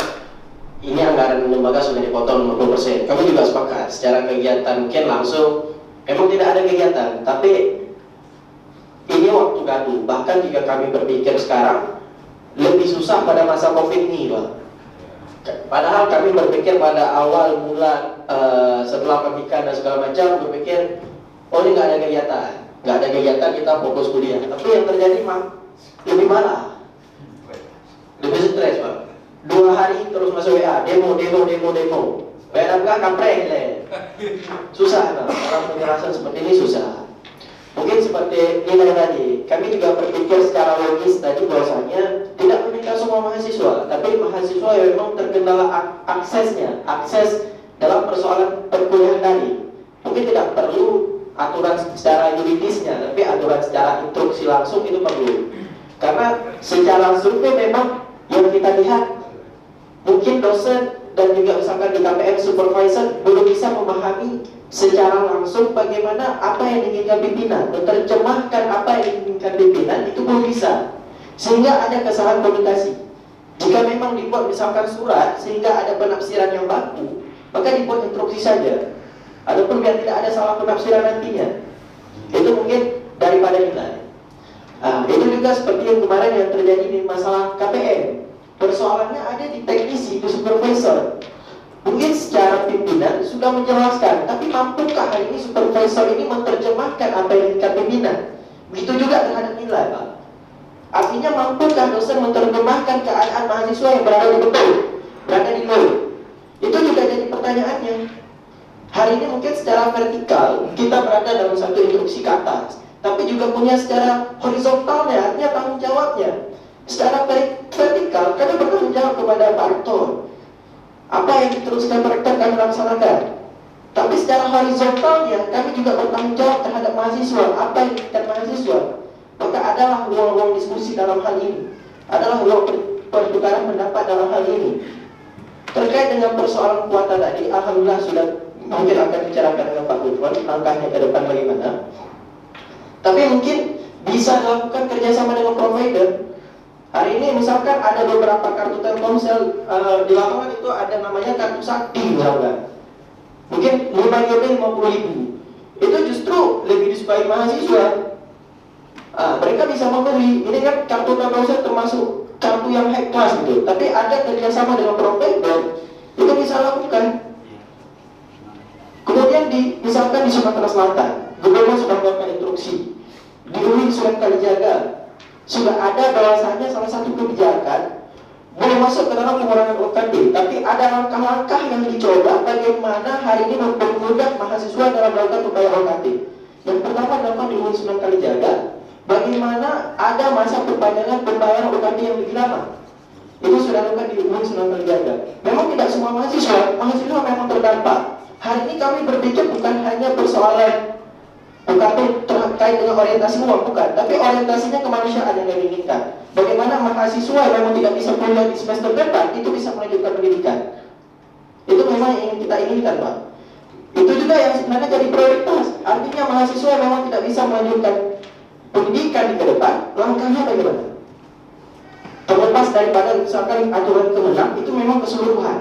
ini anggaran lembaga sudah dipotong 50%. Kami juga sepakat secara kegiatan mungkin langsung memang tidak ada kegiatan, tapi ini waktu gaduh. Bahkan jika kami berpikir sekarang lebih susah pada masa COVID ini, Pak. Padahal kami berpikir pada awal bulan setelah pemilikan dan segala macam berpikir, oh ini nggak ada kegiatan, kita fokus kuliah. Tapi yang terjadi lebih malah, lebih stres, Pak. 2 hari terus masuk WA, demo. Bayar enggak kampret, susah, Pak. Dalam penjelasan seperti ini susah. Mungkin seperti nilai tadi, kami juga berpikir secara logis tadi bahwasanya tidak meminta semua mahasiswa, tapi mahasiswa yang memang terkendala akses dalam persoalan perkuliahan tadi. Mungkin tidak perlu aturan secara yuridisnya, tapi aturan secara instruksi langsung itu perlu. Karena secara survei memang yang kita lihat, mungkin dosen dan juga misalkan di KPM supervisor belum bisa memahami secara langsung bagaimana apa yang diinginkan pimpinan, menerjemahkan apa yang diinginkan pimpinan itu belum bisa, sehingga ada kesalahan komunikasi. Jika memang dibuat misalkan surat sehingga ada penafsiran yang baku, maka dibuat instruksi saja. Adapun biar tidak ada salah penafsiran nantinya, itu mungkin daripada nilai. Itu juga seperti yang kemarin yang terjadi di masalah KPM. Persoalannya ada di teknisi, di supervisor. Mungkin secara pimpinan sudah menjelaskan, tapi mampukah hari ini supervisor ini menerjemahkan apa yang diinginkan pimpinan? Begitu juga terhadap nilai, Pak. Artinya mampukah dosen menerjemahkan keadaan mahasiswa yang berada di low? Itu juga jadi pertanyaannya. Hari ini mungkin secara vertikal kita berada dalam satu instruksi ke atas, tapi juga punya secara horizontalnya, artinya tanggung jawabnya. Secara vertikal, kami bertanggung jawab kepada Pak Rektor. Apa yang diteruskan Pak Rektor kami laksanakan. Tapi secara horizontalnya, kami juga bertanggung jawab terhadap mahasiswa. Apa yang diinginkan mahasiswa. Maka adalah ruang-ruang diskusi dalam hal ini. Adalah ruang pertukaran pendapat dalam hal ini. Terkait dengan persoalan kuota tadi, alhamdulillah sudah mungkin akan bicarakan dengan Pak Gufron langkahnya ke depan bagaimana. Tapi mungkin bisa dilakukan kerjasama dengan provider. Hari ini misalkan ada beberapa kartu Telkomsel di lapangan itu ada namanya kartu sakti misalkan. Mungkin 5 GB 50.000. Itu justru lebih disukai mahasiswa. Mereka bisa membeli. Ini kan kartu Telkomsel termasuk kartu yang high class gitu. Tapi ada kerjasama dengan provider, itu bisa lakukan. Kemudian misalkan di Sumatera Selatan, gubernur sudah melakukan instruksi. Di UIN Sunan Kalijaga sudah ada bahwasanya salah satu kebijakan boleh masuk ke dalam pengurangan UKT, tapi ada langkah-langkah yang dicoba bagaimana hari ini mempermudah mahasiswa dalam melakukan upaya UKT. Yang pertama dilakukan di UIN Sunan Kalijaga, bagaimana ada masa perpanjangan pembayaran UKT yang lebih lama. Itu sudah dilakukan di UIN Sunan Kalijaga. Memang tidak semua mahasiswa memang terdampak. Hari ini kami berpikir bukan hanya persoalan UKT terkait dengan orientasi uang, bukan, tapi orientasinya kemanusiaan yang kami inginkan. Bagaimana mahasiswa yang memang tidak bisa kuliah di semester depan itu bisa melanjutkan pendidikan. Itu memang yang kita inginkan, Pak. Itu juga yang sebenarnya jadi prioritas. Artinya mahasiswa yang memang tidak bisa melanjutkan pendidikan di ke depan, langkahnya bagaimana? Terlepas daripada misalkan aturan Kemenang itu memang keseluruhan.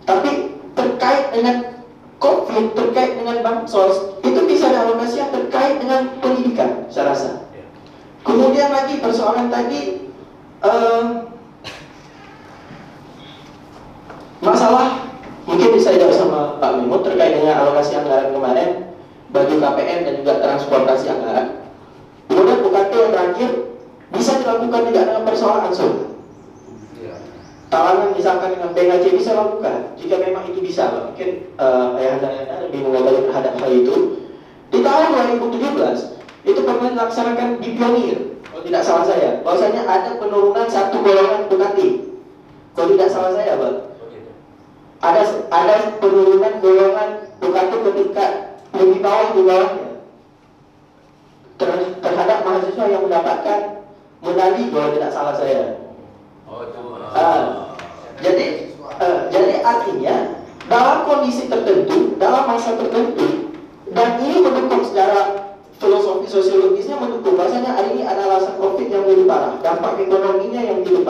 Tapi terkait dengan COVID, terkait dengan bansos, itu bisa dialokasikan terkait dengan pendidikan, saya rasa. Kemudian lagi persoalan tadi masalah mungkin bisa jawab sama Pak Mimo terkait dengan alokasi anggaran kemarin bagi KPM dan juga transportasi anggaran. Kemudian UKT yang terakhir bisa dilakukan tidak dengan persoalan ansur. Tawanan misalkan dengan BHC bisa lakukan jika memang itu bisa. Mungkin ayah-anda lebih mengetahui terhadap hal itu. Di tahun 2017 itu pernah dilaksanakan di Pionir, kalau tidak salah saya, bahwasanya ada penurunan satu golongan UKT. Kalau tidak salah saya, Pak, ada penurunan golongan UKT ketika lebih bawah di bawahnya terhadap mahasiswa yang mendapatkan medali, kalau tidak salah saya. Jadi artinya dalam kondisi tertentu, dalam masa tertentu, dan ini mendukung secara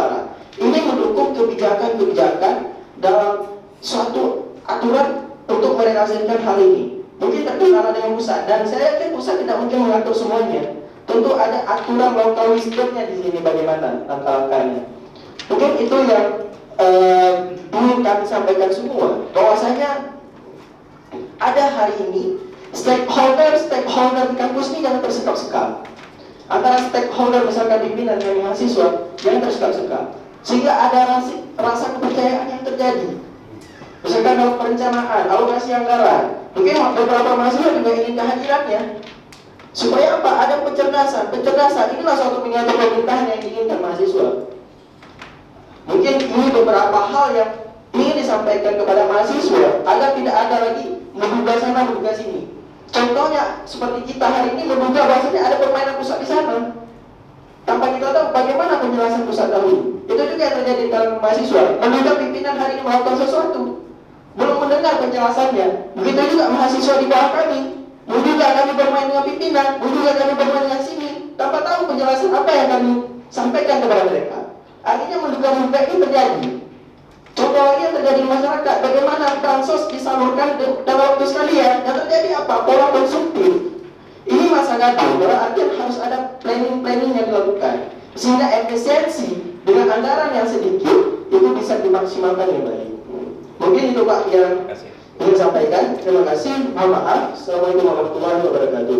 suara ini mendukung kebijakan-kebijakan dalam suatu aturan untuk merealisasikan hal ini. Mungkin terkendala dengan pusat, dan saya yakin pusat tidak mungkin mengatur semuanya. Tentu ada aturan local wisdomnya di sini bagaimana langkah-langkahnya. Mungkin itu yang dulu kami sampaikan semua, bahwasanya ada hari ini stakeholder di kampus ini jangan tersekap-sekap. Antara stakeholder misalkan pimpinan dan mahasiswa jangan tersekap-sekap, sehingga ada rasa kepercayaan yang terjadi. Misalkan dalam perencanaan, alokasi anggaran, mungkin beberapa mahasiswa juga ingin kehadirannya. Supaya apa? Ada pencerdasan. Pencerdasan inilah suatu miniatur pemerintahan yang diinginkan mahasiswa. Mungkin ini beberapa hal yang ingin disampaikan kepada mahasiswa agar tidak ada lagi menduga sana menduga sini. Contohnya seperti kita hari ini menduga bahwasanya ada permainan pusat di sana, tanpa kita tahu bagaimana penjelasan pusat dahulu. Itu juga yang terjadi dalam mahasiswa. Menduga pimpinan hari ini melakukan sesuatu, belum mendengar penjelasannya. Begitu juga mahasiswa di bawah kami, menduga kami bermain dengan pimpinan, menduga kami bermain dengan sini, tanpa tahu penjelasan apa yang kami sampaikan kepada mereka. Artinya menduga-menduga ini terjadi. Contoh lagi yang terjadi di masyarakat, bagaimana bansos disalurkan dalam waktu sekalian, yang terjadi apa? Pola konsumtif. Ini masa gaduh, berarti harus ada planning yang dilakukan, sehingga efisiensi dengan anggaran yang sedikit itu bisa dimaksimalkan dengan baik. Mungkin itu Pak yang ingin sampaikan. Terima kasih. Mohon maaf. Assalamualaikum warahmatullahi wabarakatuh.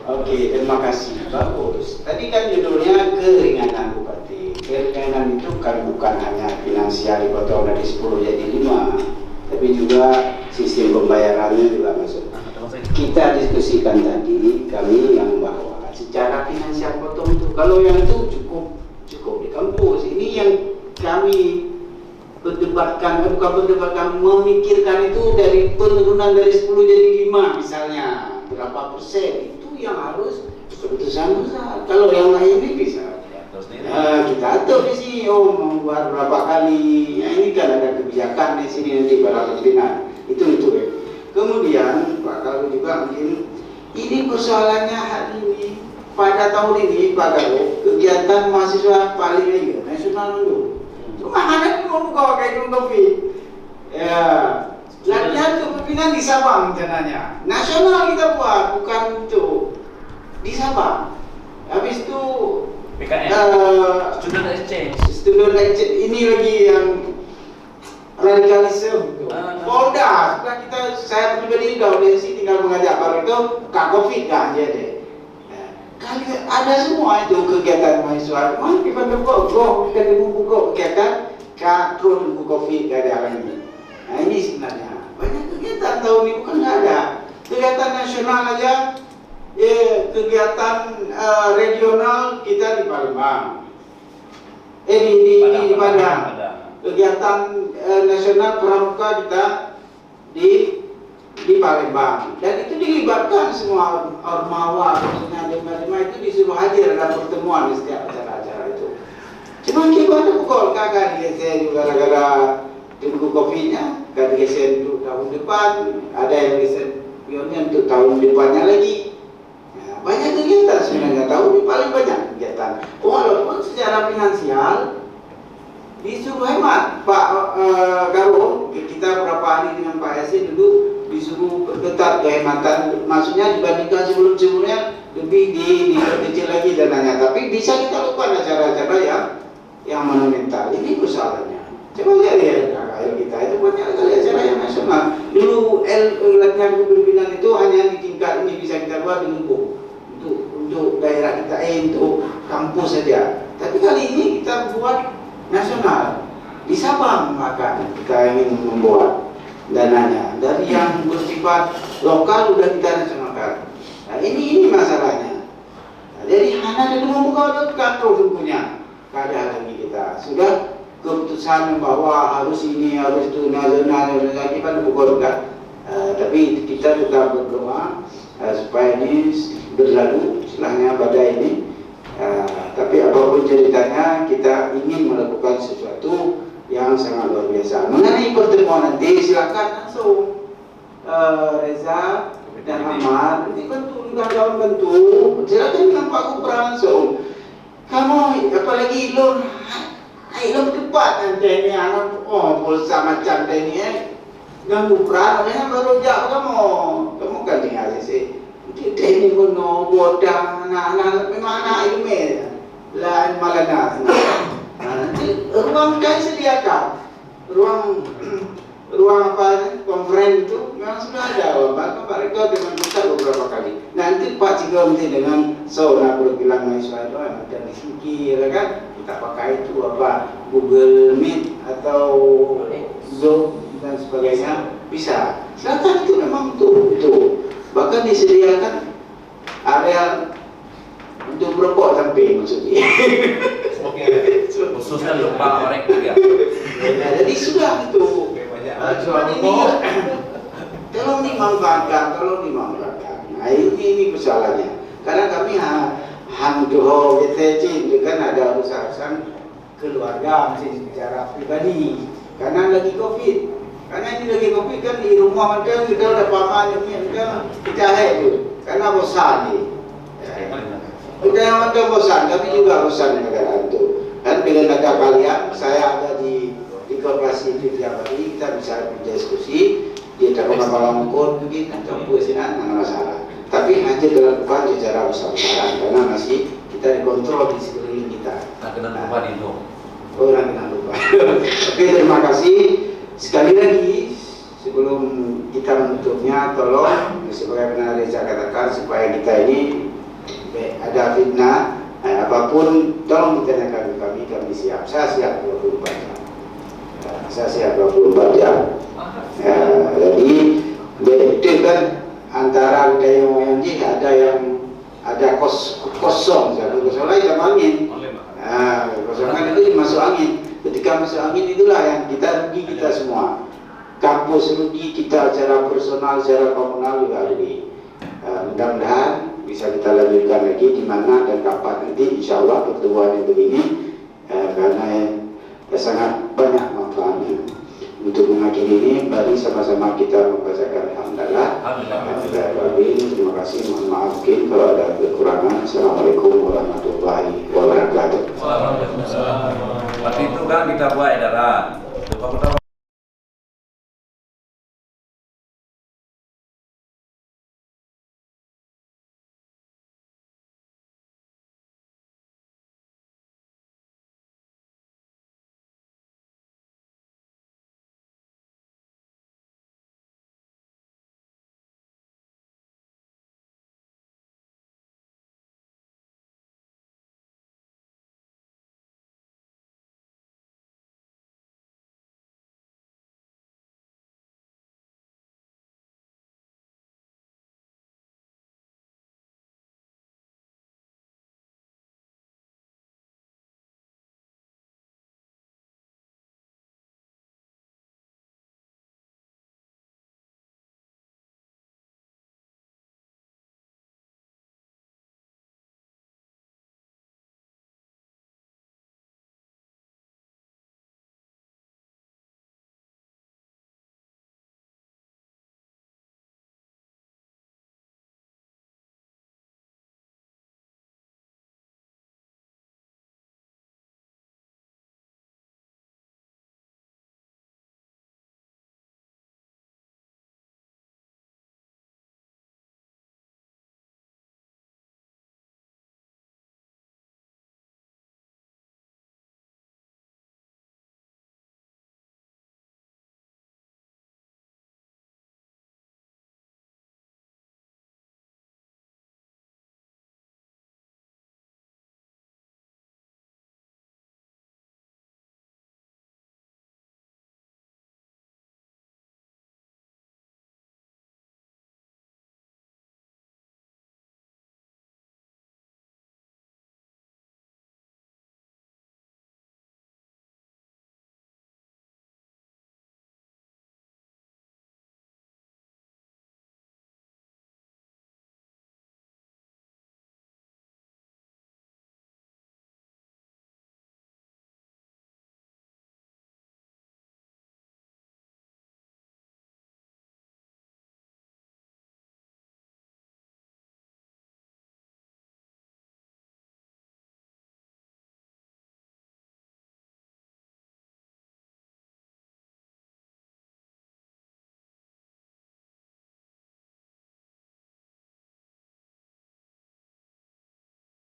Oke, terima kasih. Bagus. Tadi kan judulnya keringanan Bupati. Keringanan itu kan bukan hanya finansial dipotong dari 10 jadi 5, tapi juga sistem pembayarannya juga masuk. Kita diskusikan tadi, kami yang bahwa secara finansial potong itu, kalau yang itu cukup di kampus. Ini yang kami berdebatkan, memikirkan itu dari penurunan dari 10 jadi 5 misalnya, berapa persen itu yang harus keputusan besar. Kalau yang lain ini bisa kita atur di sini, membuat berapa kali. Ini kan ada kebijakan di sini nanti para pimpinan. Itu ya. Kemudian Pak Galuh juga mungkin ini persoalannya hari ini pada tahun ini Pak Galuh, kegiatan mahasiswa paling nasional dulu. Cuma ada mau buka kayak kopi. Ya, latihan kepemimpinan di Sabang rencananya. Nasional kita buat, bukan itu di Sabang. Habis itu student exchange ini lagi yang radikalisme. Polda, saya pribadi udah sih tinggal mengajak baru itu Kak Covid kan aja deh. Kali ada semua itu kegiatan mahasiswa. Mana kita buka kegiatan Kak buku Covid ada hari ini. Nah ini sebenarnya banyak kegiatan tahun ini bukan nggak ada. Kegiatan nasional aja. Kegiatan regional kita di Palembang, di Padang. Kegiatan nasional pramuka kita di Palembang, dan itu dilibatkan semua ormawa, maksudnya lima itu disuruh hadir dalam pertemuan di setiap acara-acara itu. Cuma kita ada pukul kakak digeser juga gara-gara buku Covid-nya, kan digeser untuk tahun depan, ada yang digeser pionnya untuk tahun depannya lagi. Banyak kegiatan sebenarnya, tahun ini paling banyak kegiatan. Walaupun secara finansial disuruh hemat Pak Galuh, kita berapa hari dengan Pak SC dulu disuruh tetap kehematan, maksudnya dibandingkan sebelum-sebelumnya lebih dikecil lagi dananya. Tapi bisa kita lakukan acara-acara yang monumental. Ini persoalannya. Coba lihat ya kita itu banyak kali acara yang nasional. Dulu latihan kepemimpinan itu hanya di tingkat ini bisa kita buat di Lumbung. Untuk daerah kita, untuk kampus saja. Tapi kali ini kita buat nasional di Sabang, maka kita ingin membuat dananya dari yang bersifat lokal sudah kita nasionalkan. Nah ini masalahnya. Nah, jadi hanya dengan membuka kantor punya keadaan lagi kita sudah keputusan bahwa harus ini harus itu nasional kita buka tapi kita tetap berdoa supaya ini berlalu istilahnya badai ini. Tapi apapun ceritanya kita ingin melakukan sesuatu yang sangat luar biasa. Mengenai pertemuan nanti silakan langsung Reza dan Ahmad nanti bantu kawan bantu silakan dengan Pak Kupra langsung. Kamu apalagi lo tepat nanti ini anak pulsa macam ini ganggu peran baru jauh kamu kan tinggal sih ini kuno bodoh anak memang anak ilmu lain malah nanti ruang kan sediakan ruang apa konferen itu memang sudah ada bahkan Pak Rektor dengan besar beberapa kali nanti Pak Cigom dengan seorang perbilang mahasiswa itu ada di sini kan kita pakai itu apa Google Meet atau Zoom dan sebagainya bisa silakan itu memang itu bahkan disediakan area untuk merokok sampai maksudnya khususnya lupa mereka ya. Jadi sudah itu cuma ini tolong dimanfaatkan nah ini persoalannya karena kami Hangdoho BTC itu kan ada urusan keluarga mesti secara pribadi karena lagi COVID karena ini lagi COVID kan di rumah macam kita udah paman ini kan kita itu karena bosan nih kita yang macam bosan kami juga bosan negara itu dan dengan ada kalian saya ada di korporasi itu tiap hari kita bisa berdiskusi di dalam malam pun mungkin atau puisinan mana masalah tapi hanya dilakukan secara besar-besaran karena masih kita dikontrol di sekeliling kita. Nah, lupa di Indo. Oh, jangan lupa. Oke, terima kasih. Sekali lagi sebelum kita menutupnya, tolong sebagaimana Reza katakan supaya kita ini ada fitnah, apapun tolong ditanyakan kami siap. Saya siap 24 jam. Saya siap 24 jam. Jadi itu kan antara yang ada yang ada kosong, kosong lain dalam angin. Kosongan itu masuk angin. Ketika masuk angin itulah yang kita rugi kita semua. Kampus rugi kita secara personal, secara komunal juga rugi. Mudah-mudahan bisa kita lanjutkan lagi di mana dan kapan nanti. Insya Allah pertemuan yang begini karena sangat banyak manfaatnya. Untuk mengakhiri ini, mari sama-sama kita membacakan alhamdulillah. Terima kasih, mohon maaf mungkin kalau ada kekurangan. Assalamualaikum warahmatullahi wabarakatuh. Waktu itu kan kita buat edaran.